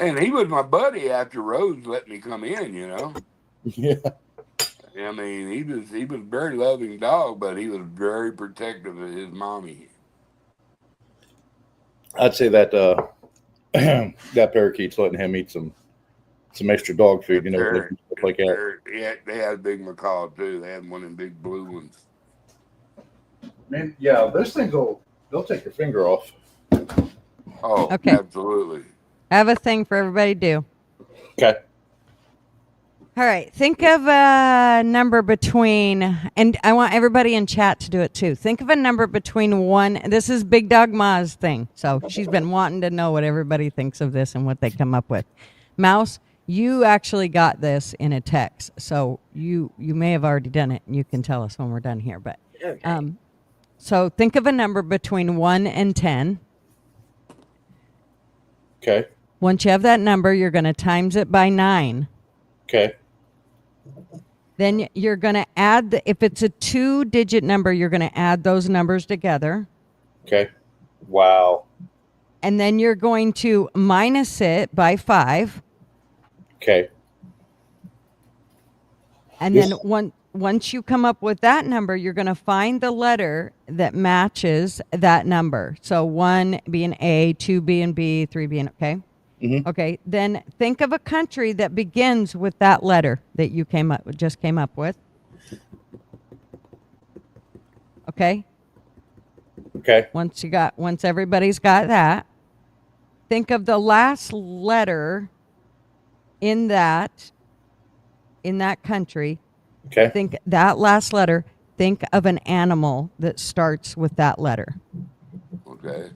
And he was my buddy after Rose let me come in, you know. Yeah. I mean, he was a very loving dog, but he was very protective of his mommy. I'd say that that parakeet's letting him eat some extra dog food, you know, stuff like that. Yeah, they had a big macaw too. They had one of them big blue ones. Man, yeah, those things they'll take your finger off. Oh, Okay. Absolutely. I have a thing for everybody to do. Okay. All right. Think of a number between, and I want everybody in chat to do it too. Think of a number between 1. This is Big Dog Ma's thing. So she's been wanting to know what everybody thinks of this and what they come up with. Mouse, you actually got this in a text. So you may have already done it, and you can tell us when we're done here. But Okay. so think of a number between 1 and 10. Okay. Once you have that number, you're going to times it by 9. Okay. Then you're going to add, if it's a 2-digit number, you're going to add those numbers together. Okay. Wow. And then you're going to minus it by 5. Okay. And then once you come up with that number, you're going to find the letter that matches that number. So 1 being A, 2 being B, 3 being, okay? Mm-hmm. Okay, then think of a country that begins with that letter that you just came up with. Okay? Okay. Once everybody's got that, think of the last letter in that country. Okay. Think that last letter. Think of an animal that starts with that letter. Okay.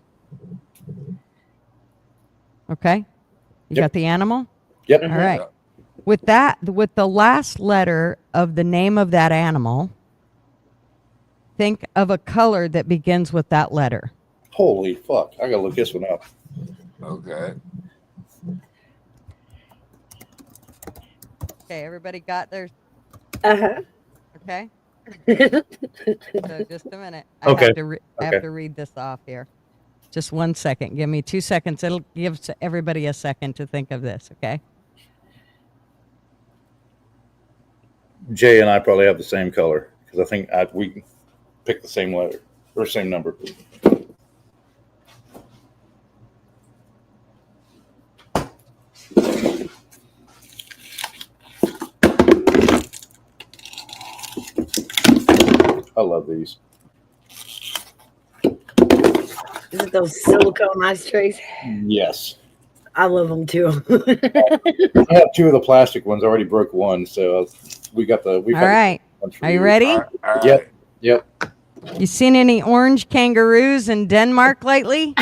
Okay? You Yep. got the animal? Yep. All right. With the last letter of the name of that animal, think of a color that begins with that letter. Holy fuck. I gotta look this one up. Okay. Okay, everybody got their Uh-huh. okay? So just a minute. I Okay. have to read this off here. Just 1 second. Give me 2 seconds. It'll give everybody a second to think of this, okay? Jay and I probably have the same color because I think we picked the same letter or same number. I love these. Is it those silicone ice trays? Yes. I love them too. I have 2 of the plastic ones. I already broke one, so we got the. All right. Are you ready? All right. Yep. Yep. You seen any orange kangaroos in Denmark lately?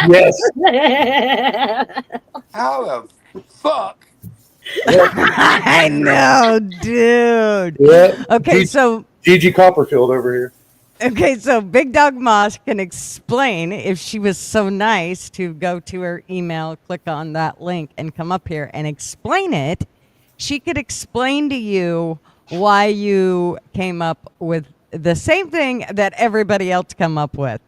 Yes. How the fuck? I know, dude. Yeah. Okay, so Gigi Copperfield over here. Big Dog Moss can explain, if she was so nice to go to her email, click on that link, and come up here and explain it, she could explain to you why you came up with the same thing that everybody else come up with.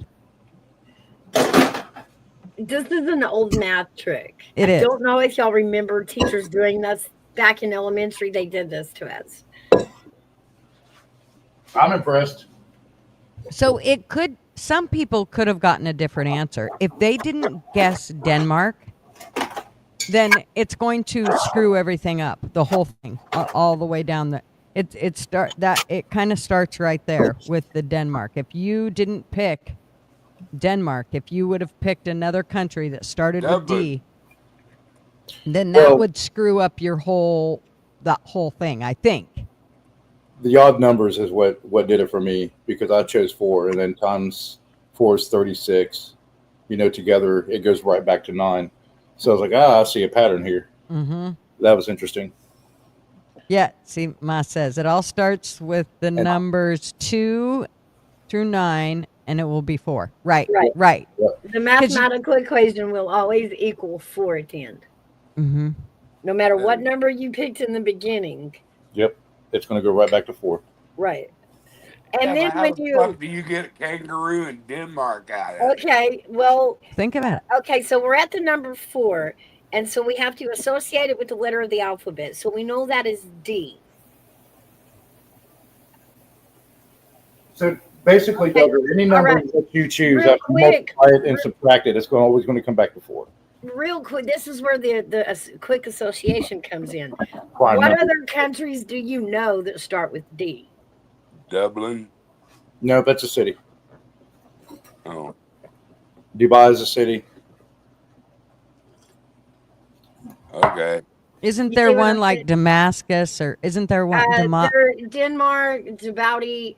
This is an old math trick. It I is. don't know if y'all remember teachers doing this back in elementary. They did this to us. I'm impressed. So it could. Some people could have gotten a different answer if they didn't guess Denmark. Then it's going to screw everything up. The whole thing, all the way down the. It kind of starts right there with the Denmark. If you didn't pick Denmark, if you would have picked another country that started with D, then that would screw up that whole thing, I think. The odd numbers is what did it for me, because I chose 4, and then times 4 is 36. Together it goes right back to 9. So I was like, I see a pattern here. Mm-hmm. That was interesting. Yeah, see, Ma says it all starts with the numbers 2 through 9, and it will be 4. Right. Yep. The mathematical equation will always equal 4 at the end. Mm-hmm. No matter what number you picked in the beginning. Yep, it's going to go right back to 4. Right. And then when do you get a kangaroo in Denmark out of it? Okay, well, think about it. Okay, so we're at the number 4, and so we have to associate it with the letter of the alphabet. So we know that is D. So basically, Douglas, any number that you choose, after multiply it and subtract it, it's always going to come back to 4. Real quick, this is where the quick association comes in. What other countries do you know that start with D? Dublin. No, that's a city. Oh. Dubai is a city. Okay. Isn't there one like Damascus, or isn't there one Denmark, Djibouti,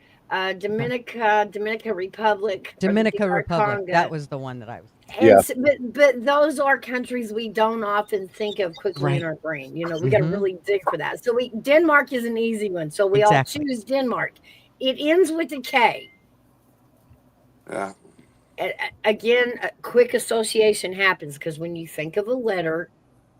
Dominican Republic. That was the one that I was. But those are countries we don't often think of quickly in our brain. We got to really dig for that. So Denmark is an easy one. So we all choose Denmark. It ends with a K. Yeah. Again, a quick association happens because when you think of a letter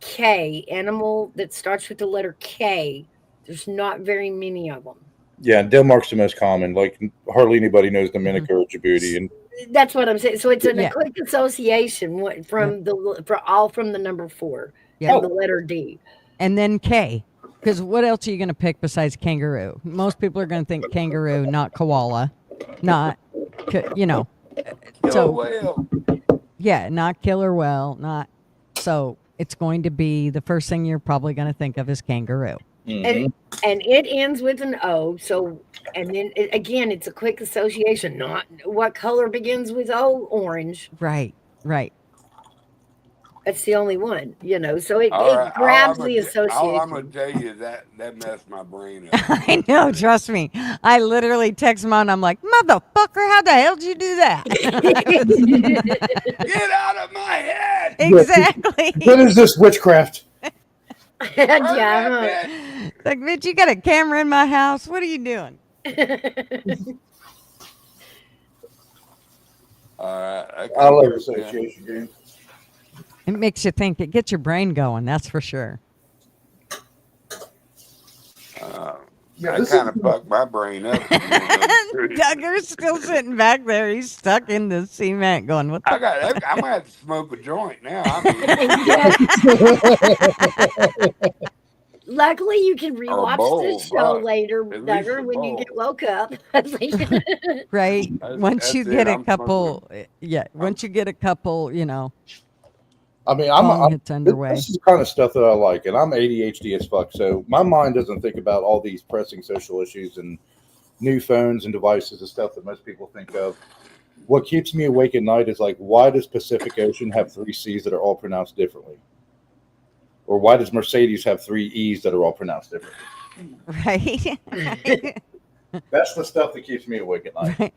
K, animal that starts with the letter K, there's not very many of them. Yeah, Denmark's the most common. Like hardly anybody knows Dominica or Djibouti, and that's what I'm saying. So it's a quick association from the number 4 and the letter D, and then K. Because what else are you going to pick besides kangaroo? Most people are going to think kangaroo, not koala, not Killer whale. Yeah, not killer whale, not. So it's going to be the first thing you're probably going to think of is kangaroo. Mm-hmm. And it ends with an O. So, and then again, it's a quick association. Not what color begins with O? Orange. Right. That's the only one, So it grabs the association. All I'm going to tell you is that messed my brain up. I know. Trust me. I literally text Mom. I'm like, motherfucker, how the hell did you do that? Get out of my head. Exactly. What is this witchcraft? Yeah. Like, bitch, you got a camera in my house. What are you doing? I love association games. It makes you think. It gets your brain going. That's for sure. I kind of fucked my brain up. Duggar's still sitting back there. He's stuck in the cement going, what the I'm going to have to smoke a joint now. Luckily, you can rewatch the show later, Duggar, when you get woke up. Right. Once you get a couple, once you get a couple, I mean, it's underway. This is the kind of stuff that I like, and I'm ADHD as fuck, so my mind doesn't think about all these pressing social issues and new phones and devices and stuff that most people think of. What keeps me awake at night is like, why does Pacific Ocean have 3 C's that are all pronounced differently? Or why does Mercedes have 3 E's that are all pronounced differently? Right. That's the stuff that keeps me awake at night. Right.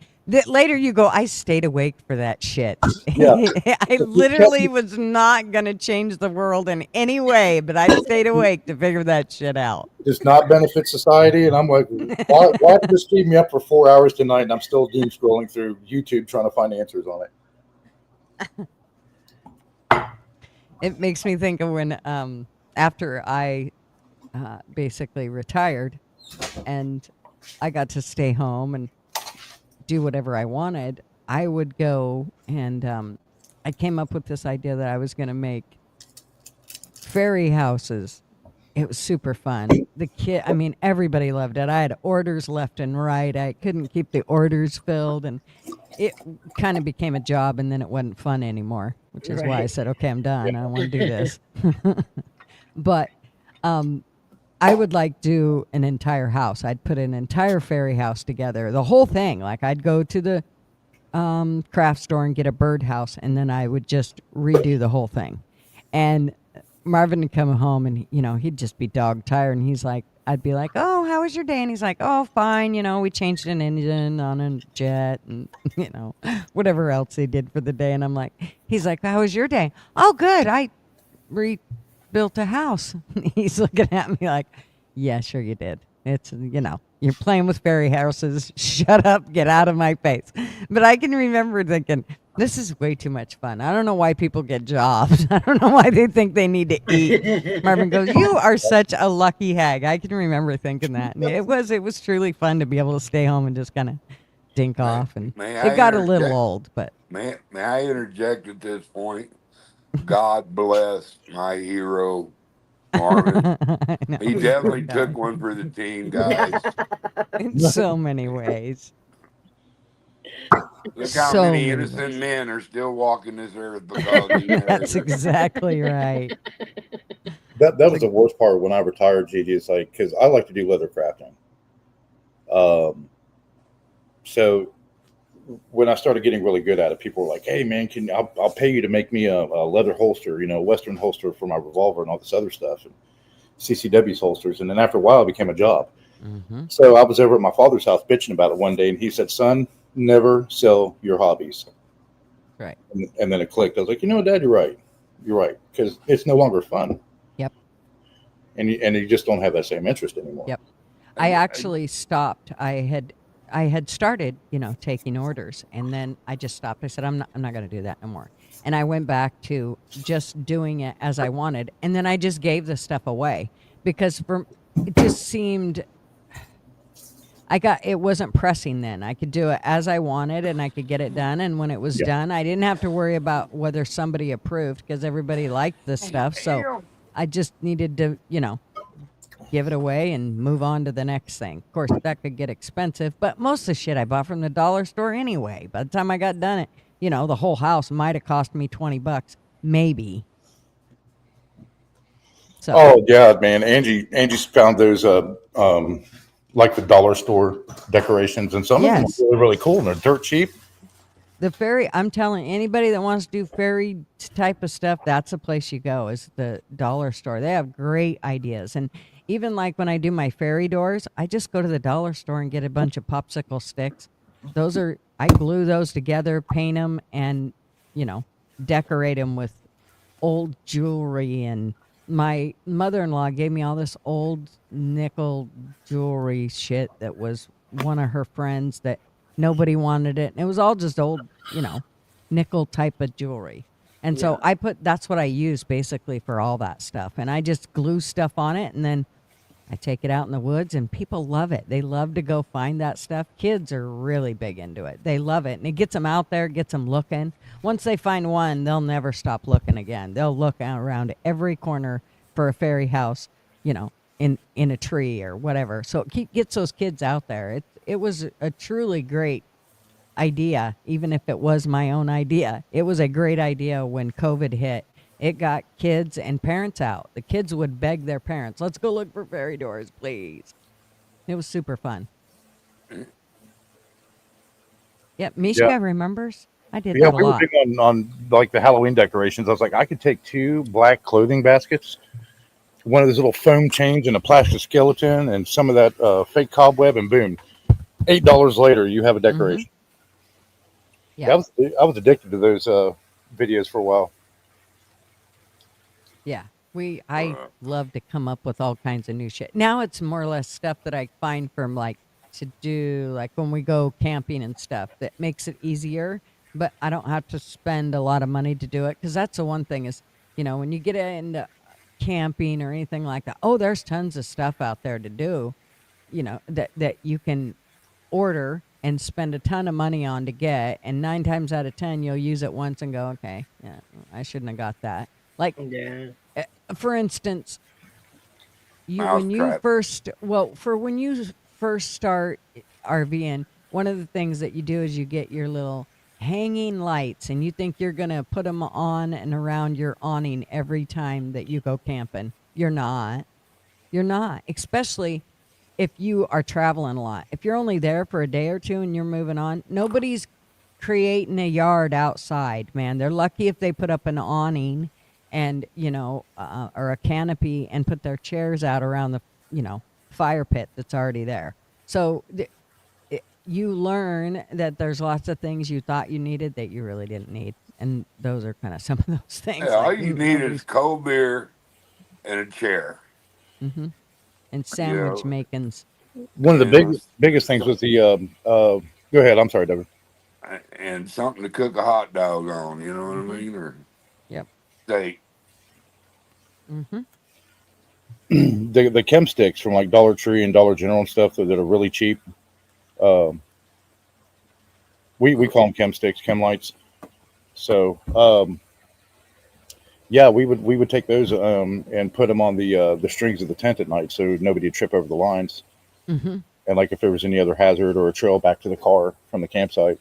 Later you go, I stayed awake for that shit. Yeah. I literally was not going to change the world in any way, but I stayed awake to figure that shit out. Does not benefit society. And I'm like, why did this keep me up for 4 hours tonight? And I'm still doom scrolling through YouTube trying to find answers on it. It makes me think of when, after I basically retired and I got to stay home and do whatever I wanted, I would go and I came up with this idea that I was going to make fairy houses It was super fun. The kid, I mean, everybody loved it. I had orders left and right. I couldn't keep the orders filled, and it kind of became a job, and then it wasn't fun anymore, which is why I Right. said, okay, I'm done. I don't want to do this. But I would like do an entire house. I'd put an entire fairy house together, the whole thing. Like I'd go to the craft store and get a birdhouse, and then I would just redo the whole thing. And Marvin would come home, and he'd just be dog tired, and he's like, I'd be like, "Oh, how was your day?" And he's like, "Oh, fine. We changed an engine on a jet, and whatever else they did for the day." And I'm like, he's like, "How was your day?" "Oh, good. I rebuilt a house." He's looking at me like, "Yeah, sure you did. It's you're playing with fairy houses. Shut up, get out of my face." But I can remember thinking, this is way too much fun. I don't know why people get jobs. I don't know why they think they need to eat. Marvin goes, "You are such a lucky hag." I can remember thinking that. And it was truly fun to be able to stay home and just kind of dink off. And it got a little old, but May I interject at this point? God bless my hero, Marvin. I know, He we definitely know. took one for the team, guys. In so many ways. Look how So many many innocent ways. men are still walking this earth because he That's married her. exactly right. That was the worst part when I retired, Gigi. It's like, because I like to do leather crafting. So when I started getting really good at it, people were like, "Hey man, I'll pay you to make me a leather holster, Western holster for my revolver and all this other stuff, and CCW's holsters." And then after a while, it became a job. Mm-hmm. So I was over at my father's house bitching about it one day, and he said, "Son, never sell your hobbies." Right. And then it clicked. I was like, Dad, you're right. You're right, because it's no longer fun. Yep. And you just don't have that same interest anymore. Yep. I actually stopped. I had started, taking orders, and then I just stopped. I said, I'm not going to do that no more. And I went back to just doing it as I wanted, and then I just gave the stuff away because it just seemed it wasn't pressing then. I could do it as I wanted, and I could get it done. And when it was done, I didn't have to worry about whether somebody approved because everybody liked this stuff. So I just needed to, give it away and move on to the next thing. Of course, that could get expensive, but most of the shit I bought from the dollar store anyway. By the time I got done, the whole house might have cost me $20, maybe. So. Oh yeah, man. Angie's found those like the dollar store decorations, and some of them are really, really cool, and they're dirt cheap. The fairy, I'm telling anybody that wants to do fairy type of stuff, that's a place you go, is the dollar store. They have great ideas. And even like when I do my fairy doors, I just go to the dollar store and get a bunch of popsicle sticks. I glue those together, paint them, and, decorate them with old jewelry. And my mother-in-law gave me all this old nickel jewelry shit that was one of her friends that nobody wanted it. And it was all just old, nickel type of jewelry. And so that's what I use basically for all that stuff. And I just glue stuff on it, and then I take it out in the woods, and people love it. They love to go find that stuff. Kids are really big into it. They love it. And it gets them out there, gets them looking. Once they find one, they'll never stop looking again. They'll look around every corner for a fairy house, in a tree or whatever. So it gets those kids out there. It was a truly great idea, even if it was my own idea. It was a great idea when COVID hit. It got kids and parents out. The kids would beg their parents, "Let's go look for fairy doors, please." It was super fun. Yep, Mishka remembers. I did that a we lot. were big on like the Halloween decorations. I was like, I could take 2 black clothing baskets, one of those little foam chains, and a plastic skeleton, and some of that fake cobweb, and boom, $8 later, you have a decoration. Yeah. I was addicted to those videos for a while. Yeah. I love to come up with all kinds of new shit. Now it's more or less stuff that I find from to do when we go camping and stuff that makes it easier, but I don't have to spend a lot of money to do it. Cause that's the one thing is, when you get into camping or anything like that, there's tons of stuff out there to do, that you can order and spend a ton of money on to get. And 9 times out of 10, you'll use it once and go, okay, yeah, I shouldn't have got that. For instance, when you Mousetrap. first when you first start RVing, one of the things that you do is you get your little hanging lights, and you think you're gonna put them on and around your awning every time that you go camping. You're not. You're not, especially if you are traveling a lot. If you're only there for a day or two and you're moving on, nobody's creating a yard outside, man. They're lucky if they put up an awning and, or a canopy and put their chairs out around the, fire pit that's already there. So you learn that there's lots of things you thought you needed that you really didn't need. And those are kind of some of those things. Yeah, all you need is cold beer and a chair. Mm-hmm. And sandwich makings. One of the biggest things was the go ahead. I'm sorry, David. And something to cook a hot dog on. You know what I mean? Or steak. Mm-hmm. The chem sticks from like Dollar Tree and Dollar General and stuff that are really cheap. We call them chem sticks, chem lights. So we would take those and put them on the strings of the tent at night so nobody would trip over the lines. Mm-hmm. And like if there was any other hazard or a trail back to the car from the campsite.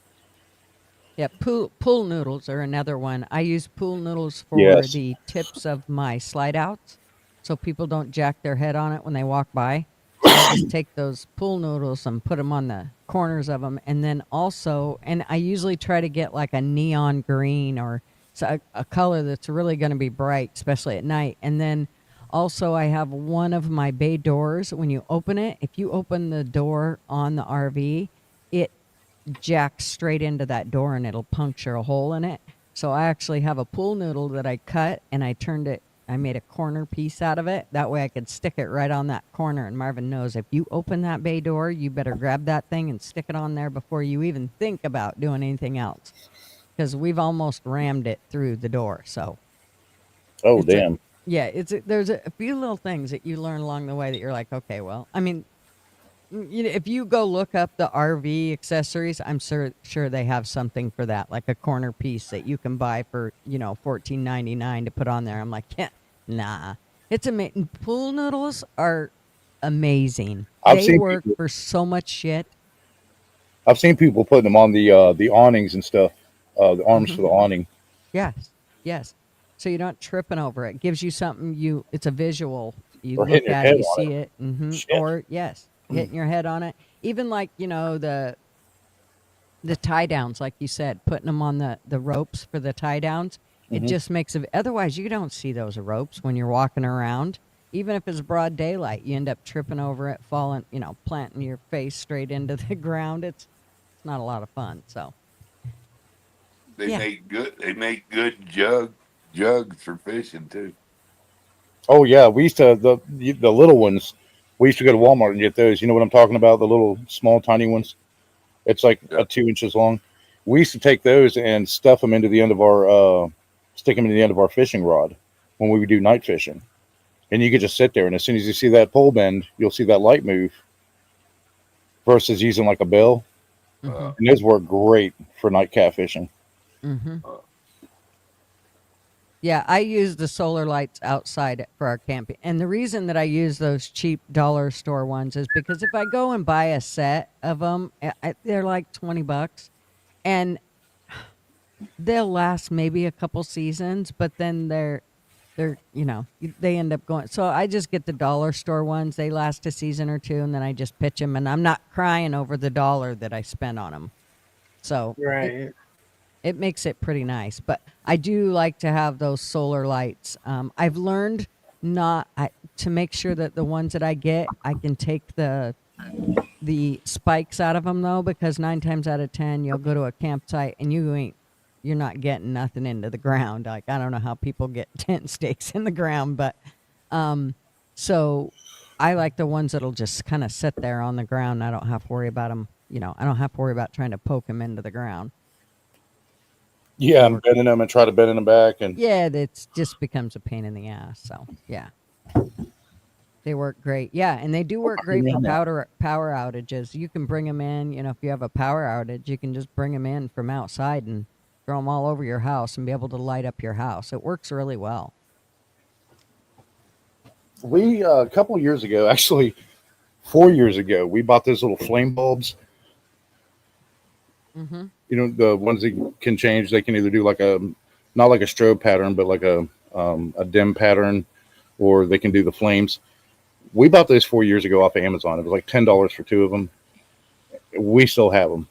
Yeah, pool noodles are another one. I use pool noodles for the tips of my slide outs, so people don't jack their head on it when they walk by. So I just take those pool noodles and put them on the corners of them, and then also, and I usually try to get like a neon green or a color that's really going to be bright, especially at night. And then also I have one of my bay doors. When you open it, if you open the door on the RV, it jacks straight into that door and it'll puncture a hole in it. So I actually have a pool noodle that I cut and I made a corner piece out of it. That way I could stick it right on that corner. And Marvin knows if you open that bay door, you better grab that thing and stick it on there before you even think about doing anything else. Because we've almost rammed it through the door. So. Oh, damn. There's a few little things that you learn along the way that you're like, okay, well, I mean, if you go look up the RV accessories, I'm sure they have something for that, like a corner piece that you can buy for, $14.99 to put on there. I'm like, nah. It's amazing. Pool noodles are amazing. They work for so much shit. I've seen people putting them on the awnings and stuff, the arms for the awning. Yes. So you're not tripping over it. Gives you something. It's a visual. You or look at it, you see it. Mm-hmm. Or hitting your head on it. Even like the tie downs, like you said, putting them on the ropes for the tie downs. It just makes it. Otherwise, you don't see those ropes when you're walking around. Even if it's broad daylight, you end up tripping over it, falling, planting your face straight into the ground. It's not a lot of fun. So they make good jugs for fishing too. Oh yeah, we used to the little ones. We used to go to Walmart and get those. You know what I'm talking about? The little small tiny ones. It's like 2 inches long. We used to take those and stuff them into the end of our stick them into the end of our fishing rod when we would do night fishing. And you could just sit there, and as soon as you see that pole bend, you'll see that light move. Versus using like a bill, and those work great for night catfishing. Mm-hmm. Yeah, I use the solar lights outside for our camping, and the reason that I use those cheap dollar store ones is because if I go and buy a set of them, they're like $20, and they'll last maybe a couple seasons, but then they're they end up going. So I just get the dollar store ones. They last a season or two, and then I just pitch them, and I'm not crying over the dollar that I spent on them. So it makes it pretty nice. But I do like to have those solar lights. I've learned to make sure that the ones that I get, I can take the spikes out of them though, because 9 times out of 10 you'll go to a campsite and you're not getting nothing into the ground. Like, I don't know how people get tent stakes in the ground, but so I like the ones that'll just kind of sit there on the ground. I don't have to worry about them. I don't have to worry about trying to poke them into the ground. Yeah, I'm bending them and try to bend them back. And it just becomes a pain in the ass. So, yeah. They work great. Yeah, and they do work great for power outages. You can bring them in. If you have a power outage, you can just bring them in from outside and throw them all over your house and be able to light up your house. It works really well. We a couple of years ago, actually 4 years ago, we bought those little flame bulbs. Mm-hmm. You know, the ones that can change. They can either do like a, not like a strobe pattern, but like a dim pattern, or they can do the flames. We bought those 4 years ago off of Amazon. It was like $10 for two of them. We still have them.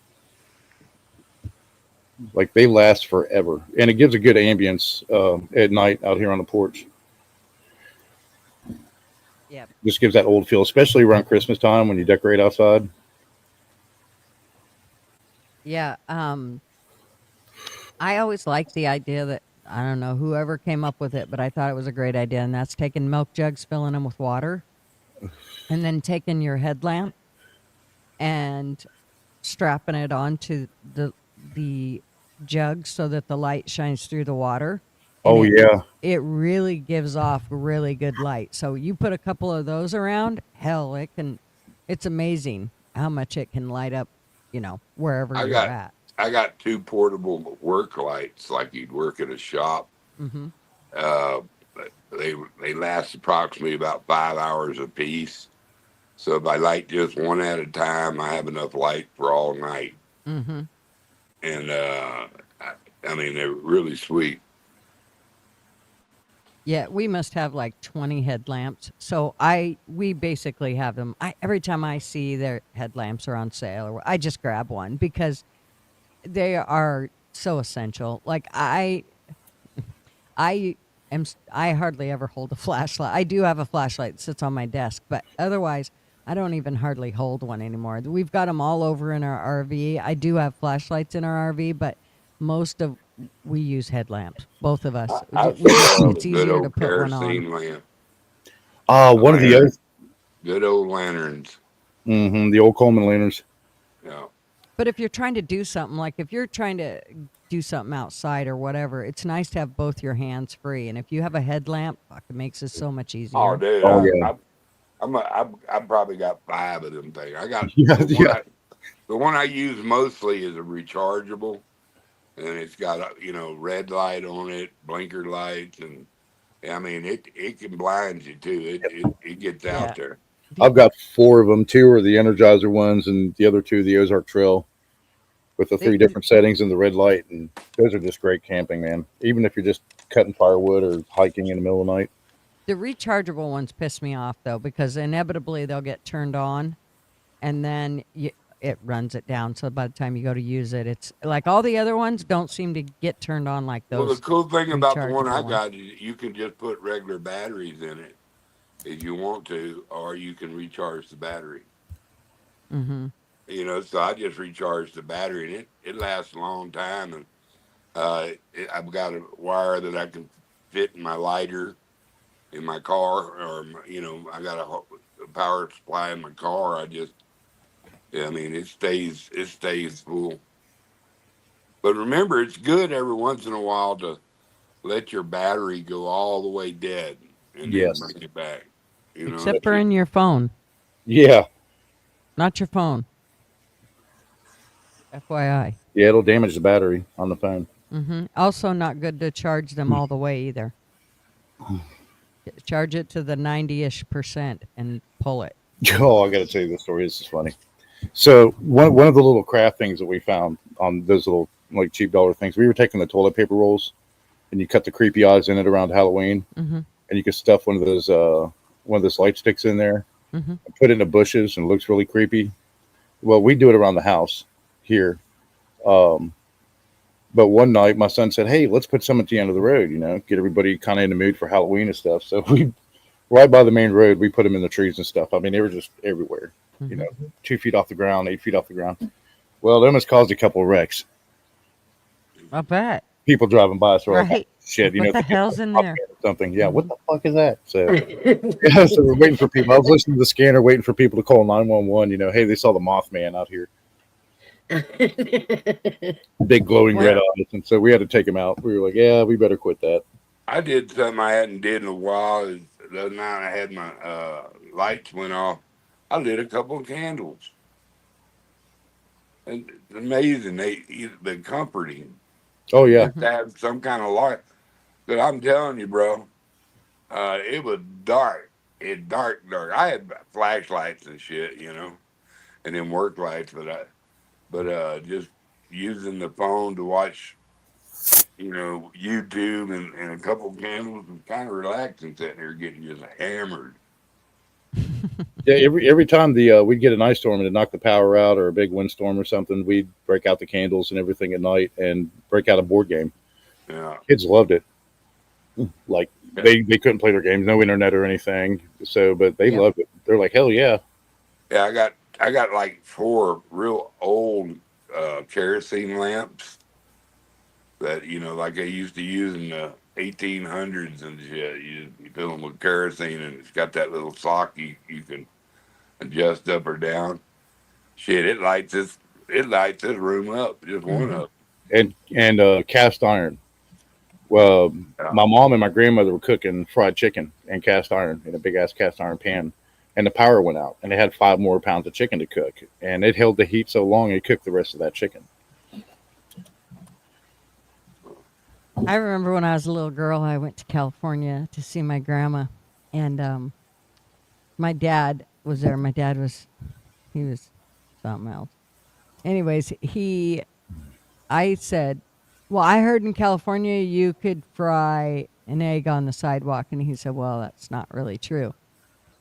Like they last forever, and it gives a good ambience at night out here on the porch. Yeah. Just gives that old feel, especially around Christmas time when you decorate outside. Yeah. I always liked the idea that, I don't know whoever came up with it, but I thought it was a great idea, and that's taking milk jugs, filling them with water, and then taking your headlamp and strapping it onto the jug so that the light shines through the water. And Oh yeah, it really gives off really good light. So you put a couple of those around, hell, it's amazing how much it can light up, wherever I you're got at. I got two portable work lights like you'd work at a shop. Mm-hmm. Uh, they last approximately about 5 hours a piece. So if I light just one at a time, I have enough light for all night. Mm-hmm. And I mean, they're really sweet. Yeah, we must have like 20 headlamps. So we basically have them. Every time I see their headlamps are on sale, I just grab one because they are so essential. Like I hardly ever hold a flashlight. I do have a flashlight that sits on my desk, but otherwise I don't even hardly hold one anymore. We've got them all over in our RV. I do have flashlights in our RV, but we use headlamps, both of us. I It's good easier to old put one on. kerosene lamp. one of the other, Good old lanterns. the old Coleman lanterns. Yeah. But if you're trying to do something, like if you're trying to do something outside or whatever, it's nice to have both your hands free. And if you have a headlamp, fuck, it makes it so much easier. Oh, dude. Oh yeah, I've probably got 5 of them things. I got yeah, the yeah. the one I use mostly is a rechargeable, and it's got a red light on it, blinker lights, and I mean it can blind you too. It gets Yeah. out there. I've got 4 of them. 2 are the Energizer ones, and the other 2 the Ozark Trail, with the 3 different settings and the red light. And those are just great camping, man. Even if you're just cutting firewood or hiking in the middle of the night. The rechargeable ones piss me off though, because inevitably they'll get turned on, and then it runs it down. So by the time you go to use it, it's like all the other ones don't seem to get turned on like those. Well, the cool thing about the one I rechargeable got is you can just put regular batteries in it if you want to, or you can recharge the battery. Mm-hmm. So I just recharge the battery, and it lasts a long time. And I've got a wire that I can fit in my lighter in my car, or I got a power supply in my car. I mean, it stays full. But remember, it's good every once in a while to let your battery go all the way dead and Yes. then bring it back. Except for in your phone, Yeah. not your phone. FYI. Yeah, it'll damage the battery on the phone. Mm-hmm. Also, not good to charge them all the way either. Charge it to the 90-ish% and pull it. Oh, I got to tell you this story. This is funny. So one of the little craft things that we found on those little like cheap dollar things, we were taking the toilet paper rolls, and you cut the creepy eyes in it around Halloween, Mm-hmm. and you could stuff one of those light sticks in there, Mm-hmm. and put it in the bushes, and it looks really creepy. Well, we do it around the house here. But one night my son said, "Hey, let's put some at the end of the road, get everybody kind of in the mood for Halloween and stuff." So we, right by the main road, we put them in the trees and stuff. I mean, they were just everywhere, Mm-hmm. 2 feet off the ground, 8 feet off the ground. Well, them has caused a couple of wrecks. I bet. People driving by us were like, Right. shit, What the hell's in there? or something. Yeah, what the fuck is that? So, yeah, so we're waiting for people. I was listening to the scanner, waiting for people to call 911. Hey, they saw the Mothman out here, big glowing red eyes, and so we had to take him out. We were like, yeah, we better quit that. I did something I hadn't did in a while. The other night I had my lights went off. I lit a couple of candles. And it's amazing. They're comforting. Oh yeah, Just to have some kind of light. But I'm telling you, bro, it was dark. it dark. I had flashlights and shit, and then work lights, but just using the phone to watch, YouTube and a couple candles was kind of relaxing sitting there getting just hammered. Yeah, every time we'd get an ice storm and it'd knock the power out or a big windstorm or something, we'd break out the candles and everything at night and break out a board game. Yeah. Kids loved it. Like they couldn't play their games, no internet or anything. So, but they loved it. They're like, hell yeah. Yeah, I got like 4 real old kerosene lamps that like they used to use in the 1800s and shit. You fill them with kerosene, and it's got that little socket you can adjust up or down. Shit, it lights this room up. Just one up. And cast iron. Well, my mom and my grandmother were cooking fried chicken and cast iron in a big ass cast iron pan, and the power went out, and they had 5 more pounds of chicken to cook, and it held the heat so long it cooked the rest of that chicken. I remember when I was a little girl, I went to California to see my grandma, and my dad was there. My dad was something else. Anyways, I said, well, I heard in California you could fry an egg on the sidewalk, and he said, well, that's not really true.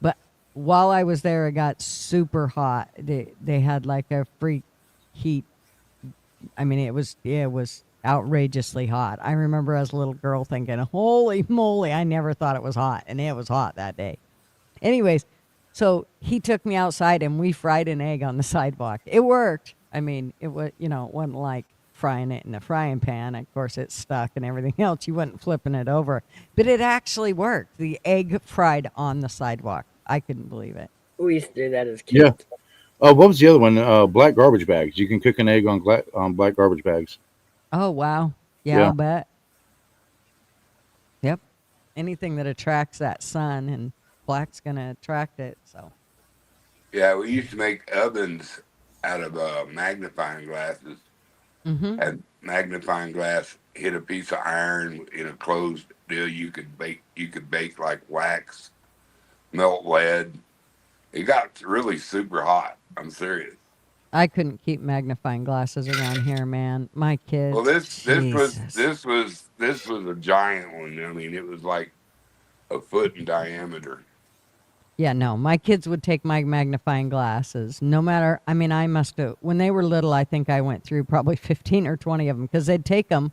But while I was there, it got super hot. They had like a freak heat. I mean, it was outrageously hot. I remember as a little girl thinking, holy moly, I never thought it was hot. And it was hot that day. Anyways, so he took me outside and we fried an egg on the sidewalk. It worked. I mean, it was, it wasn't like frying it in a frying pan. Of course, it stuck and everything else. You wasn't flipping it over. But it actually worked. The egg fried on the sidewalk. I couldn't believe it. We used to do that as kids. Yeah. What was the other one? Black garbage bags. You can cook an egg on black garbage bags. Oh, wow. Yeah, I'll bet. Yep. Anything that attracts that sun, and black's going to attract it. So. Yeah, we used to make ovens out of magnifying glasses. Mm-hmm. And magnifying glass hit a piece of iron in a closed deal. You could bake like wax, melt lead. It got really super hot. I'm serious. I couldn't keep magnifying glasses around here, man. My kids. Well, this was a giant one. I mean, it was like a foot in diameter. Yeah, no, my kids would take my magnifying glasses. No matter, I mean, I must have, when they were little, I think I went through probably 15 or 20 of them, because they'd take them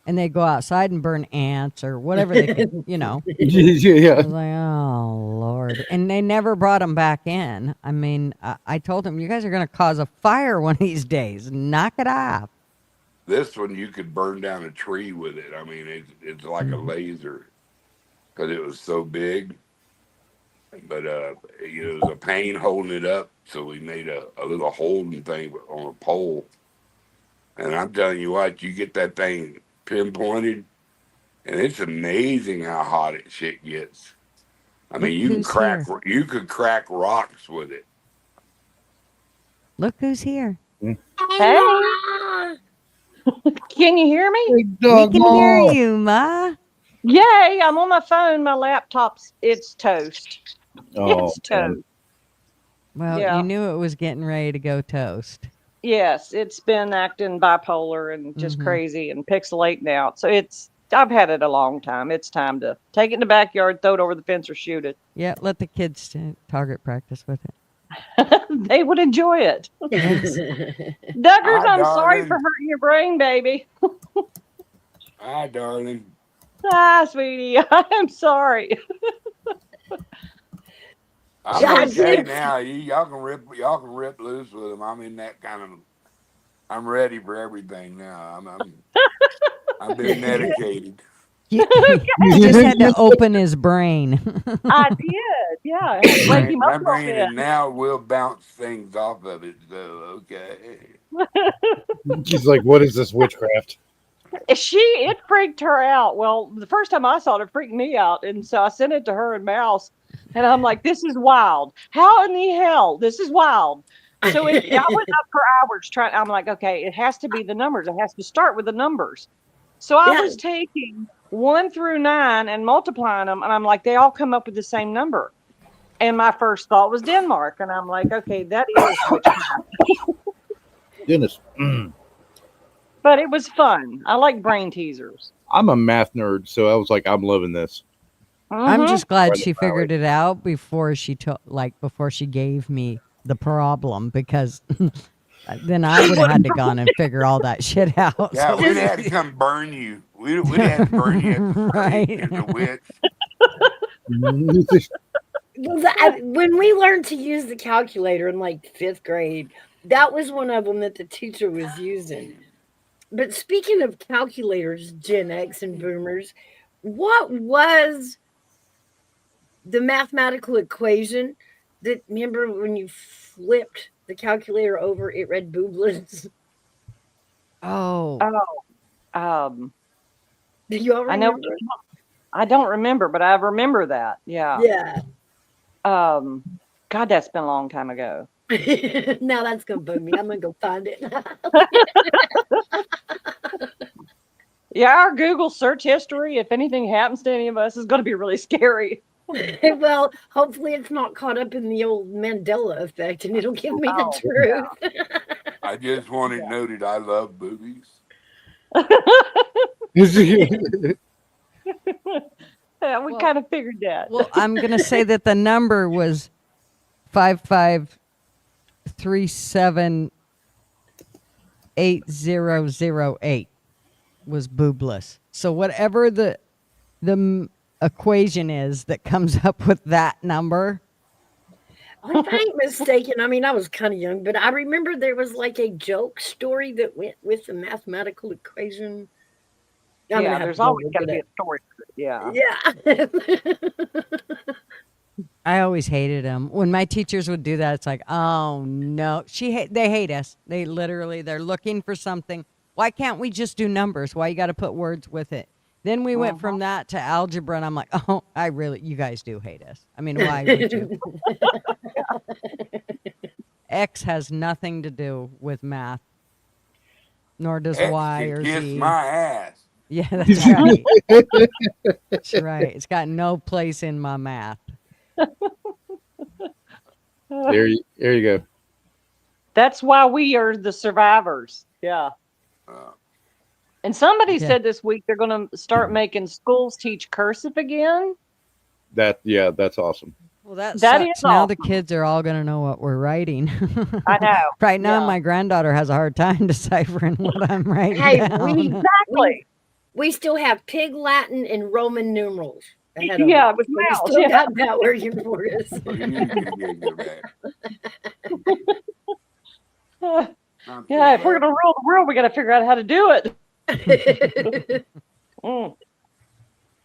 and they'd go outside and burn ants or whatever they could, Yeah. I was like, oh, Lord. And they never brought them back in. I mean, I told them, you guys are going to cause a fire one of these days. Knock it off. This one, you could burn down a tree with it. I mean, it's like a laser because it was so big. But, it was a pain holding it up. So we made a little holding thing on a pole. And I'm telling you what, you get that thing pinpointed, and it's amazing how hot shit gets. I mean, you could crack rocks with it. Look who's here. Hey. Can you hear me? We can hear you, Ma. Yay, I'm on my phone. My laptop's, it's toast. Oh, it's toast. Well, you knew it was getting ready to go toast. Yes, it's been acting bipolar and just crazy and pixelating out. So I've had it a long time. It's time to take it in the backyard, throw it over the fence, or shoot it. Yeah, let the kids target practice with it. They would enjoy it. Yes. Duggars, I'm sorry for hurting your brain, baby. Hi, darling. Hi, sweetie. I'm sorry. I'm okay now. Y'all can rip loose with them. I'm in that kind of. I'm ready for everything now. I've been medicated. You just had to open his brain. I did, yeah. My brain, and now we'll bounce things off of it. So okay. She's like, "What is this witchcraft?" It freaked her out. Well, the first time I saw it freaked me out, and so I sent it to her and Mouse, and I'm like, "This is wild. How in the hell? This is wild." So I went up for hours trying. I'm like, okay, it has to be the numbers. It has to start with the numbers. So I was taking 1 through 9 and multiplying them, and I'm like, they all come up with the same number. And my first thought was Denmark. And I'm like, okay, that is witchcraft. Goodness. But it was fun. I like brain teasers. I'm a math nerd, so I was like, I'm loving this. I'm just glad Right she up my alley. figured it out before she before she gave me the problem, because then I would have had to gone and figure all that shit out. Yeah, So- we'd have to come burn you. We'd have to burn you at the Right. stake as a witch. When we learned to use the calculator in like 5th grade, that was one of them that the teacher was using. But speaking of calculators, Gen X and boomers, what was the mathematical equation that, remember when you flipped the calculator over, it read booblets? Oh. Do you all remember? I know. I don't remember, but I remember that. Yeah. Yeah. God, that's been a long time ago. Now that's gonna bug me. I'm gonna go find it. Yeah, our Google search history, if anything happens to any of us, is going to be really scary. Well, hopefully it's not caught up in the old Mandela effect, and it'll give me the truth. I just want it noted I love boobies. Yeah, we kind of figured that. Well, I'm going to say that the number was 55378008 was boobless. So whatever the equation is that comes up with that number. If I ain't mistaken, I mean, I was kind of young, but I remember there was like a joke story that went with the mathematical equation. Yeah, there's always got to be a story. Yeah. Yeah. I always hated them. When my teachers would do that, it's like, oh no, they hate us. They're looking for something. Why can't we just do numbers? Why you got to put words with it? Then we went from that to algebra, and I'm like, oh, you guys do hate us. I mean, why would you? X has nothing to do with math, nor does Y or Kiss Z. my ass. Yeah, that's right. That's right. It's got no place in my math. There you go. That's why we are the survivors. Yeah. And somebody said this week they're going to start making schools teach cursive again. That's awesome. Well, that That sucks. is Now awesome. the kids are all going to know what we're writing. I know. Right now, Yeah. my granddaughter has a hard time deciphering what I'm writing Hey, down. Exactly. We still have Pig Latin and Roman numerals. ahead of Yeah, us. it was So we mouse, still yeah. got that working for us. So you need to get back. Yeah, if we're going to rule the world, we got to figure out how to do it.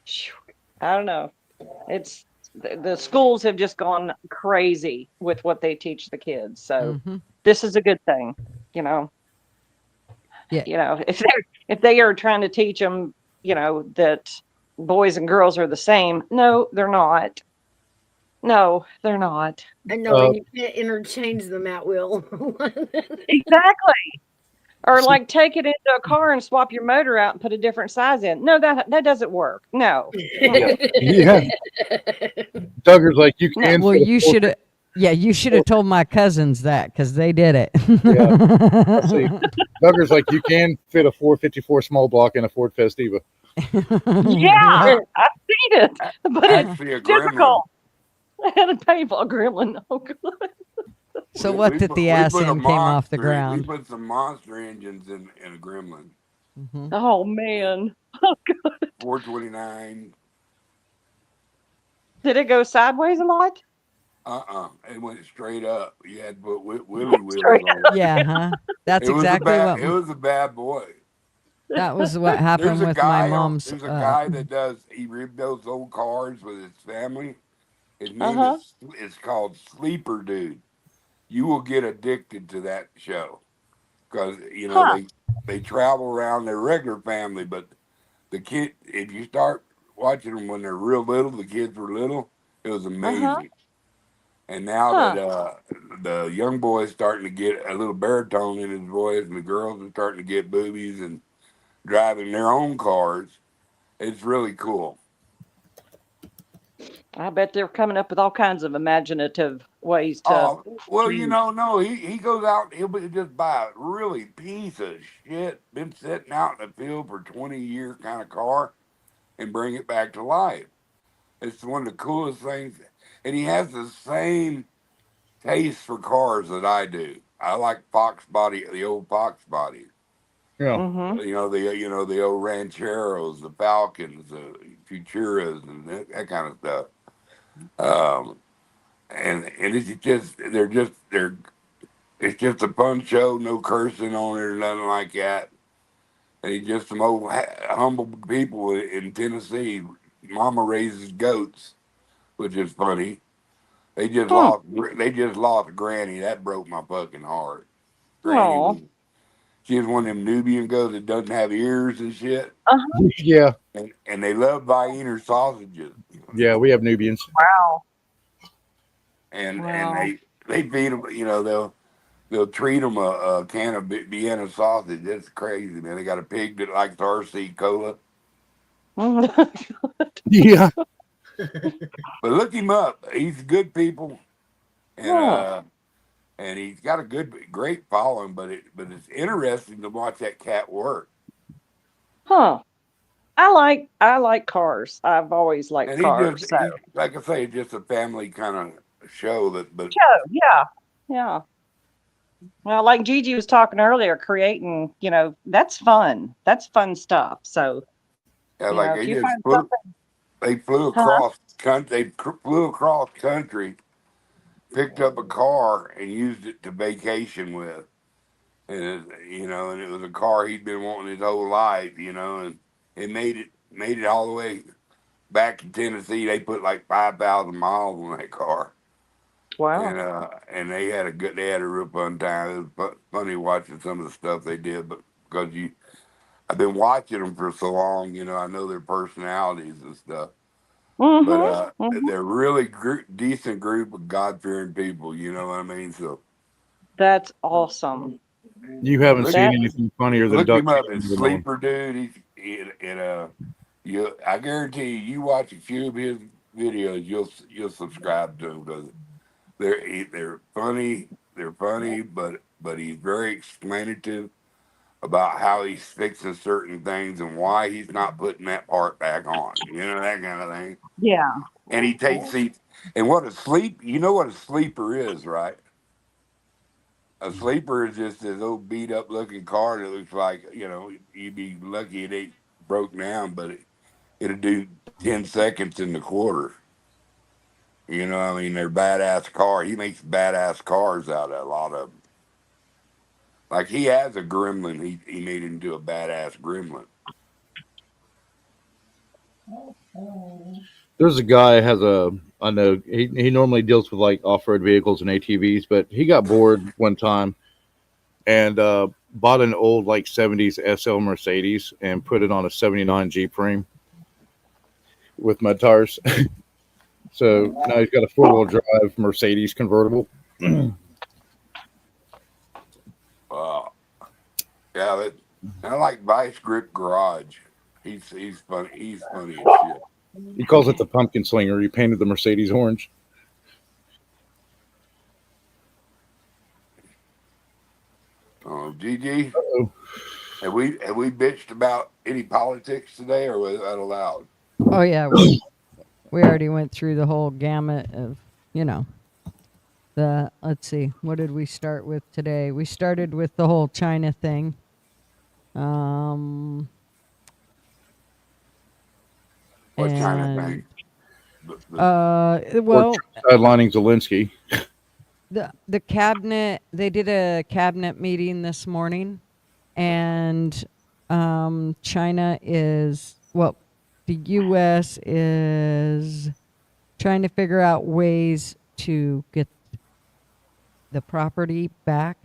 Phew. I don't know. It's the schools have just gone crazy with what they teach the kids. So this is a good thing, you know. Yeah. You know, if they are trying to teach them, you know, that boys and girls are the same. No, they're not. No, they're not. I know, and you can't interchange them at will. Exactly. Or like take it into a car and swap your motor out and put a different size in. No, that doesn't work. No. Yeah. Tugger's like, you can. Well, you should have. Yeah, you should have told my cousins that because they did it. Yeah. See, Tugger's like, you can fit a 454 small block in a Ford Festiva. Yeah, I've seen it, but Actually, it's difficult and a painful gremlin. Oh, God. So what did the ass end came off the ground? We put some monster engines in a gremlin. Oh, man. Oh, God. 429. Did it go sideways a lot? It went straight up. You had to put willy on it. Yeah, huh? That's exactly what. It was a bad boy. That was what happened with my mom's. There's a guy that he rebuilds old cars with his family. His name is called Sleeper Dude. You will get addicted to that show because you know they travel around their regular family, but the kid, if you start watching them when they're real little, the kids were little, it was amazing. And now that the young boy is starting to get a little baritone in his voice, and the girls are starting to get boobies and driving their own cars, it's really cool. I bet they're coming up with all kinds of imaginative ways to. Oh, well, no, he goes out, he'll just buy a really piece of shit, been sitting out in the field for 20 years kind of car and bring it back to life. It's one of the coolest things. And he has the same taste for cars that I do. I like Fox body, the old Fox body. Yeah. Mm-hmm. The old Rancheros, the Falcons, the Futuras, and that kind of stuff. And it's just a fun show, no cursing on it or nothing like that. And he's just some old humble people in Tennessee. Mama raises goats, which is funny. They just lost Granny. That broke my fucking heart. Granny Oh. was, she was one of them Nubian goats that doesn't have ears and shit. Yeah. And they love Vienna sausages. Yeah, we have Nubians. Wow. And Wow. they feed them. They'll treat them a can of Vienna sausage. That's crazy, man. They got a pig that likes RC cola. Yeah. But look him up. He's good people, and he's got a great following. But it's interesting to watch that cat work. Huh. I like cars. I've always liked And cars. So. Like I say, it's just a family kind of show. Yeah. Well, like Gigi was talking earlier, creating, that's fun. That's fun stuff. So, yeah, like they flew across country. They flew across country, picked up a car, and used it to vacation with. And and it was a car he'd been wanting his whole life, and it made it all the way back to Tennessee. They put like 5,000 miles on that car. Wow. And they had a real fun time. It was funny watching some of the stuff they did, but because I've been watching them for so long, I know their personalities and stuff. Mm-hmm. But they're really decent group of God-fearing people. You know what I mean? So that's awesome. You haven't seen anything funnier than look Duck him up. It's Sleeper Dude. I guarantee you watch a few of his videos, you'll subscribe to him because they're funny. They're funny, but he's very explanative about how he's fixing certain things and why he's not putting that part back on. That kind of thing. Yeah. And he takes these. And what a sleeper is, right? A sleeper is just this old beat up looking car that looks like, you'd be lucky it ain't broke down, but it'll do 10 seconds in the quarter. They're badass car. He makes badass cars out of a lot of them. Like he has a gremlin. He made him into a badass gremlin. There's a guy I know he normally deals with like off-road vehicles and ATVs, but he got bored one time and bought an old like 70s SL Mercedes and put it on a 79 Jeep frame with mud tires. So now he's got a 4-wheel drive Mercedes convertible. Wow. Yeah, I like Vice Grip Garage. He's funny. He's funny as shit. He calls it the pumpkin slinger. He painted the Mercedes orange. Oh, GG. Have we bitched about any politics today, or was that allowed? Oh yeah, we already went through the whole gamut of let's see, what did we start with today? We started with the whole China thing. What China thing? Well, sidelining Zelensky. The cabinet, they did a cabinet meeting this morning, and China is, the U.S. is trying to figure out ways to get the property back,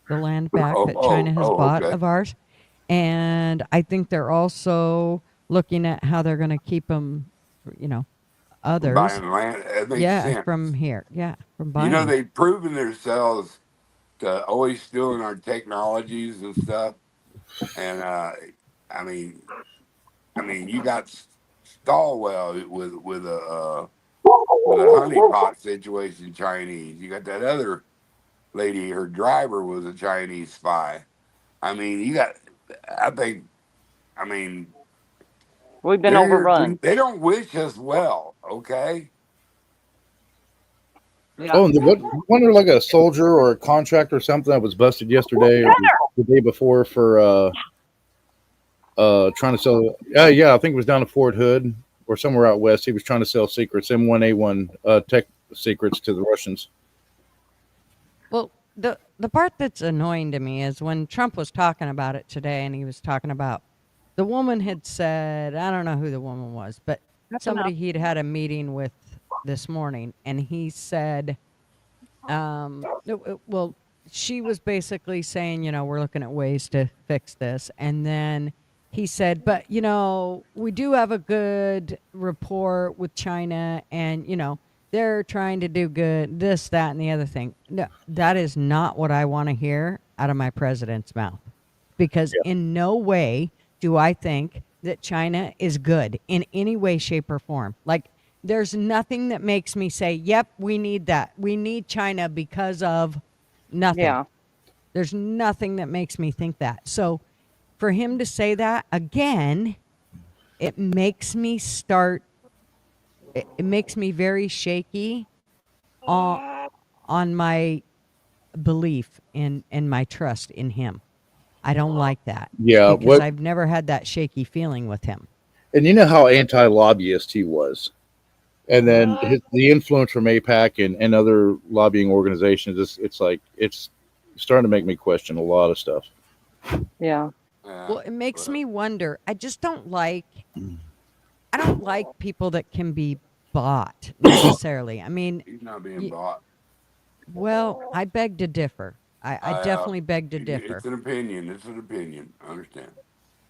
the land back that China has bought of ours. And I think they're also looking at how they're going to keep them, others. Buying land. That makes sense. From here. Yeah, from buying. They've proven themselves to always stealing our technologies and stuff. And you got Stallwell with with a honeypot situation Chinese. You got that other lady, her driver was a Chinese spy. I mean, I mean, We've been overrun. They don't wish us well, okay? Yeah. Oh, and wasn't there like a soldier or a contractor or something that was busted yesterday or the day before for trying to sell? Yeah, I think it was down to Fort Hood or somewhere out west. He was trying to sell secrets, M1A1 tech secrets to the Russians. Well, the part that's annoying to me is when Trump was talking about it today, and he was talking about the woman had said, I don't know who the woman was, but somebody he'd had a meeting with this morning, and he said, well, she was basically saying, we're looking at ways to fix this. And then he said, but, we do have a good rapport with China, and, they're trying to do good, this, that, and the other thing. No, that is not what I want to hear out of my president's mouth. Because in no way do I think that China is good in any way, shape, or form. Like, there's nothing that makes me say, yep, we need that. We need China because of nothing. Yeah. There's nothing that makes me think that. So for him to say that, again, it makes me it makes me very shaky on my belief in my trust in him. I don't like that. Yeah. Because I've never had that shaky feeling with him. And you know how anti-lobbyist he was. And then the influence from APAC and other lobbying organizations, it's starting to make me question a lot of stuff. Yeah. Well, it makes me wonder. I just don't like people that can be bought necessarily. I mean, he's not being bought. Well, I beg to differ. I definitely beg to differ. It's an opinion. I understand.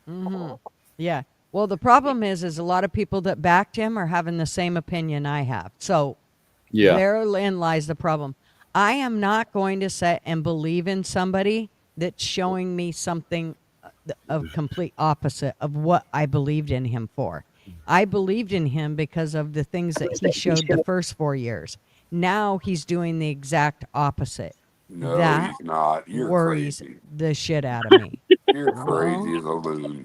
Mm-hmm. Yeah. Well, the problem is a lot of people that backed him are having the same opinion I have. So therein lies the problem. I am not going to sit and believe in somebody that's showing me something of complete opposite of what I believed in him for. I believed in him because of the things that he showed the first 4 years. Now he's doing the exact opposite. No, that he's not. You're worries crazy. the shit out of me. You're crazy as a loon.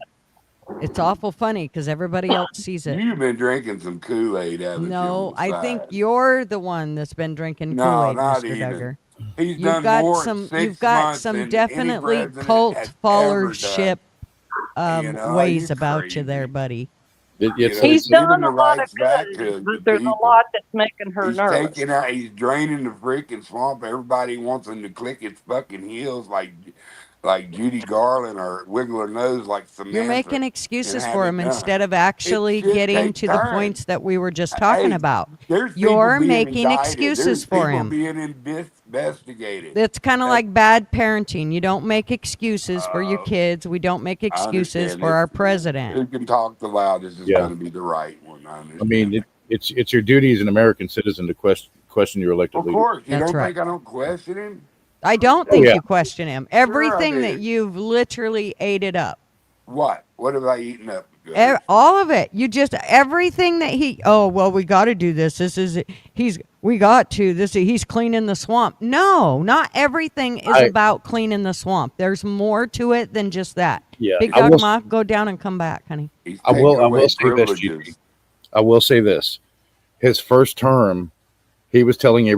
It's awful funny because everybody else sees it. You've been drinking some Kool-Aid, haven't you? No, I think you're the one that's been drinking No, Kool-Aid, not Mr. even. Duggar. He's done more in 6 You've got months some than definitely any president cult has followership ever done. ways He's about crazy. you there, buddy. He's done a lot of good, but there's a lot that's making her nervous. He's draining the freaking swamp. Everybody wants him to click his fucking heels like Judy Garland or wiggle her nose like Samantha. You're making excuses and for have him it done. instead of actually It should getting take to the time. points that we were just talking about. There's You're people being making indicted. excuses There's for people him. being investigated. It's kind of like bad parenting. You don't make excuses for your kids. We don't make excuses understand for it. our president. Who can talk the loudest is going to be the right one. I mean, it's your duty as an American citizen to question your elected Of leader. course, you That's don't right. think I don't question him? I don't think yeah. you question him. Everything that did. you've literally ate it up. What? What have I eaten up? All of it. You just everything that we got to do this. He's cleaning the swamp. No, not everything is about cleaning the swamp. There's more to it than just that. Yeah, Big Dog Ma, go down and come back, honey. I will say this, Judy. I will say this. His first term, he was telling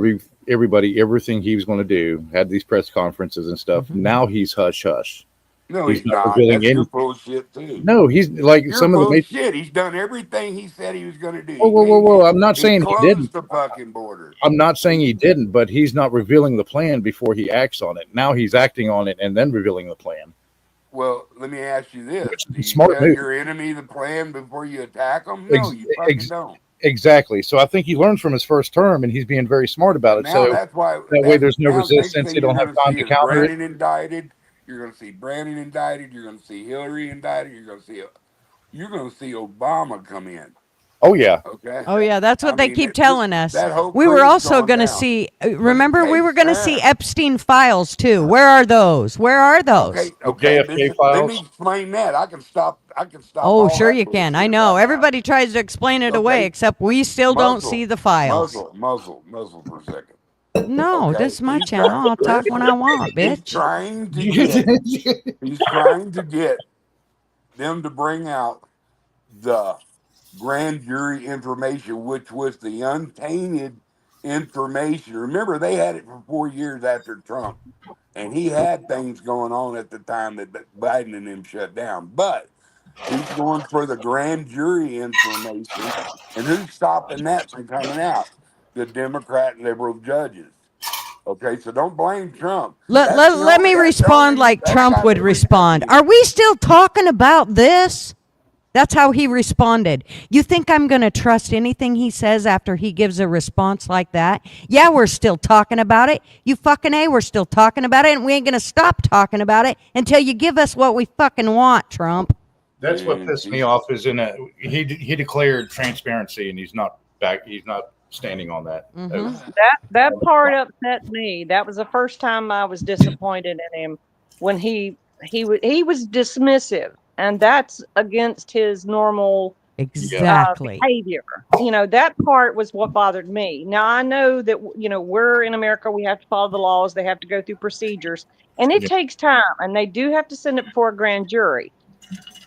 everybody everything he was going to do, had these press conferences and stuff. Mm-hmm. Now he's hush hush. No, he's not. revealing That's your anything. bullshit too. No, he's like You're some of the bullshit. He's done everything he said he was going to do. Whoa. I'm not saying he closed didn't. the fucking border. I'm not saying he didn't, but he's not revealing the plan before he acts on it. Now he's acting on it and then revealing the plan. Well, let me ask you this: do you Smart tell move. your enemy the plan before you attack them? No, you fucking don't. Exactly. So I think he learned from his first term, and he's being very smart about it. Now so that's why that way there's no now resistance. You don't have time to counter it. Brandon indicted. You're going to see Brandon indicted. You're going to see Hillary indicted. You're going to see Obama come in. Oh yeah. Okay. Oh yeah, that's what I they mean, keep telling us. that whole We were cruise also going going to down. see. Remember, we were takes going to see time. Epstein files too. Where are those? Where are those? Okay. JFK Let files. me explain that. I can stop Oh, all sure that you can. I bullshit know. right now. Everybody tries to explain it away, Okay. except we still don't see the files. Muzzle for a second. No, Okay. this is my channel. I'll talk when I want, He's bitch. trying to get. He's trying to get them to bring out the grand jury information, which was the untainted information. Remember, they had it for 4 years after Trump, and he had things going on at the time that Biden and him shut down. But he's going for the grand jury information, and who's stopping that from coming out? The Democrat liberal judges. Okay, so don't blame Trump. Let me respond like Trump would respond. Are we still talking about this? That's how he responded. You think I'm going to trust anything he says after he gives a response like that? Yeah, we're still talking about it. You fucking A, we're still talking about it, and we ain't going to stop talking about it until you give us what we fucking want, Trump. That's what pissed me off. Is he declared transparency, and he's not back. He's not standing on that. Mm-hmm. That part upset me. That was the first time I was disappointed in him when he was dismissive, and that's against his normal exactly behavior. That part was what bothered me. Now I know that we're in America. We have to follow the laws. They have to go through procedures, and it takes time. And they do have to send it before a grand jury.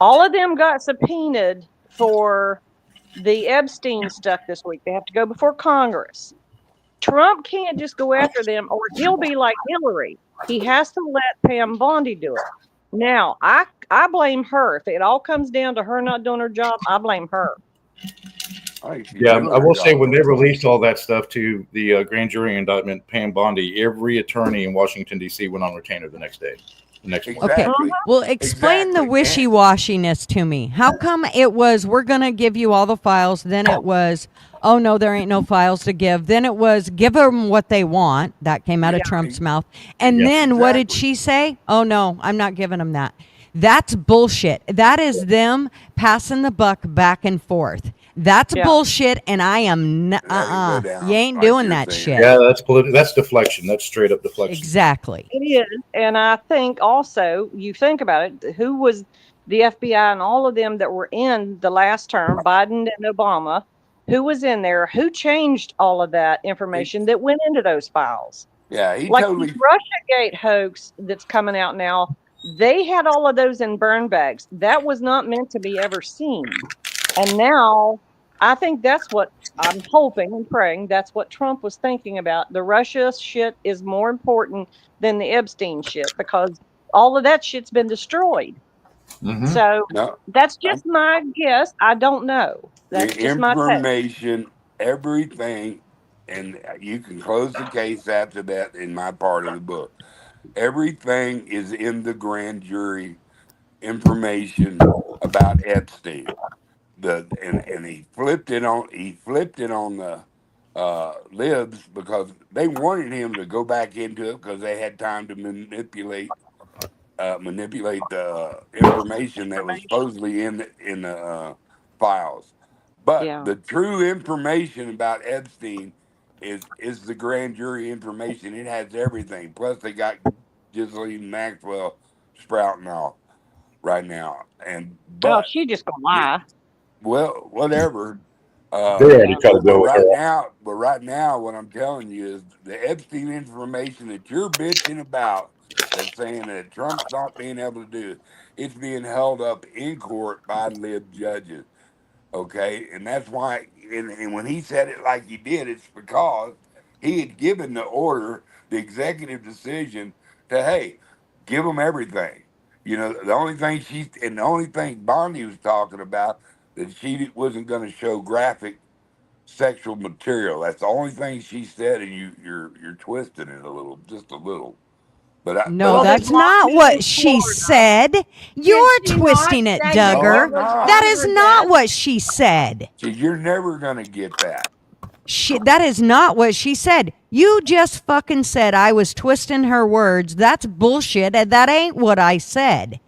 All of them got subpoenaed for the Epstein stuff this week. They have to go before Congress. Trump can't just go after them, or he'll be like Hillary. He has to let Pam Bondi do it. Now, I blame her. If it all comes down to her not doing her job, I blame her. Yeah, I will say when they released all that stuff to the grand jury indictment, Pam Bondi, every attorney in Washington, D.C. went on retainer the next day. Okay. Well, explain the wishy-washiness to me. How come it was, we're going to give you all the files, then it was, oh, no, there ain't no files to give. Then it was, give them what they want. That came out of Trump's mouth. And then what did she say? Oh, no, I'm not giving them that. That's bullshit. That is them passing the buck back and forth. That's bullshit, and I am you ain't doing that shit. Yeah, that's deflection. That's straight up deflection. Exactly. It is, and I think also, you think about it, who was the FBI and all of them that were in the last term, Biden and Obama, who was in there, who changed all of that information that went into those files? Yeah, he like totally. the Russiagate hoax that's coming out now, they had all of those in burn bags. That was not meant to be ever seen. And now, I think that's what I'm hoping and praying. That's what Trump was thinking about. The Russia shit is more important than the Epstein shit because all of that shit's been destroyed. Mm-hmm. So that's just my guess. I don't know. That's The just my take. information, everything, and you can close the case after that in my part of the book. Everything is in the grand jury information about Epstein. And he flipped it on the libs because they wanted him to go back into it because they had time to manipulate the information that was supposedly in the files. But the true information about Epstein is the grand jury information. It has everything. Plus, they got Ghislaine Maxwell sprouting off right now. But she just gonna lie. Well, whatever. They already tried to go with her. But right now, what I'm telling you is the Epstein information that you're bitching about, that's saying that Trump's not being able to do, it's being held up in court by lib judges. Okay, and that's why. And when he said it like he did, it's because he had given the order, the executive decision to give them everything. The only thing Bondi was talking about, that she wasn't going to show graphic sexual material. That's the only thing she said, and you're twisting it just a little. But that's not what she said. You're twisting it, Duggar. That is not what she said. You're never going to get that. That is not what she said. You just fucking said I was twisting her words. That's bullshit, and that ain't what I said.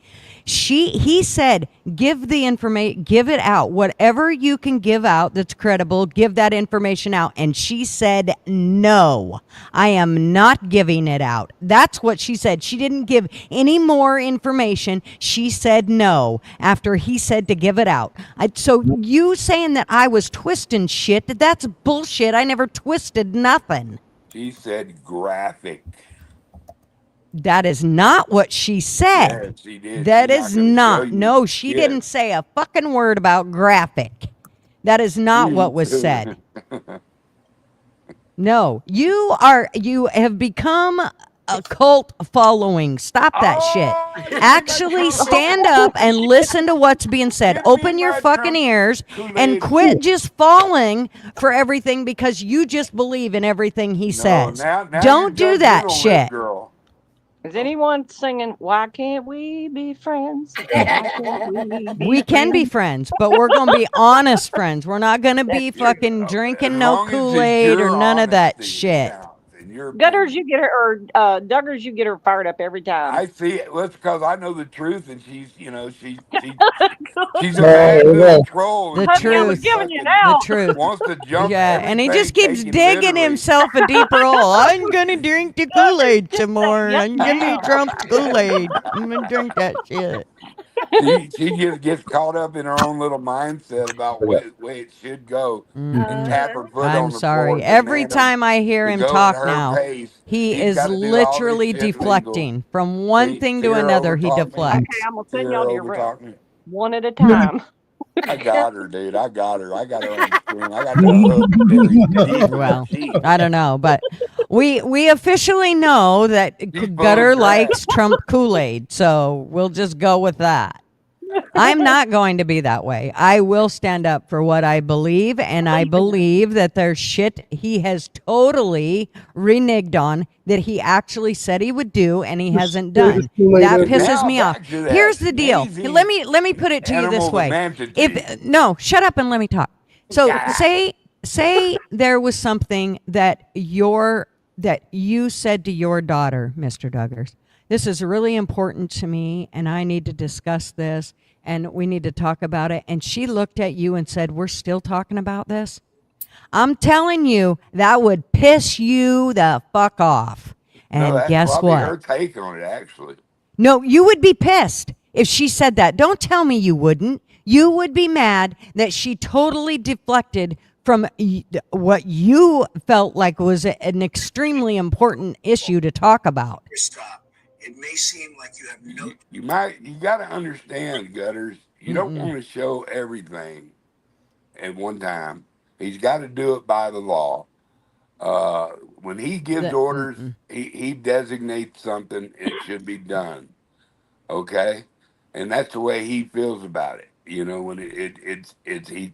He said, give the information, give it out. Whatever you can give out that's credible, give that information out. And she said, no, I am not giving it out. That's what she said. She didn't give any more information. She said no after he said to give it out. So you saying that I was twisting shit, that's bullshit. I never twisted nothing. She said graphic. That is not what she said. Yes, she did. That She's is not gonna not. show you. No, she Yes. didn't say a fucking word about graphic. That is not what was said. No, you have become a cult following. Stop that shit. Actually stand up and listen to what's being said. Open your fucking ears and quit just falling for everything because you just believe in everything he says. Now Don't you're do that judgmental, shit. girl. Is anyone singing "Why Can't We Be Friends"? Why can't We can be friends, but we're going to be honest friends. We're not going to be fucking drinking As no long as it's Kool-Aid or your none of that honesty shit. counts and your Gutters, opinion. you get her, or Duggars, you get her fired up every time. I see it. Well, it's because I know the truth, and she's a No, bad little no. troll. The and Honey, I was truth. giving you The now. truth. wants to jump Yeah, everything, and he just keeps take it digging literally. himself a deeper hole. I'm going to drink the Kool-Aid some more. Yep, And give me now. Trump's Kool-Aid. I'm going to drink that shit. She just gets caught up in her own little mindset about way it should go, and tap her foot I'm on the floor. sorry. and Every demand time I hear to him go at talk her now, pace. he She's is gotta do all this literally shit legal. deflecting from one See thing to her another. He overtalk me? Okay, deflects. I'm gonna See send her y'all to your room overtalk me? one at a time. I got her, dude. I got her. I got her on the string. I got that hook buried deep in her Well, cheek. I don't know, but we officially know that She's full Gutter of crap. likes Trump Kool-Aid, so we'll just go with that. I'm not going to be that way. I will stand up for what I believe, and I believe that there's shit he has totally reneged on that he actually said he would do and he hasn't done. That pisses Now me off. back to that Here's the deal. sneezy Let me put it to you this animal way. emancipation. If no, shut up and let me talk. So say there was something that you said to your daughter, Mr. Duggars. This is really important to me, and I need to discuss this, and we need to talk about it. And she looked at you and said, "We're still talking about this?" I'm telling you, that would piss you the fuck off. No, And that's guess probably what? her take on it, actually. No, you would be pissed if she said that. Don't tell me you wouldn't. You would be mad that she totally deflected from what you felt like was an extremely important issue to talk about. Stop. It may seem like you have no. You got to understand, Gutters. You don't want to show everything at one time. He's got to do it by the law. When he gives orders, he designates something. It should be done. Okay, and that's the way he feels about it. You know, when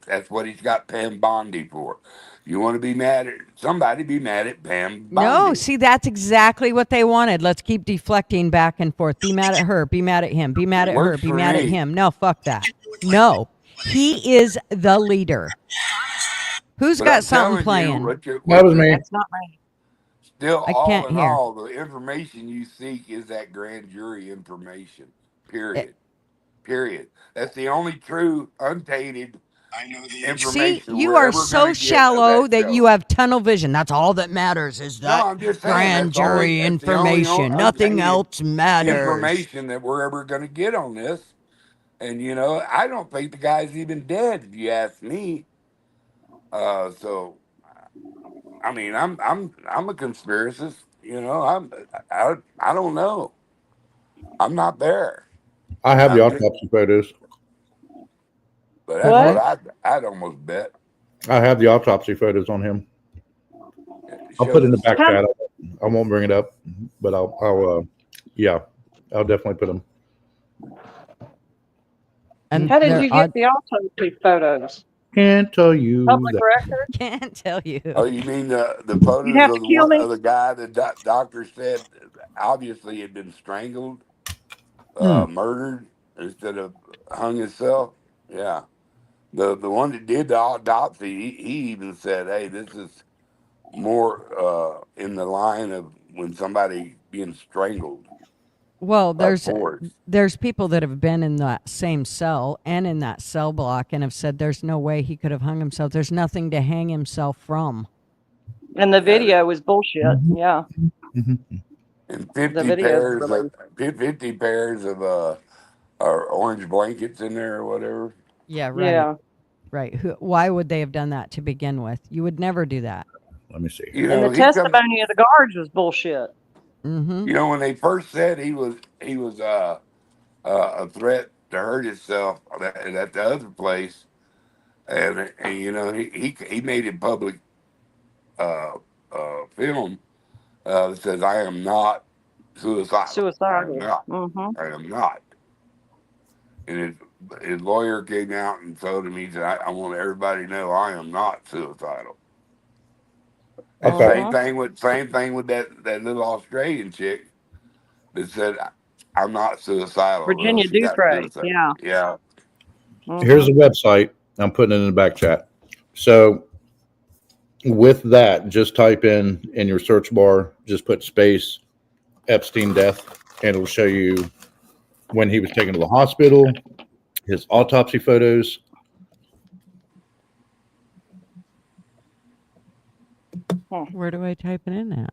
that's what he's got Pam Bondi for. You want to be mad at somebody, be mad at Pam Bondi. No, see, that's exactly what they wanted. Let's keep deflecting back and forth. Be mad at her. Be mad at him. Be mad at her. Works Be for mad at me. him. No, fuck that. No, he is the leader. Who's But got I'm something telling you, playing? That was me. That's not me. Still, I all can't in hear. all, the information you seek is that grand jury information. Period. Period. That's the only true, untainted I know the See, information. you we're are ever so gonna get of shallow that show. you have tunnel vision. That's all that matters is No, that I'm just saying, grand that's the only- jury that's the only information. Nothing untainted else matters. information that we're ever going to get on this. And you know, I don't think the guy's even dead, if you ask me. So, I mean, I'm a conspiracist. You know, I don't know. I'm not there. I have the I'm just- autopsy photos. But that's What? what I'd almost bet. I have the autopsy photos on him. I'll Show put it in the us. back chat. I won't bring it up, but I'll definitely put them. And How did they're you get the autopsy photos? Can't tell you Public that. record? Can't tell you. Oh, you mean the photos have of to kill me? the guy the doctor said obviously had been strangled, murdered instead of hung himself? Yeah. The one that did the autopsy, he even said, "Hey, this is more in the line of when somebody being strangled." Well, Of course. there's people that have been in that same cell and in that cell block and have said there's no way he could have hung himself. There's nothing to hang himself from. And the video was bullshit. Yeah. And The 50 video's pairs really of 50 pairs of orange blankets in there or whatever. Yeah, right. yeah. Right. Why would they have done that to begin with? You would never do that. Let me see. You And know, the he comes, testimony of the guards was bullshit. Mm-hmm. you know, when they first said he was a threat to hurt himself at the other place, and you know he made it public film that says I am not suicidal. I Suicidal. am not. Mm-hmm. I am not. And his lawyer came out and told him, he said, I want everybody to know I am not suicidal. And Okay. same thing with that little Australian chick that said I'm not suicidal. Virginia She got Dupre. suicide. Yeah. Yeah. Here's the website. I'm putting it in the back chat. So with that, just type in your search bar, just put space Epstein death, and it'll show you when he was taken to the hospital, his autopsy photos. Where do I type it in at?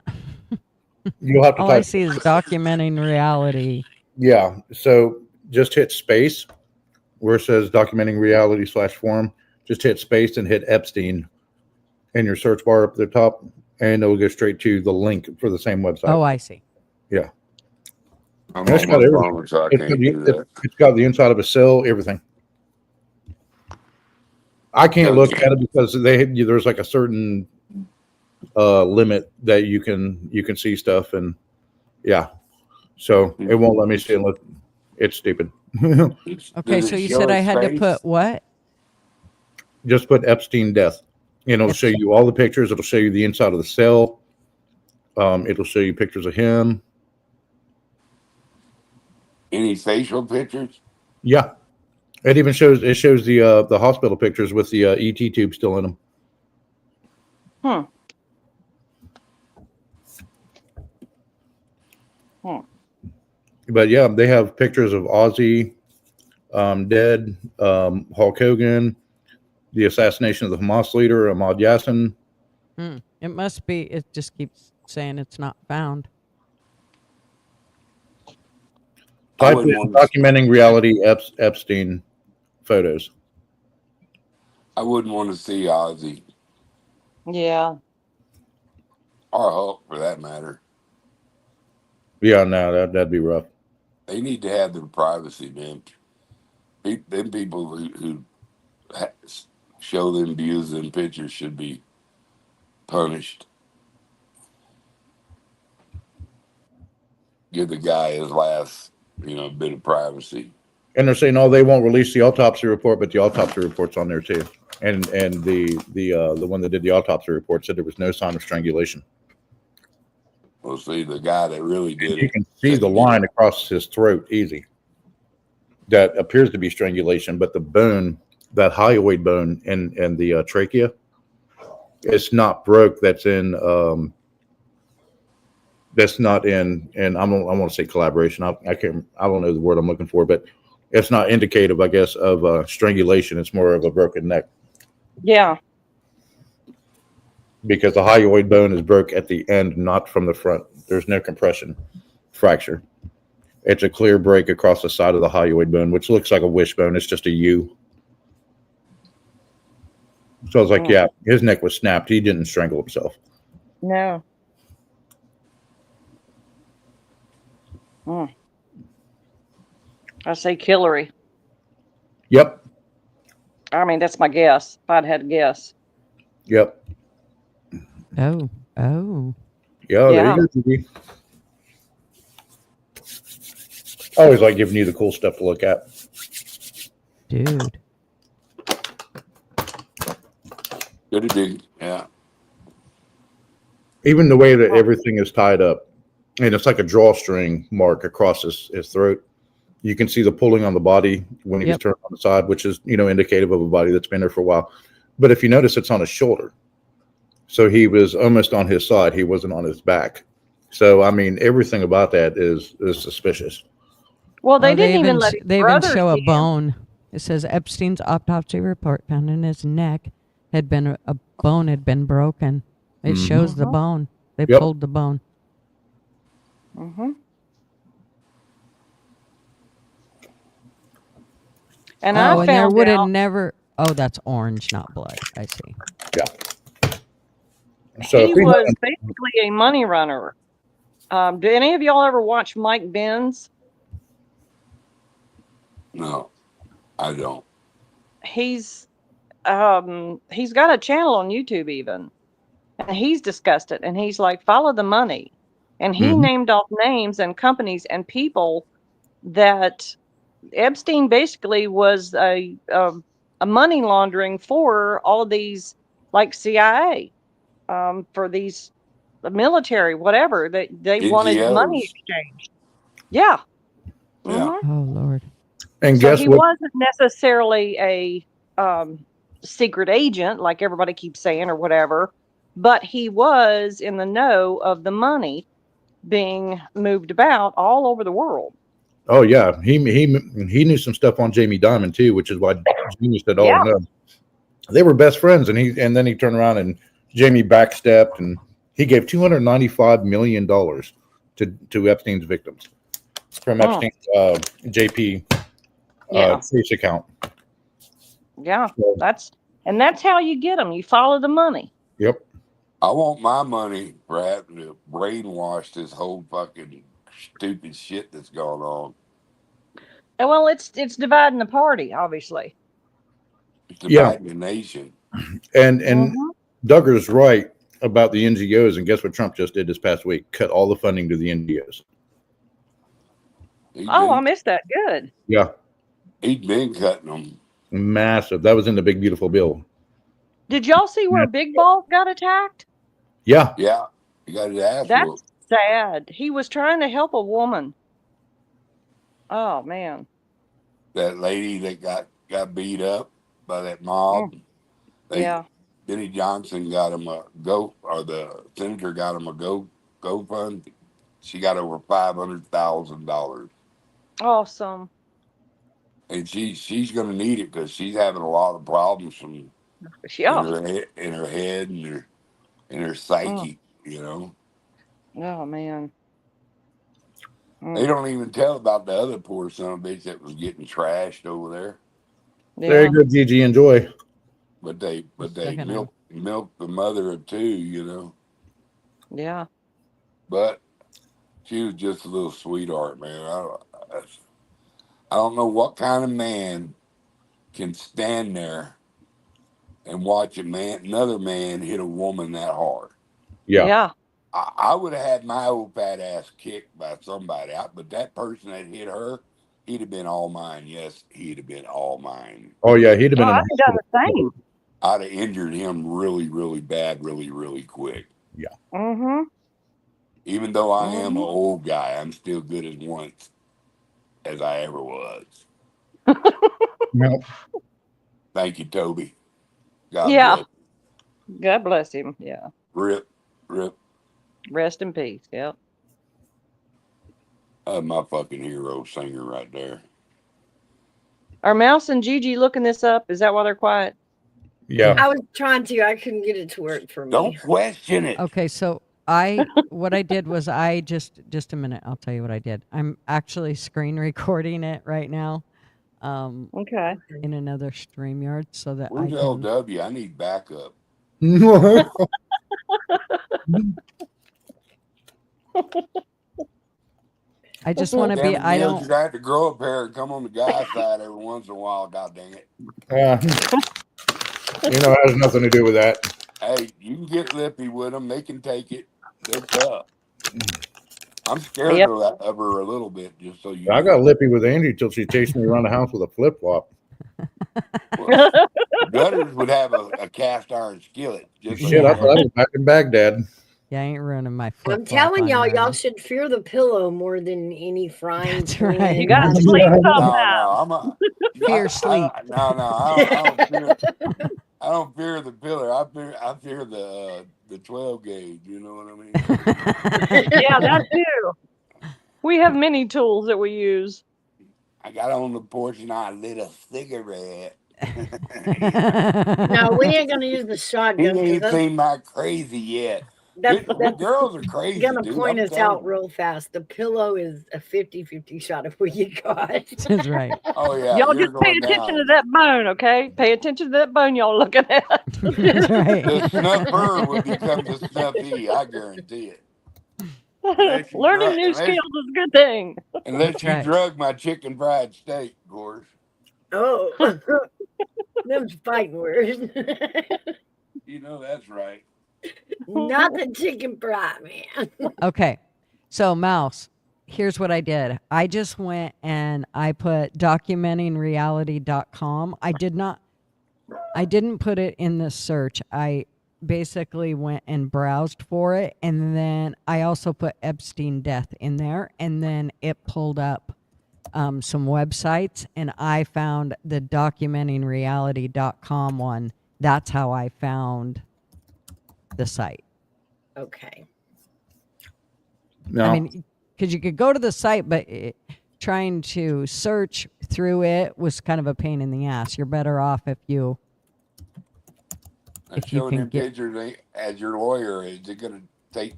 You'll have to All I type. see is documenting reality. Yeah. So just hit space where it says documenting reality /forum. Just hit space and hit Epstein in your search bar up at the top, and it'll go straight to the link for the same website. Oh, I see. Yeah. I'm It's got almost everything. home, so I It's can't got, do that. it's got the inside of a cell, everything. I can't look at it because there's like a certain limit that you can see stuff, and yeah, so it won't let me see it. It's stupid. Okay, so you said I had to put what? Just put Epstein death, and it'll show you all the pictures. It'll show you the inside of the cell. It'll show you pictures of him. Any facial pictures? Yeah, it even shows the hospital pictures with the ET tube still in them. But yeah, they have pictures of Ozzy dead, Hulk Hogan, the assassination of the Hamas leader Ahmad Yassin. It must be. It just keeps saying it's not found. Type in documenting reality Epstein photos. I wouldn't want to see Ozzy Yeah. or Hulk for that matter. Yeah, no, that'd be rough. They need to have their privacy, man. Them people who show them views and pictures should be punished. Give the guy his last, bit of privacy. And they're saying, they won't release the autopsy report, but the autopsy report's on there too. And the one that did the autopsy report said there was no sign of strangulation. Well, see, the guy that really did You it. can see the line across his throat easy. That appears to be strangulation, but the bone, that hyoid bone and the trachea, it's not broke. That's in. That's not in. And I want to say collaboration. I don't know the word I'm looking for, but it's not indicative, I guess, of strangulation. It's more of a broken neck. Yeah. Because the hyoid bone is broke at the end, not from the front. There's no compression fracture. It's a clear break across the side of the hyoid bone, which looks like a wishbone. It's just a U. So I was like, yeah, his neck was snapped. He didn't strangle himself. No. I say Hillary. Yep. I mean, that's my guess. If I'd had to guess. Yep. Oh. Yeah, there you go, Gigi. I always like giving you the cool stuff to look at. Dude. Could have been, yeah. Even the way that everything is tied up, and it's like a drawstring mark across his throat. You can see the pulling on the body when he was turned on the side, which is, indicative of a body that's been there for a while. But if you notice, it's on his shoulder. So he was almost on his side. He wasn't on his back. So I mean, everything about that is suspicious. Well, they didn't even let his they even brother show a see him. bone. It says Epstein's autopsy report found in his neck had been a bone had been broken. It shows the bone. They pulled the bone. Mm-hmm. And I and there found would have out never. Oh, that's orange, not blood. I see. Yeah. So he was basically a money runner. Do any of y'all ever watch Mike Benz? No, I don't. He's got a channel on YouTube even, and he's discussed it. And he's like, follow the money, and he named off names and companies and people that Epstein basically was a money laundering for all these, like CIA, for these the military, whatever they wanted money NGOs. exchanged. Yeah. Yeah. Oh Lord. And So guess he what? wasn't necessarily a secret agent like everybody keeps saying or whatever, but he was in the know of the money being moved about all over the world. Oh yeah, he knew some stuff on Jamie Dimon too, which is why Jamie said, "Oh Yeah. no." They were best friends, and then he turned around and Jamie backstepped, and he gave $295 million to Epstein's victims from Epstein's JP Chase account. Yeah, So, that's how you get them. You follow the money. yep. I want my money for having to brainwash this whole fucking stupid shit that's going on. And well, it's dividing the party, obviously. It's dividing the nation. And Duggar's right about the NGOs, and guess what Trump just did this past week? Cut all the funding to the NGOs. I missed that. Good. Yeah, he'd been cutting them. Massive. That was in the big beautiful bill. Did y'all see where Big Ball got attacked? Yeah. Yeah. You got his ass That's whooped. sad. He was trying to help a woman. Oh man. That lady that got beat up by that mob. Yeah. Benny Johnson got him the senator got him a GoFund. She got over $500,000. Awesome. And she's going to need it because she's having a lot of problems in her head and her psyche, you know. Oh man. They don't even tell about the other poor son of a bitch that was getting trashed over there. Yeah. Very good, Gigi. Enjoy. But they milk the mother of two, you know. Yeah. But she was just a little sweetheart, man. I don't know what kind of man can stand there and watch another man hit a woman that hard. Yeah. Yeah. I would have had my old fat ass kicked by somebody out, but that person that hit her, he'd have been all mine. Yes, he'd have been all mine. Oh yeah, he'd have been. I'd have done the same. I'd have injured him really, really bad, really, really quick. Yeah. Mm-hmm. Even though I am an old guy, I'm still good as once as I ever was. No. Thank you, Toby. God bless. God bless him. Yeah. Rip. Rest in peace. Yep. My fucking hero singer right there. Are Mouse and Gigi looking this up? Is that why they're quiet? Yeah. I was trying to. I couldn't get it to work for me. Don't question it. Okay, so what I did was just a minute. I'll tell you what I did. I'm actually screen recording it right now. Okay. In another StreamYard so that Where's LW? I need backup. I just want to be. I don't. You have to grow up hair and come on the guy's side every once in a while. God dang it! It has nothing to do with that. Hey, you can get lippy with them. They can take it. They're tough. I'm scared of her a little bit, just so you. I got lippy with Angie till she chased me around the house with a flip flop. Well, Gutter'S would have a cast iron skillet. Just Shit, I thought I was back in Baghdad. Yeah, I ain't ruining my flip. I'm telling y'all should fear the pillow more than any frying. That's right. You got to sleep sometime. Fear sleep. I I don't fear the pillar. I fear the 12 gauge. You know what I mean? Yeah, that too. We have many tools that we use. I got on the porch and I lit a cigarette. No, we ain't gonna use the He shotgun ain't because seen my crazy yet. that's Girls are crazy, gonna dude. point I'm us out telling you. real fast. The pillow is a 50-50 shot if we get caught. That's right. Oh yeah, Y'all you're just pay going attention to down. that bone, okay? Pay attention to that bone y'all looking at. That's right. The snuffer would become the snuffy. I guarantee it. Unless you Learning new skills is a good thing. unless That's you right. drug my chicken fried steak, of course. Oh, them's fighting words. You know that's right. Not the chicken fry, man. Okay. So, Mouse, here's what I did. I just went and I put documentingreality.com. I didn't put it in the search. I basically went and browsed for it. And then I also put Epstein death in there. And then it pulled up some websites. And I found the documentingreality.com one. That's how I found the site. Okay. No. I mean, because you could go to the site, but trying to search through it was kind of a pain in the ass. You're better off if you Showing can them get. pictures as your lawyer, is it going to take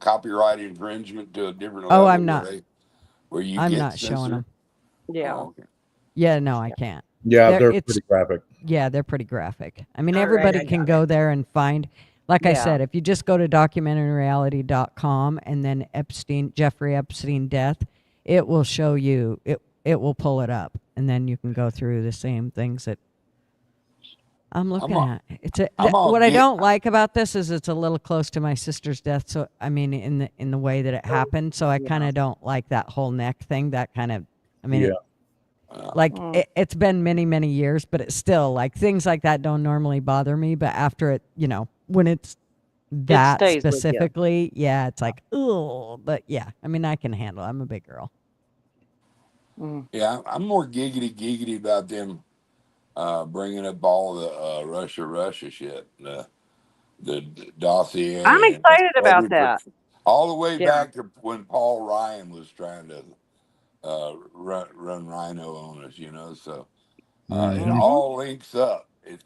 copyright infringement to a different Oh, level? I'm not. Where you I'm get not showing censored? them. Yeah. Oh, okay. Yeah, no, I can't. Yeah, they're it's pretty graphic. yeah, they're pretty graphic. I mean, All right, everybody I can got go there and find. Like I Yeah. said, if you just go to documentingreality.com and then Jeffrey Epstein death, it will show you. It will pull it up, and then you can go through the same things that I'm looking at. What I don't like about this is it's a little close to my sister's death. So I mean, in the way that it happened. So I kind of don't like that whole neck thing. That kind of, I mean, it's been many years, but it's still like things like that don't normally bother me. But after it, when it's that stays with you. specifically, yeah, it's like, oh, but yeah, I mean, I can handle it. I'm a big girl. Yeah, I'm more giggity about them bringing up all the Russia shit, the dossier. I'm and excited about every- that. all the way Yeah. back to when Paul Ryan was trying to run Rhino on us, So it all links up. It's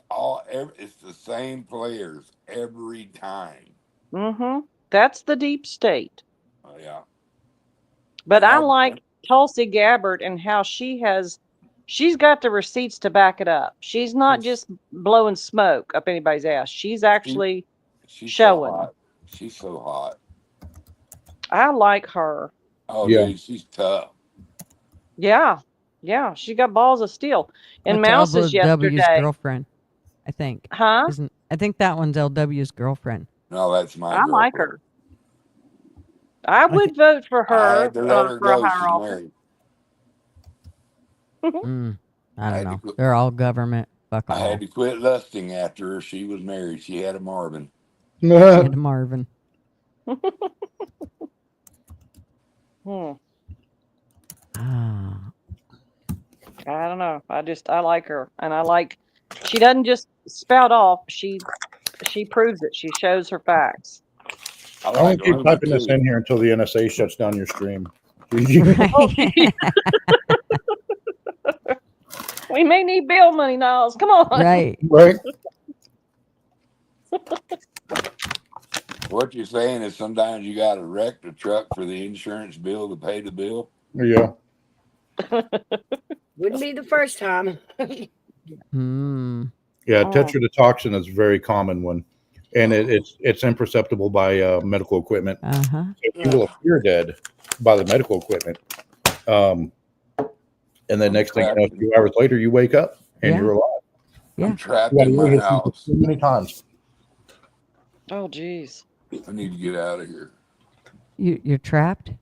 the same players every time. Mm-hmm. That's the deep state. Yeah. But I Now- like Tulsi Gabbard and how she's got the receipts to back it up. She's not just blowing smoke up anybody's ass. She's actually She's showing. so hot. She's so hot. I like her. Oh, Yeah. dude, she's tough. Yeah. Yeah. She got balls of steel. And That's Mouse's LW's yesterday. girlfriend, I think. Huh? I think that one's LW's girlfriend. No, that's my I girlfriend. like her. I would vote for I her had to let her for a go. higher She's office. married. I don't had to know. quit- They're all government. Fuck I all. had to quit lusting after her. She was married. She had a Marvin. And Marvin. Ah. I don't know. I like her, and I like. She doesn't just spout off. She proves it. She shows her facts. I won't keep typing this in here until the NSA shuts down your stream. We may need bail money, Niles. Come on. Right. Right. What you're saying is sometimes you got to wreck the truck for the insurance bill to pay the bill. Yeah. Wouldn't be the first time. Yeah, tetrodotoxin is a very common one, and it's imperceptible by medical equipment. Uh-huh. So you will appear dead by the medical equipment, and then next thing you know, a few hours later, you wake up and you're alive. Yeah. I'm trapped in my house. So many times. Oh, geez. I need to get out of here. You're trapped?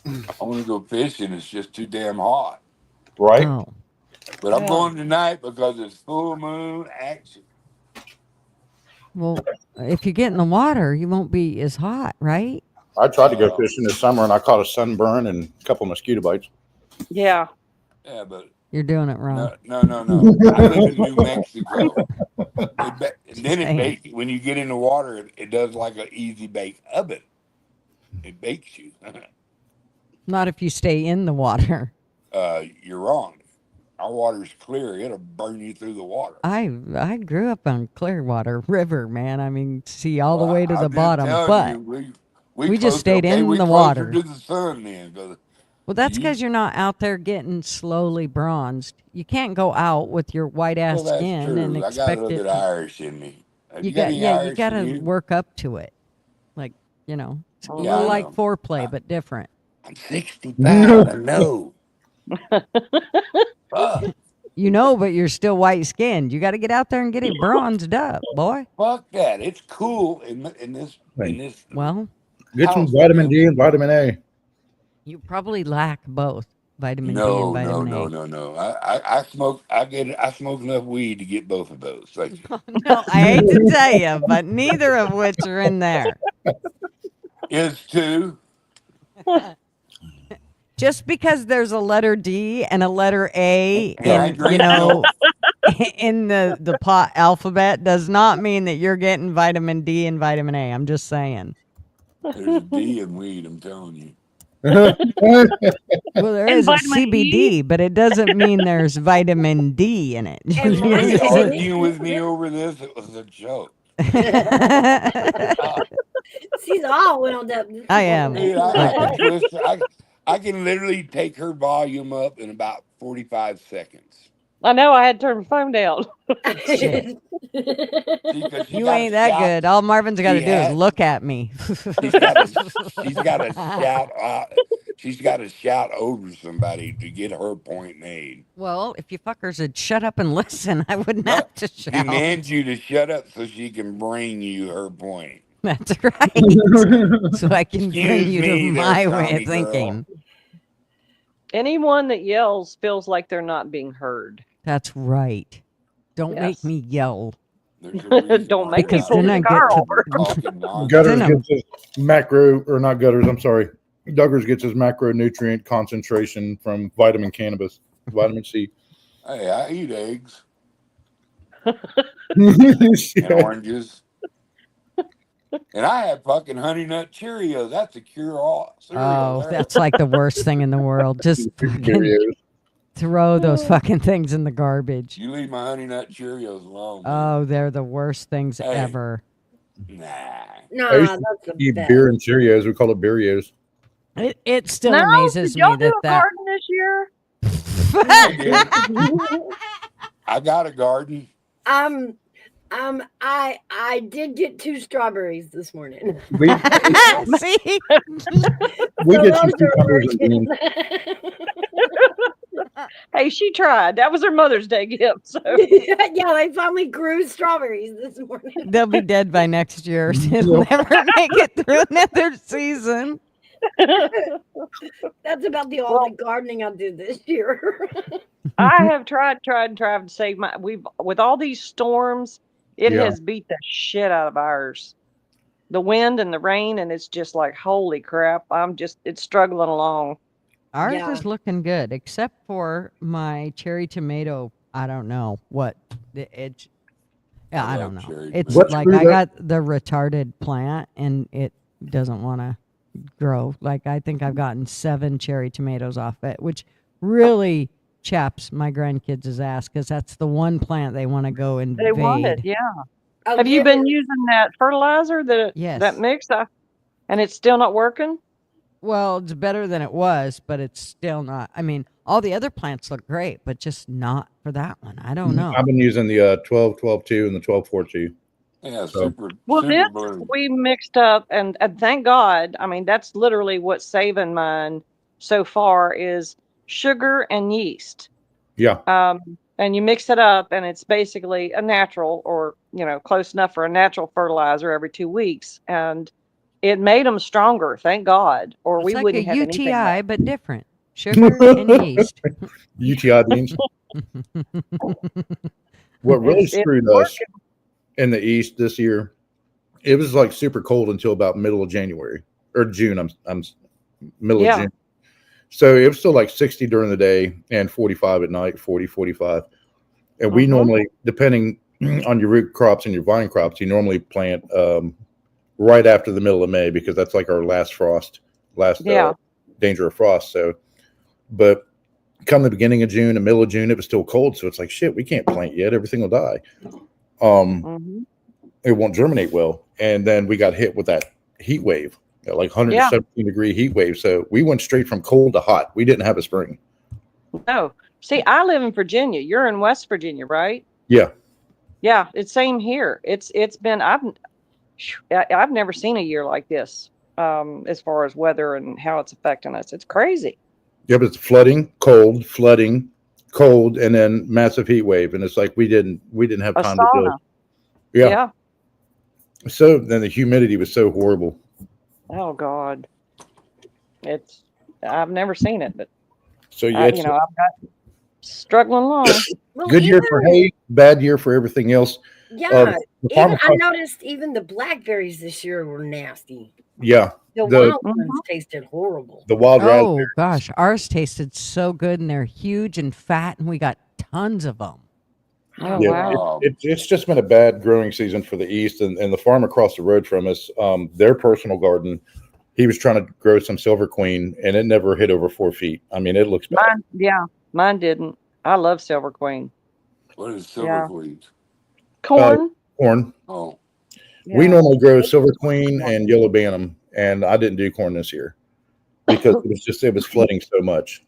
I want to go fishing. It's just too damn hot. Right? Oh. But I'm going tonight because it's full moon action. Well, if you get in the water, you won't be as hot, right? I tried to go fishing this summer, and I caught a sunburn and a couple mosquito bites. Yeah. Yeah, but You're doing it wrong. no. I live in New Mexico. And then it bakes, when you get in the water, it does like an easy bake oven. It bakes you. Not if you stay in the water. You're wrong. Our water's clear. It'll burn you through the water. I grew up on Clearwater River, man. I mean, see all the Well, way to the I'm just bottom, telling but you, we just stayed in we the closer water. to the sun then. 'Cause Well, that's you- because you're not out there getting slowly bronzed. You can't go out with your white ass well, that's skin true. and I got a expect little it. bit Irish in me. Have You you got got any yeah, you Irish got in to you? work up to it. Like it's a Yeah, little I like know. foreplay, but different. I'm 65. I know. But you're still white skinned. You got to get out there and get it bronzed up, boy. Fuck that. It's cool in this Well, Get some house vitamin I'm D in. and vitamin A. you probably lack both vitamin D and No, vitamin A. no. I smoke. I smoke enough weed to get both of those. Thank you. No, I hate to tell you, but neither of which are in there. Is two. Just because there's a letter D and a letter A And I in, drink milk. in the pot alphabet does not mean that you're getting vitamin D and vitamin A. I'm just saying. There's D in weed. I'm telling you. Well, there And is a vitamin E? CBD, but it doesn't mean there's vitamin D in it. And Are you vitamin arguing with me over this? It was a joke. She's all wound up. I am. Dude, I can twist her. I can literally take her volume up in about 45 seconds. I know I had to turn my phone down. Shit. See, 'cause she You gotta ain't that shout- good. All Marvin's got to She do is has- look at me. She's got to shout. She's got to shout over somebody to get her point made. Well, if you fuckers would shut up and listen, I wouldn't have to She shout. demands you to shut up so she can bring you her point. That's right. So I can bring Excuse you to me there, my way Tommy of girl. thinking. Anyone that yells feels like they're not being heard. That's right. Don't make Yes. me yell. There's a reason Don't why make me Because pull then the I car get to over. talking nonsense. Gutters Venom. gets his macro, or not Gutters, I'm sorry. Duggars gets his macronutrient concentration from vitamin cannabis, vitamin C. Hey, I eat eggs Yeah. and oranges. And I have fucking Honey Nut Cheerios. That's a cure-all cereal. Oh, there. that's like the worst thing in the world. Just fucking Cheerios. throw those fucking things in the garbage. You leave my Honey Nut Cheerios alone. man. Oh, they're the worst things Hey. ever. Nah. Nah, I used to that's the eat best. beer and Cheerios. We call it Beerios. It still No, amazes did y'all me do that a garden this year? I got a garden. I did get 2 strawberries this morning. We, See? we So get some those are cucumbers and working. beans. Hey, she tried. That was her Mother's Day gift. So Yeah, they finally grew strawberries this morning. They'll be dead by next year. They'll never make it through another season. That's about all the gardening I did this year. I have tried to save my. With all these storms, it Yeah. has beat the shit out of ours. The wind and the rain, and it's just like, holy crap! It's struggling along. Ours Yeah. is looking good, except for my cherry tomato. I don't know what it. Yeah, I don't love know. cherry It's tomatoes. like What I screwed got the retarded plant, and it doesn't want to grow. Like I think I've gotten 7 cherry tomatoes off it, which really chaps my grandkids' ass because that's the one plant they want to go invade. They want it, yeah. I'll Have you give been it- using that fertilizer Yes. that mix, and it's still not working? Well, it's better than it was, but it's still not. I mean, all the other plants look great, but just not for that one. I don't know. I've been using the 12-12-2 and the 12-4-2. Yeah, So- super. Well, super this blue. we mixed up, and thank God. I mean, that's literally what's saving mine so far is sugar and yeast. Yeah. And you mix it up, and it's basically a natural, or close enough for a natural fertilizer every 2 weeks, and it made them stronger. Thank God, or It's we like wouldn't a have anything UTI, left. but different. Sugar and yeast. UTI beans. What really It's screwed us in the East this year, it was like super cold until about middle of January or June. I'm middle Yeah. of June. So it was still like 60 during the day and 45 at night, 40, 45. And we Mhm. normally, depending on your root crops and your vine crops, you normally plant right after the middle of May, because that's like our last frost, danger of frost. So, but come the beginning of June, the middle of June, it was still cold. So it's like, shit, we can't plant yet. Everything will die. It won't germinate well. And then we got hit with that heat wave, like 117-degree heat wave. So we went straight from cold to hot. We didn't have a spring. No. See, I live in Virginia. You're in West Virginia, right? Yeah. Yeah, it's same here. It's been I've never seen a year like this as far as weather and how it's affecting us. It's crazy. Yeah, but it's flooding, cold, and then massive heat wave. And it's like we didn't have A time sauna. to do it. Yeah. So then the humidity was so horrible. Oh God. I've never seen it, but So yeah, I've got struggling along. Well, good year for hay, bad year for everything else. Yeah, I noticed even the blackberries this year were nasty. Yeah, the wild ones tasted horrible. The wild Oh raspberries. gosh, ours tasted so good, and they're huge and fat, and we got tons of them. Oh Yeah, wow! it's just been a bad growing season for the East, and the farm across the road from us, their personal garden, he was trying to grow some silver queen, and it never hit over 4 feet. I mean, it looks bad. Mine didn't. I love silver queen. What is silver queen? Corn. Corn. Oh. We Yeah. normally grow silver queen and yellow bantam, and I didn't do corn this year because it was flooding so much.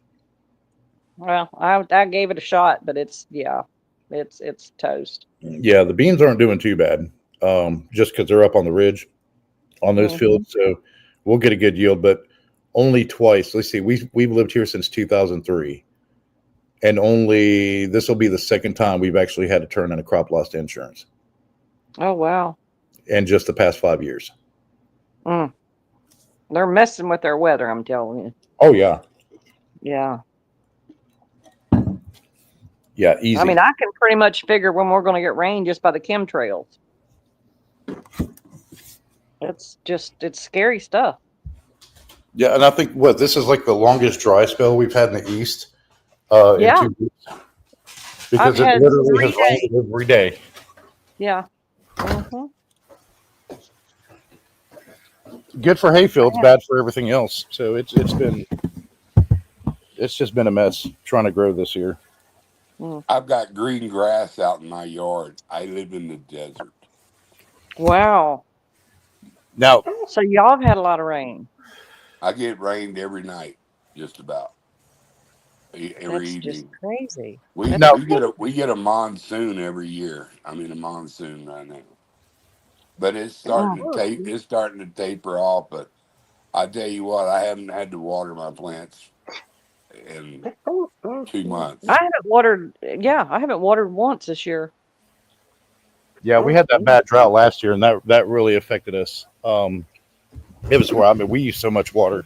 Well, I gave it a shot, but it's toast. Yeah, the beans aren't doing too bad, just because they're up on the ridge on those fields. So we'll get a good yield, but only twice. Let's see, we've lived here since 2003, and only this will be the second time we've actually had to turn in a crop loss insurance. Oh wow! In just the past 5 years. They're messing with their weather. I'm telling you. Oh yeah. Yeah. Yeah, easy. I mean, I can pretty much figure when we're going to get rain just by the chemtrails. It's scary stuff. Yeah, and I think this is like the longest dry spell we've had in the East. In 2 weeks. Because it literally has rained every day. Yeah. Good for hay fields, bad for everything else. So it's just been a mess trying to grow this year. I've got green grass out in my yard. I live in the desert. Wow. Now, so y'all have had a lot of rain. I get rained every night, just about. Every evening. Just crazy. We get a monsoon every year. I'm in a monsoon right now, but it's starting to taper off. But I tell you what, I haven't had to water my plants in 2 months. I haven't watered once this year. Yeah, we had that bad drought last year, and that really affected us. It was where we used so much water.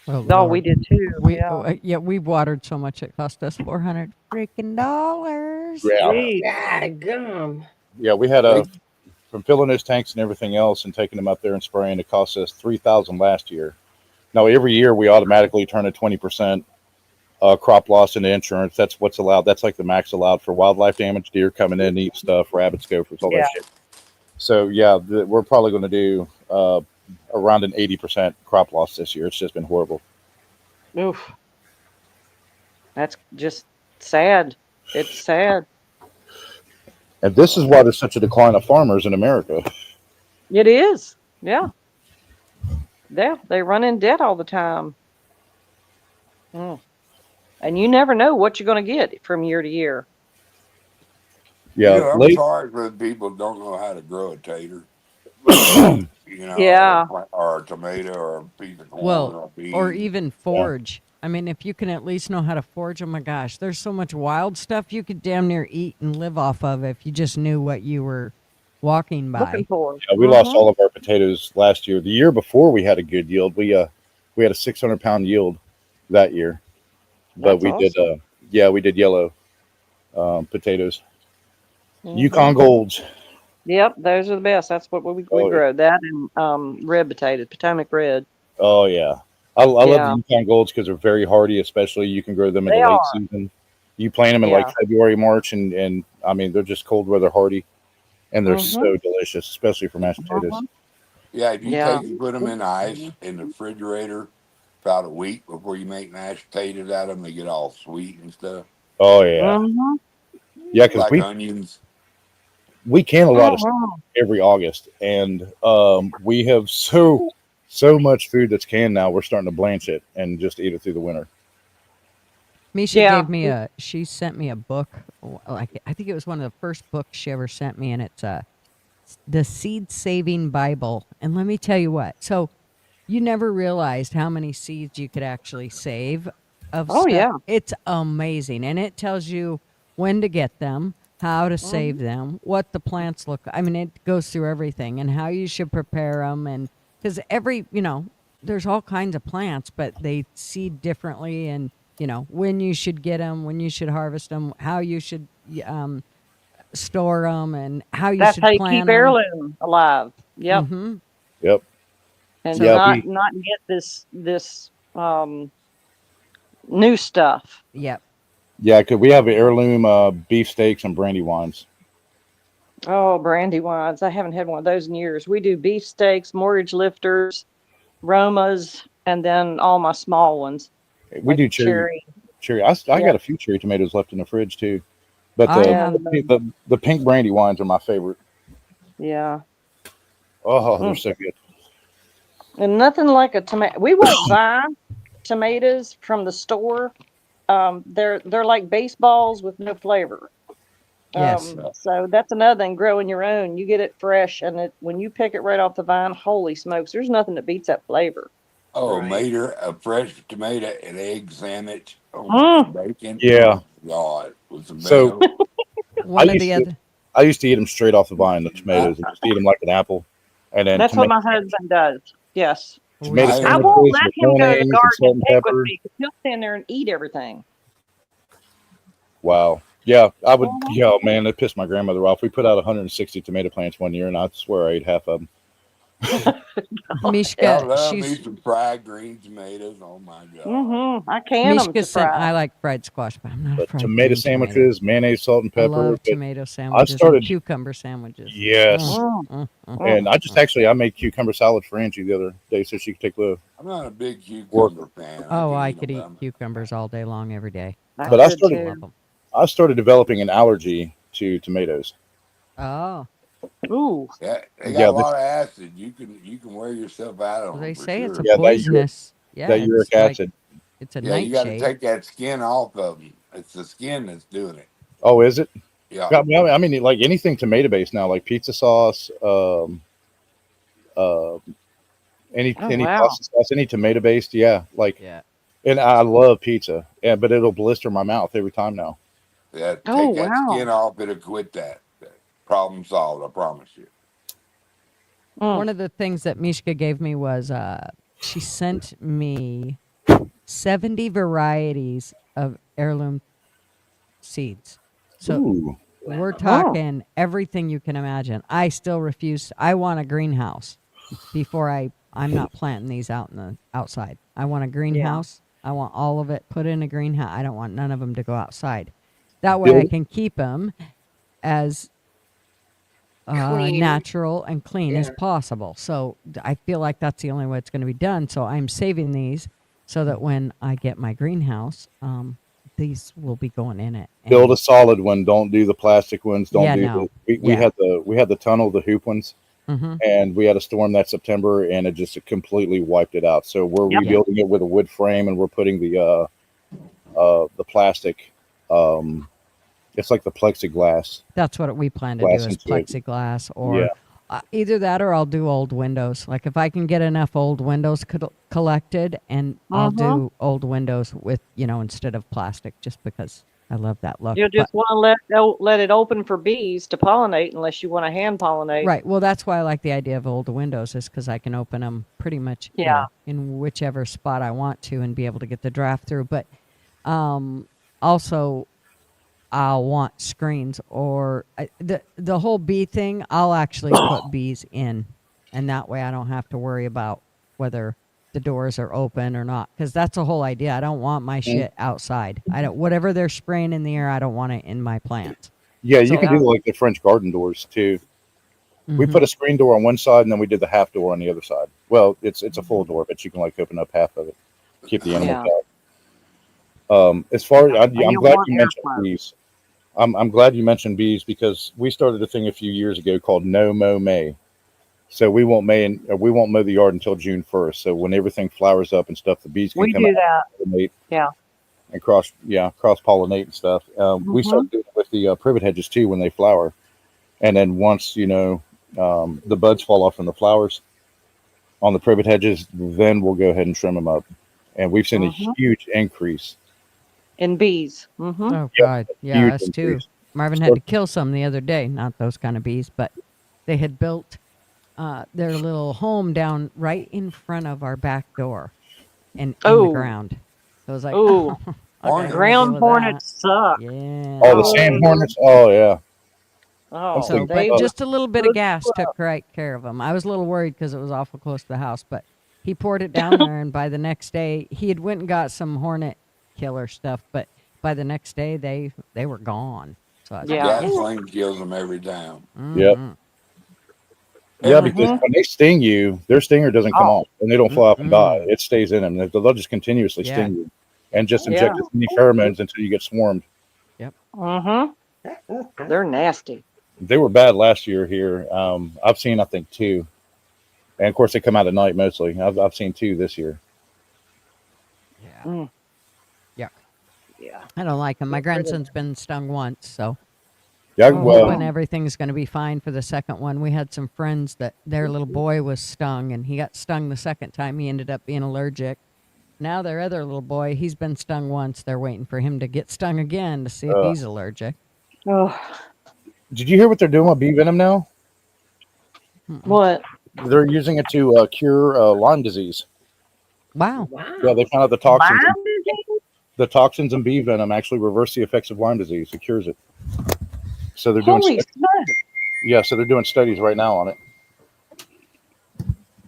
Oh, we did too. We watered so much it cost us $400 freaking dollars. Yeah. Gum. Yeah, we had from filling those tanks and everything else and taking them up there and spraying, it cost us $3,000 last year. Now every year we automatically turn a 20% crop loss into insurance. That's what's allowed. That's like the max allowed for wildlife damage, deer coming in, eat stuff, rabbits, gophers, all that shit. So yeah, we're probably going to do around an 80% crop loss this year. It's just been horrible. Oof. That's just sad. It's sad. And this is why there's such a decline of farmers in America. It is. Yeah. Yeah. They run in debt all the time. And you never know what you're going to get from year to year. Yeah. I'm sorry for the people who don't know how to grow a tater. Or a tomato or a piece of corn or a bean. Or even forage. I mean, if you can at least know how to forage, oh my gosh, there's so much wild stuff you could damn near eat and live off of if you just knew what you were walking by. Looking for. Yeah, we lost all of our potatoes last year. The year before we had a good yield. We had a 600-pound yield that year. But we did yellow potatoes. Yukon Golds. Yep, those are the best. That's what we grow. That and red potatoes, Potomac red. Oh yeah, I love the Yukon Golds because they're very hardy. Especially you can grow them in the late season. You plant them in like February, March, and I mean they're just cold weather hardy. and they're so delicious, especially for mashed potatoes. Yeah, if you Yeah. take and put them in ice in the refrigerator about a week before you make mashed potatoes out of them, they get all sweet and stuff, Oh yeah, Mm-hmm. yeah, because like onions. we can a lot of stuff Oh, every August, and we have so much food that's canned now. We're starting to blanch it and just eat it through the winter. Misha yeah. gave me she sent me a book. Like I think it was one of the first books she ever sent me, and it's the Seed Saving Bible. And let me tell you what. So you never realized how many seeds you could actually save of Oh, stuff. yeah. It's amazing, and it tells you when to get them, how to save them, what the plants look. I mean, it goes through everything and how you should prepare them, and because there's all kinds of plants, but they seed differently, and when you should get them, when you should harvest them, how you should store them, and how you That's should how you plant keep them. heirloom alive. Yep. Mm-hmm. Yep. And So- Yeah, not get this new stuff. Yep. Yeah, because we have heirloom beef steaks and brandy wines. Oh, brandy wines. I haven't had one of those in years. We do beef steaks, mortgage lifters, Romas, and then all my small ones. We like do cherry. I Yeah. got a few cherry tomatoes left in the fridge too, but I the, have- the pink brandy wines are my favorite. Yeah. Oh, they're so good. And nothing like a tomato. We won't buy tomatoes from the store. They're like baseballs with no flavor. Yes. So that's another thing. Growing your own, you get it fresh, and when you pick it right off the vine, holy smokes! There's nothing that beats that flavor. Oh, Right. made her a fresh tomato and egg sandwich. Oh, bacon. Yeah. Oh, God, with some So- mayo. One of used the to- other. I used to eat them straight off the vine, the tomatoes, and just eat them like an apple. And then That's what my husband does. Yes. tomato I I sandwiches won't let with him go to the mayonnaise and garden salt and and pick with pepper. me because he'll stand there and eat everything. Wow. Yeah, I would. Yeah, man, that pissed my grandmother off. We put out 160 tomato plants one year, and I swear I ate half of them. I Mishka, love me she's some fried green tomatoes. Oh my God. Mm-hmm. I can them Mishka to sent. fry. I like fried squash, but I'm not a But fried tomato green sandwiches, mayonnaise, salt, and I pepper. love but tomato sandwiches started- and cucumber sandwiches. yes, Mm. and I just I made cucumber salad for Angie the other day so she could take the. I'm not a big cucumber fan. Oh, I can't could eat them. cucumbers all day long, every day. But I could started- too. Love them. I started developing an allergy to tomatoes. Oh, Ooh. Yeah, they Yeah, got a this- lot of acid. You can wear yourself out on well, them. they for say it's sure. a Yeah, that uric- poisonous. Yeah, that uric it's like- acid. it's a Yeah, you got to nightshade. take that skin off of them. It's the skin that's doing it. Oh, is it? Yeah. I mean, like anything tomato based now, like pizza sauce, any wow. pasta sauce, any tomato based. Yeah, like, Yeah. and I love pizza. Yeah, but it'll blister my mouth every time now. Yeah, take Oh, that wow. skin off, it'll quit that. Problem solved, I promise you. Mm. One of the things that Mishka gave me was she sent me 70 varieties of heirloom seeds. So Ooh. we're talking everything you can imagine. I still refuse. I want a greenhouse before I'm not planting these out in the outside. I want a greenhouse. I want all of it put in a greenhouse. I don't want none of them to go outside. That way I Bill- can keep them as Clean. natural and clean as possible. So I feel like that's the only way it's going to be done. So I'm saving these so that when I get my greenhouse, these will be going in it. And- Build a solid one. Don't do the plastic ones. Don't Yeah, do no. we Yeah. had the tunnel, the hoop ones, Mhm. and we had a storm that September, and it just completely wiped it out. So we're Yep. rebuilding it with a wood frame, and we're putting the plastic. It's like the plexiglass. That's what we plan to do Glass is into it. plexiglass or Yeah. either that or I'll do old windows. Like if I can get enough old windows collected, and I'll do old windows with, instead of plastic, just because I love that look. You'll But- just want to let it open for bees to pollinate unless you want to hand pollinate. right. Well, that's why I like the idea of old windows, is because I can open them pretty much in whichever spot I want to and be able to get the draft through. But also, I'll want screens or the whole bee thing. I'll actually put bees in, and that way I don't have to worry about whether the doors are open or not, because that's the whole idea. I don't want my shit outside. I don't, whatever they're spraying in the air, I don't want it in my plants. Yeah, So- you can do like the French garden doors too. We put a screen door on one side, and then we did the half door on the other side. Well, it's a full door, but you can like open up half of it, keep the animals out. As far as I'm glad you mentioned bees. I'm glad you mentioned bees because we started a thing a few years ago called No Mow May. So we won't mow the yard until June 1st. So when everything flowers up and stuff, the bees can come out and pollinate. Yeah. And cross pollinate and stuff. We started doing it with the privet hedges too when they flower, and then once the buds fall off from the flowers on the privet hedges, then we'll go ahead and trim them up, and we've seen a huge increase in bees. Oh God, yeah, us too. Marvin had to kill some the other day. Not those kind of bees, but they had built their little home down right in front of our back door, and in the ground. So I was like, okay, ground hornets suck. Yeah. Oh, the sand hornets. Oh yeah. Oh, so, but just a little bit of gas took right care of them. I was a little worried because it was awful close to the house, but he poured it down there, and by the next day, he had went and got some hornet killer stuff, but by the next day, they were gone. So I was gasoline kills them every time. Yep. Yeah, because when they sting you, their stinger doesn't come off, and they don't fly up and die. It stays in them. They'll just continuously sting you, and just inject as many pheromones until you get swarmed. Yep. They're nasty. They were bad last year here. I've seen, I think, 2, and of course they come out at night mostly. I've seen 2 this year. Yeah. Yeah. I don't like them. My grandson's been stung once, so. Yeah, hoping everything's going to be fine for the second one. We had some friends that their little boy was stung, and he got stung the second time. He ended up being allergic. Now their other little boy, he's been stung once. They're waiting for him to get stung again to see if he's allergic. Oh. Did you hear what they're doing with bee venom now? What? They're using it to cure Lyme disease. Wow. Yeah, they found out the toxins. The toxins in bee venom actually reverse the effects of Lyme disease. It cures it. So they're doing. So they're doing studies right now on it.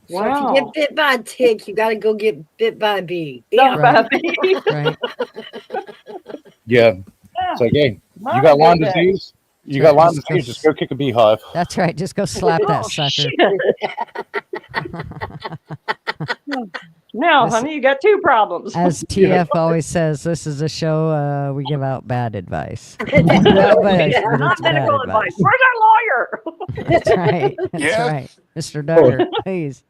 So if you get bit by a tick, you got to go get bit by a bee. Right. Yeah. So again, you got Lyme disease. You got Lyme disease. Just go kick a beehive. That's right. Just go slap that sucker. No, honey, you got 2 problems. As TF always says, this is a show we give out bad advice. Not medical advice. Where's our lawyer? That's right. That's right. Mr. Duggar, please.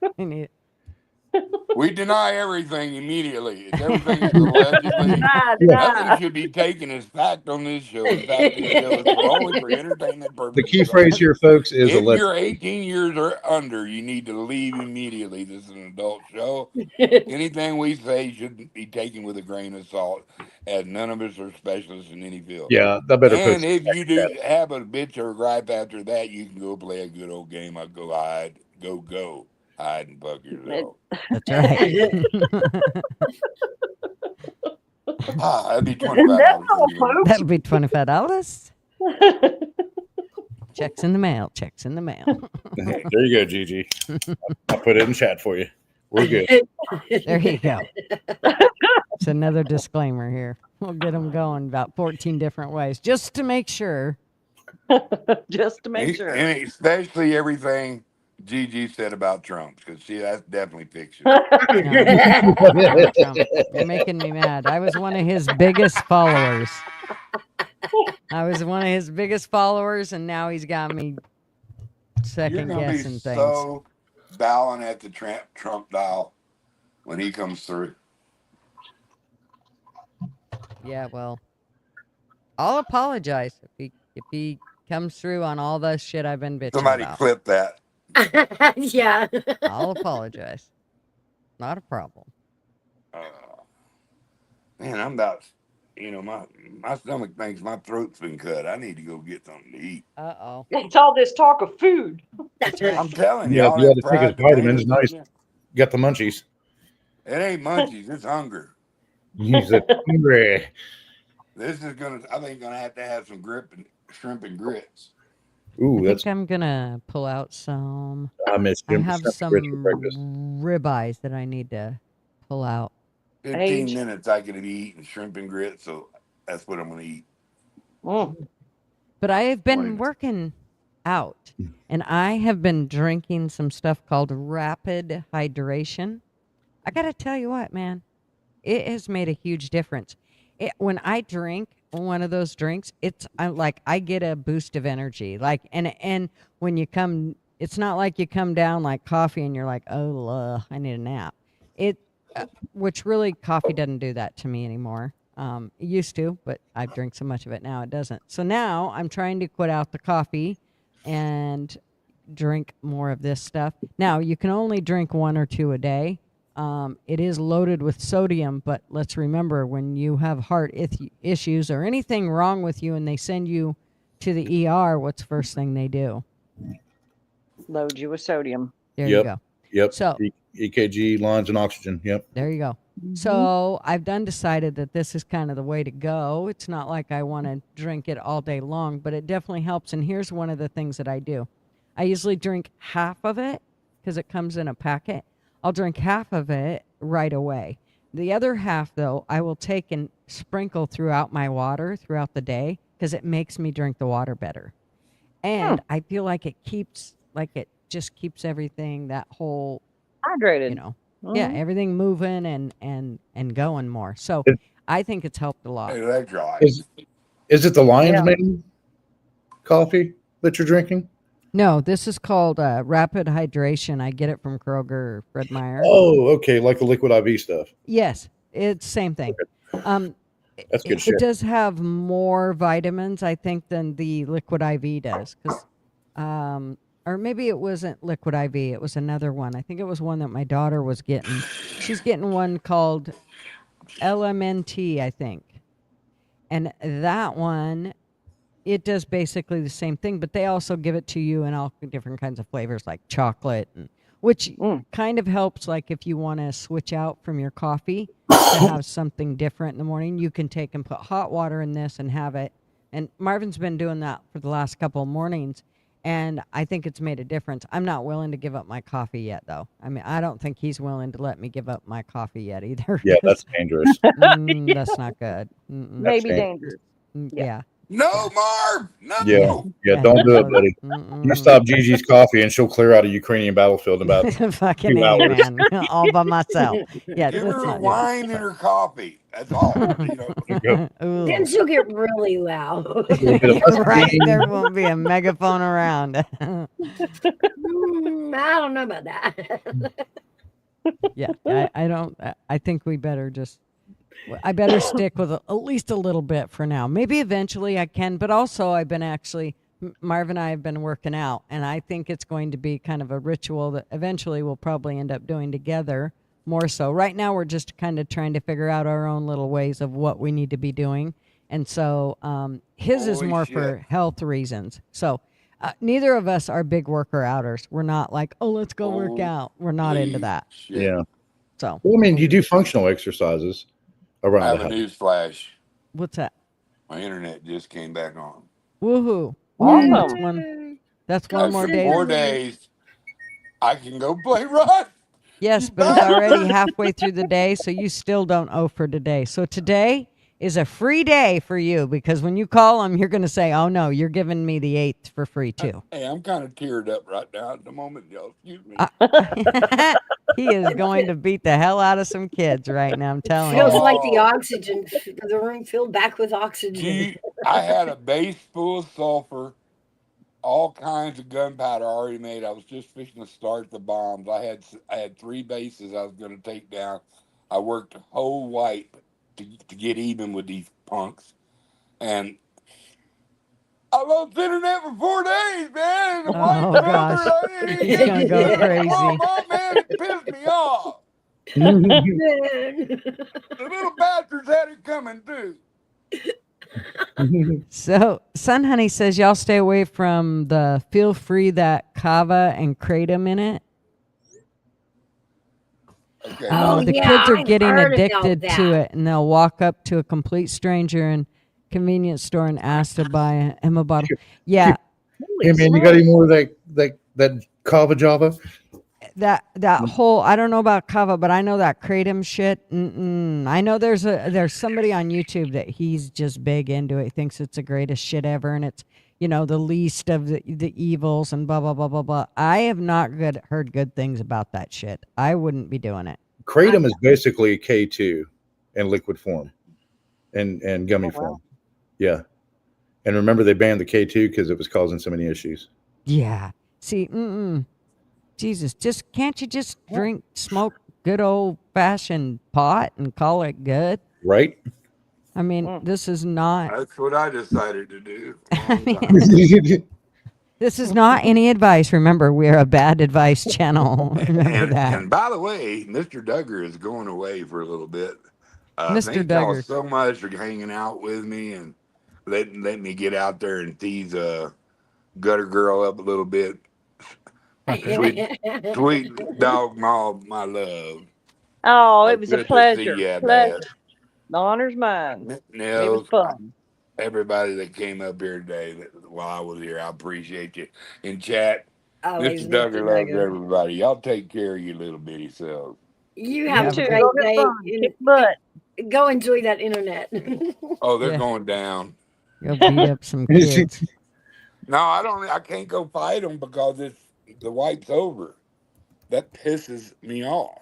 We deny everything immediately. Everything is allegedly. Nothing should be taken as fact on this show. In fact, this show is only for entertainment purposes. The key phrase here, folks, is if you're 18 years or under, you need to leave immediately. This is an adult show. Anything we say shouldn't be taken with a grain of salt, as none of us are specialists in any field. Yeah, that better. And if you do have a bitch or a gripe after that, you can go play a good old game. I'll go hide. Go. Hide and fuck yourself. That's right. That'd be $25. That'll be $25. Checks in the mail. Checks in the mail. There you go, Gigi. I'll put it in chat for you. We're good. There you go. It's another disclaimer here. We'll get them going about 14 different ways just to make sure. Just to make sure. And especially everything Gigi said about Trump, because that's definitely fiction. Trump. You're making me mad. I was one of his biggest followers. And now he's got me second guessing things. So bowing at the Trump dial when he comes through. Yeah, well, I'll apologize if he comes through on all the shit I've been bitching Somebody about. clip that. Yeah. I'll apologize. Not a problem. Man, I'm about, my stomach thinks my throat's been cut. I need to go get something to eat. Uh-oh. It's all this talk of food. I'm telling you. Yeah, you had to take his vitamins. Nice. Got the munchies. It ain't munchies. It's hunger. He's hungry. This is I think gonna have to have some shrimp and grits. Ooh, I think I'm gonna pull out some. I have some ribeyes that I need to pull out. 15 minutes I could be eating shrimp and grits, so that's what I'm gonna eat. But I have been working out. And I have been drinking some stuff called rapid hydration. I got to tell you what, man, it has made a huge difference. When I drink one of those drinks, I get a boost of energy. Like, and when you come, it's not like you come down like coffee and you're like, oh, I need a nap. Which really coffee doesn't do that to me anymore. It used to, but I drink so much of it now it doesn't. So now I'm trying to quit out the coffee and drink more of this stuff. Now you can only drink 1 or 2 a day. It is loaded with sodium, but let's remember when you have heart issues or anything wrong with you and they send you to the ER, what's the first thing they do? Load you with sodium. There you go. Yep. So EKG lines and oxygen. Yep. there you go. So I've decided that this is kind of the way to go. It's not like I want to drink it all day long, but it definitely helps. And here's one of the things that I do. I usually drink half of it because it comes in a packet. I'll drink half of it right away. The other half, though, I will take and sprinkle throughout my water throughout the day because it makes me drink the water better. And I feel like it just keeps everything, that whole, Hydrated. yeah, everything moving and going more. So I think it's helped a lot. Hey, that's right. Is it the Lion's Mane coffee that you're drinking? No, this is called Rapid Hydration. I get it from Kroger or Fred Meyer. Oh, okay, like the liquid IV stuff. Yes, it's same thing. That's good shit. It does have more vitamins, I think, than the liquid IV does. Or maybe it wasn't liquid IV. It was another one. I think it was one that my daughter was getting. She's getting one called LMNT, I think. And that one, it does basically the same thing, but they also give it to you in all different kinds of flavors like chocolate, which kind of helps like if you want to switch out from your coffee to have something different in the morning. You can take and put hot water in this and have it. And Marvin's been doing that for the last couple of mornings, and I think it's made a difference. I'm not willing to give up my coffee yet, though. I mean, I don't think he's willing to let me give up my coffee yet either. Yeah, that's dangerous. That's not good. Maybe dangerous. Yeah. No, Marv. No. Yeah, don't do it, buddy. You stop Gigi's coffee and she'll clear out a Ukrainian battlefield in about fucking 2 hours. man, all by myself. Yeah, Give that's her not wine in her coffee. That's all. Ooh. Then she'll get really loud. Right, there won't be a megaphone around. I don't know about that. Yeah, I don't. I think we better I better stick with at least a little bit for now. Maybe eventually I can, but also I've been Marv and I have been working out, and I think it's going to be kind of a ritual that eventually we'll probably end up doing together more so. Right now we're just kind of trying to figure out our own little ways of what we need to be doing. And so his is more for health reasons. So neither of us are big worker outers. We're not like, oh, let's go work out. We're not into that. Yeah. So, well, I mean, you do functional exercises around I have the a house. news flash. What's that? My internet just came back on. Woohoo. Awesome. That's one more day. 4 days. I can go play Rod. Yes, but it's already halfway through the day, so you still don't owe for today. So today is a free day for you because when you call them, you're going to say, oh, no, you're giving me the 8th for free, too. Hey, I'm kind of teared up right now at the moment, y'all. Excuse me. He is going to beat the hell out of some kids right now, I'm telling you. Feels like the room filled back with oxygen. I had a base full of sulfur, all kinds of gunpowder already made. I was just fixing to start the bombs. I had 3 bases I was going to take down. I worked a whole wipe to get even with these punks, and I lost internet for 4 days, man. And the Oh, white gosh. filter, I He's gonna go crazy. Oh, man, it pissed me off. The little bastards had it coming too. So, Sun Honey says y'all stay away from the feel free that kava and kratom in it. Okay. Oh, the yeah, kids are I've getting heard about addicted to that. it, and they'll walk up to a complete stranger in convenience store and ask to buy a Emma bottle. Yeah, Hey, man, you got any more of that kava java? that whole, I don't know about kava, but I know that kratom shit. I know there's somebody on YouTube that he's just big into it. He thinks it's the greatest shit ever, and it's the least of the evils and blah, blah, blah, blah, blah. I have not heard good things about that shit. I wouldn't be doing it. Kratom is basically K2 in liquid form and gummy form. Yeah. And remember, they banned the K2 because it was causing so many issues. Yeah. See, Jesus, can't you just smoke good old fashioned pot and call it good? Right? I mean, this is not. That's what I decided to do. This is not any advice. Remember, we're a bad advice channel. Remember that. And by the way, Mr. Duggar is going away for a little bit. Mr. Thank y'all Duggar. so much for hanging out with me and letting me get out there and tease Gutter Girl up a little bit. Sweet dog mom, my love. Oh, it was a Good to pleasure. see ya, Pleasure. Beth. The honor's mine. It was Nels, fun. everybody that came up here today while I was here, I appreciate you. In chat, Always, Mr. Duggar loves Duggar. everybody. Y'all take care of your little bitty selves. You have You a too. great Go get day. fun. Kick butt. Go enjoy that internet. Oh, they're Yeah. going down. Go beat up some kids. No, I can't go fight them because the wife's over. That pisses me off.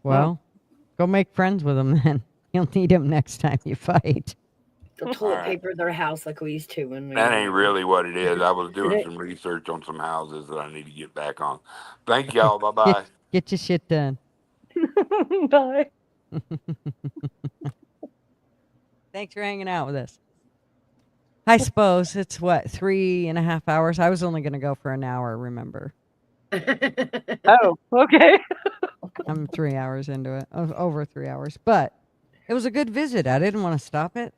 Well, go make friends with them then. You'll need them next time you fight. Go toilet paper their house like we used to when we. That ain't really what it is. I was doing some research on some houses that I need to get back on. Thank y'all. Bye bye. Get your shit done. Bye. Thanks for hanging out with us. I suppose it's 3.5 hours. I was only going to go for an hour, remember? Oh, okay. I'm 3 hours into it, over 3 hours, but it was a good visit. I didn't want to stop it.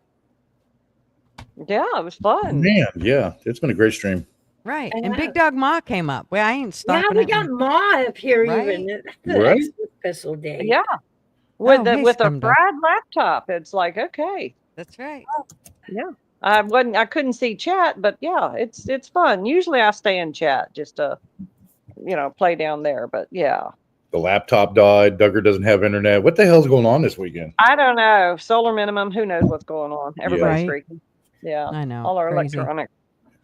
Yeah, it was fun. Man, yeah, it's been a great stream. Right. I And know. Big Dog Ma came up. Well, I ain't Yeah, stopping we it. got Ma up here Right? even. That's Right? an extra special day. Yeah. With Oh, hey, with a Scum Dog. fried laptop. It's like, okay. That's right. Yeah. I couldn't see chat, but yeah, it's fun. Usually I stay in chat just to play down there, but yeah. The laptop died. Duggar doesn't have internet. What the hell's going on this weekend? I don't know. Solar minimum, who knows what's going on? Everybody's Right. freaking. Yeah. I know. All our Crazy. electronic.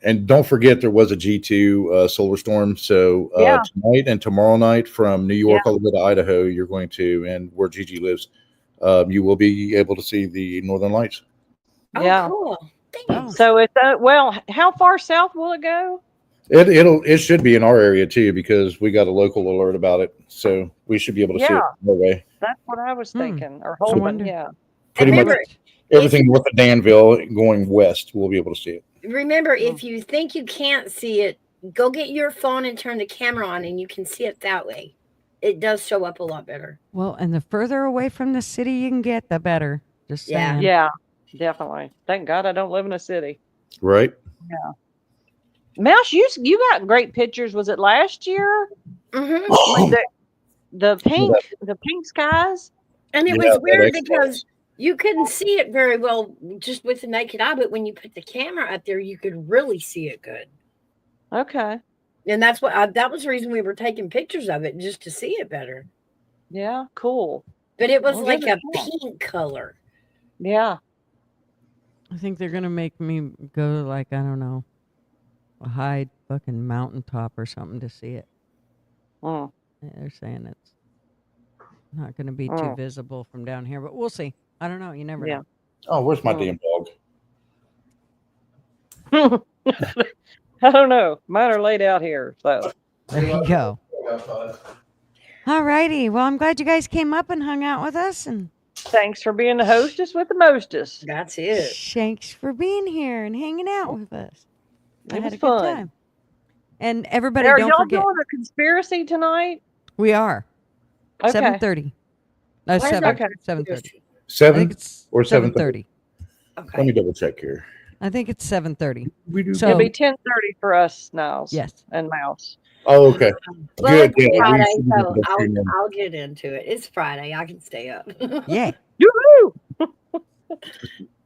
And don't forget, there was a G2 solar storm. So Yeah. tonight and tomorrow night from New York all the way to Idaho, you're going to, and where Gigi lives, you will be able to see the Northern Lights. Oh, Yeah. cool. Oh. Thanks. So it's how far south will it go? It should be in our area too, because we got a local alert about it. So we should be able to see it Yeah. no way. That's what I was thinking. Or I hoping, wonder. yeah. Pretty Remember, much everything north of Danville going west, we'll be able to see it. Remember, if you think you can't see it, go get your phone and turn the camera on, and you can see it that way. It does show up a lot better. Well, and the further away from the city you can get, the better. Just Yeah. saying. Yeah, definitely. Thank God I don't live in a city. Right? Mouse, you got great pictures. Was it last year? Mm-hmm. With the pink skies? And it Yeah, was that weird Xbox. because you couldn't see it very well just with the naked eye, but when you put the camera up there, you could really see it good. Okay. And that's what that was the reason we were taking pictures of it, just to see it better. Yeah, cool. But it was Well, like give a it a shot. pink color. Yeah. I think they're going to make me go to, I don't know, a high fucking mountaintop or something to see it. Mm. They're saying it's not going to be too Mm. visible from down here, but we'll see. I don't know. You never Yeah. know. Oh, where's my damn dog? I don't know. Mine are laid out here. So There you go. All righty. Well, I'm glad you guys came up and hung out with us, and thanks for being the hostess with the mostest. That's it. thanks for being here and hanging out with us. I It had was a fun. good time. And everybody, Are don't y'all forget, doing a conspiracy tonight? we are Okay. 7:30. No, Why is 7. that 7:30. I 7 think it's or 7:30. Let Okay. me double check here. I think it's 7:30. We do. So It'll be 10:30 for us now. yes. And Mouse. Oh, okay. Well, Good. it's Yeah, we Friday, should be so able to tune in. I'll get into it. It's Friday. I can stay up. Yeah. Yoo-hoo!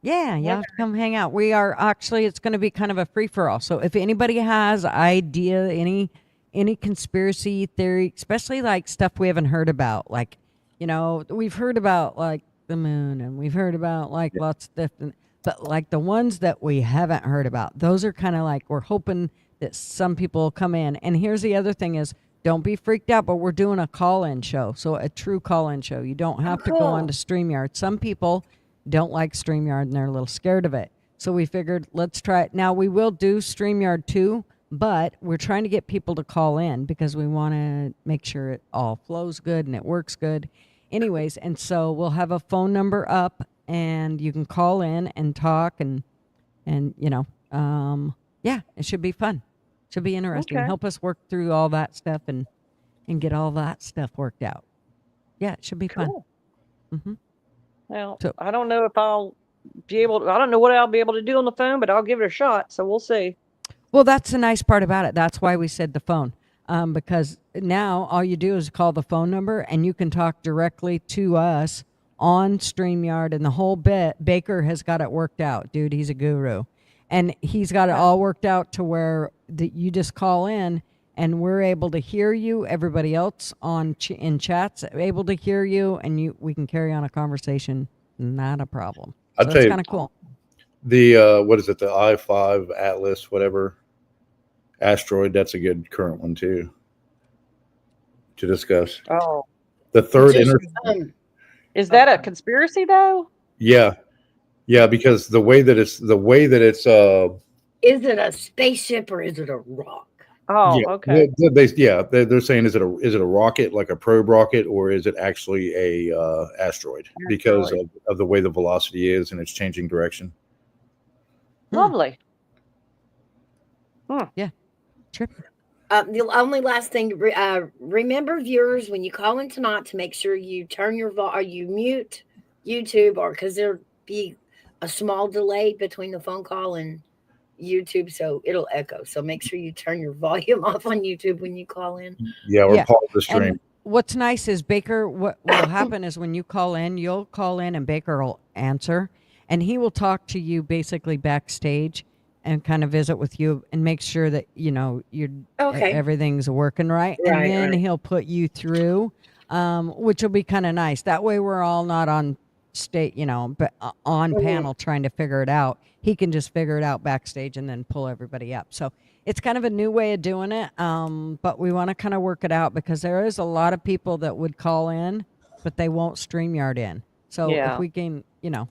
Yeah, you have to come hang out. We are actually, it's going to be kind of a free for all. So if anybody has idea, any conspiracy theory, especially stuff we haven't heard about, we've heard about the moon, and we've heard about lots of different, But like the ones that we haven't heard about, those are kind of like, we're hoping that some people will come in. And here's the other thing is, don't be freaked out, but we're doing a call-in show. So a true call-in show. You don't have to go on to StreamYard. Some people don't like StreamYard and they're a little scared of it. So we figured, let's try it. Now we will do StreamYard too, but we're trying to get people to call in because we want to make sure it all flows good and it works good. Anyways, and so we'll have a phone number up and you can call in and talk and you know, yeah, it should be fun. Should be interesting. Okay. Help us work through all that stuff and get all that stuff worked out. Yeah, it should be fun. Mm-hmm. Well, So- I don't know if I'll be able to, I don't know what I'll be able to do on the phone, but I'll give it a shot. So we'll see. Well, that's the nice part about it. That's why we said the phone. Because now all you do is call the phone number and you can talk directly to us on StreamYard and the whole bit. Baker has got it worked out, dude. He's a guru. And he's got it all worked out to where you just call in and we're able to hear you. Everybody else in chats able to hear you, and we can carry on a conversation. Not a problem. I'll So tell it's you, kind of cool. the what is it? The I-5 Atlas, whatever asteroid. That's a good current one too to discuss. Oh, The third is that a conspiracy though? Yeah, because the way that it's Is it a spaceship or is it a rock? Oh, yeah, okay. they're saying is it a rocket, like a probe rocket, or is it actually a asteroid because of the way the velocity is and it's changing direction. Lovely. Yeah. Trip. The only last thing, remember, viewers, when you call in tonight, to make sure you turn your or you mute YouTube, or because there'll be a small delay between the phone call and YouTube, so it'll echo. So make sure you turn your volume off on YouTube when you call in. Yeah, or pause the stream. And what's nice is Baker, what will happen is when you call in, you'll call in and Baker will answer, and he will talk to you basically backstage and kind of visit with you and make sure that, you know, everything's working right. And then he'll put you through, which will be kind of nice. That way we're all not on state, you know, but on panel trying to figure it out. He can just figure it out backstage and then pull everybody up. So it's kind of a new way of doing it. But we want to kind of work it out because there is a lot of people that would call in, but they won't StreamYard in. So if we can, you know,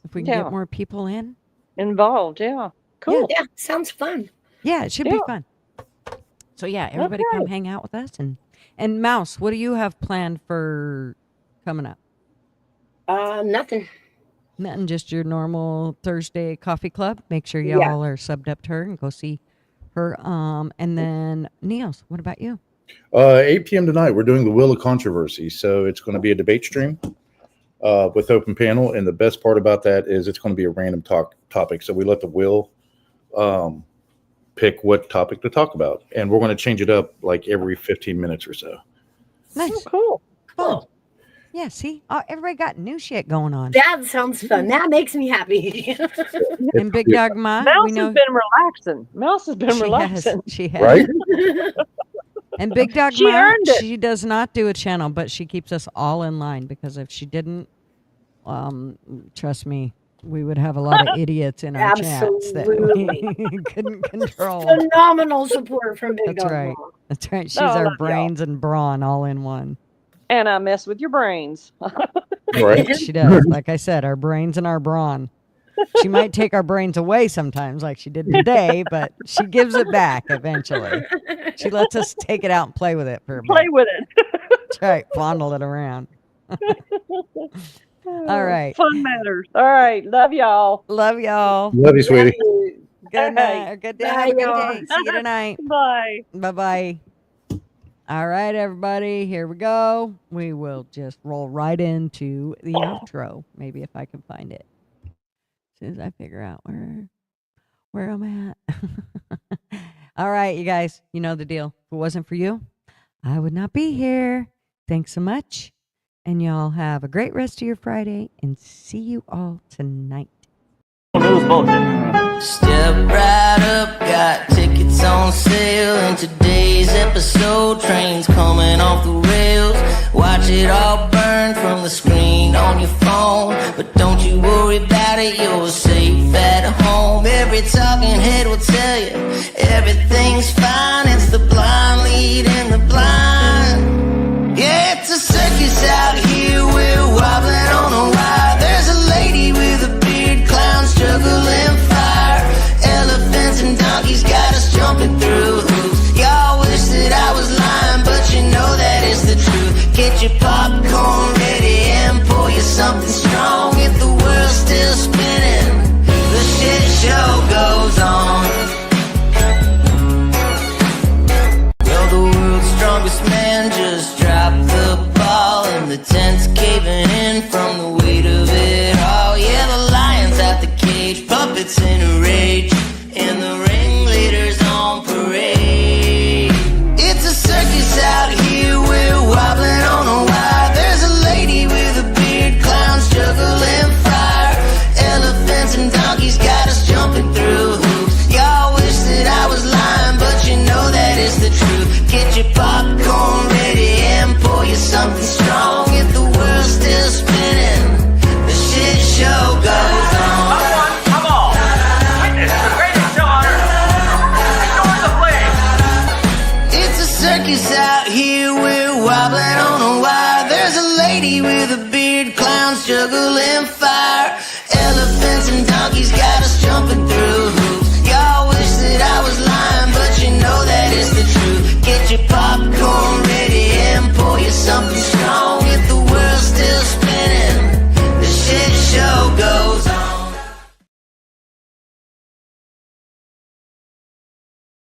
if we can get more people involved, cool. Yeah, sounds fun. Yeah, it should be fun. So yeah, everybody come hang out with us. And Mouse, what do you have planned for coming up? Nothing. Nothing, just your normal Thursday coffee club. Make sure y'all are subbed up to her and go see her. And then Niels, what about you? 8 p.m. tonight, we're doing the Wheel of Controversy. So it's going to be a debate stream with open panel. And the best part about that is it's going to be a random topic. So we let the wheel pick what topic to talk about. And we're going to change it up like every 15 minutes or so. Nice. Oh, Cool. Yeah, see? Everybody got new shit going on. That sounds fun. That makes me happy. And Big Dog Ma, Mouse we know has been relaxing. Mouse has been relaxing. She has. Right? And Big Dog She Ma, earned it. she does not do a channel, but she keeps us all in line because if she didn't, trust me, we would have a lot of idiots in our chats that we couldn't control. Phenomenal support from Big That's Dog right. Mom. That's right. She's Oh, our love y'all. brains and brawn all in one. And I mess with your brains. Right. She does. Like I said, our brains and our brawn. She might take our brains away sometimes, like she did today, but she gives it back eventually. She lets us take it out and play with it for a bit. Play with it. That's right. Fondle it around. All right. Fun matters. All right. Love y'all. Love y'all. Love you, sweetie. Good night. Or good day. Bye, Have a good y'all. day. See you tonight. Bye. Bye-bye. All right, everybody. Here we go. We will just roll right into the outro. Maybe if I can find it. As soon as I figure out where I'm at. All right, you guys. You know the deal. If it wasn't for you, I would not be here. Thanks so much. And y'all have a great rest of your Friday. And see you all tonight. News bulletin. Step right up, got tickets on sale. In today's episode, trains coming off the rails. Watch it all burn from the screen on your phone. But don't you you worry about it, you're safe at home. Every talking head will tell you everything's fine. It's the blind leading the blind. Yeah, it's a circus out here, we're wobbling on a wire. There's a lady with a beard, clowns juggling fire. Elephants and donkeys got us jumping through hoops. Y'all wish that I was lying, but you know that it's the truth. Get your popcorn ready and pour you something strong. If the world's still spinning, the shit show goes on. Well, the world's strongest man just dropped the ball, and the tent's caving in from the weight of it all. Yeah, the lion's out the cage, puppets in a rage, and the ringleader's on parade. It's a circus out here, we're wobbling on a wire. There's a lady with a beard, clowns juggling fire. Elephants and donkeys got us jumping through hoops. Y'all wish that I was lying, but you know that it's the truth. Get your popcorn ready and pour you something strong. If the world's still spinning, the shit show goes on. Come on. Witness the greatest show on earth. Restore the flame. It's a circus out here, we're wobbling on a wire. There's a lady with a beard, clowns juggling fire. Elephants and donkeys got us jumping through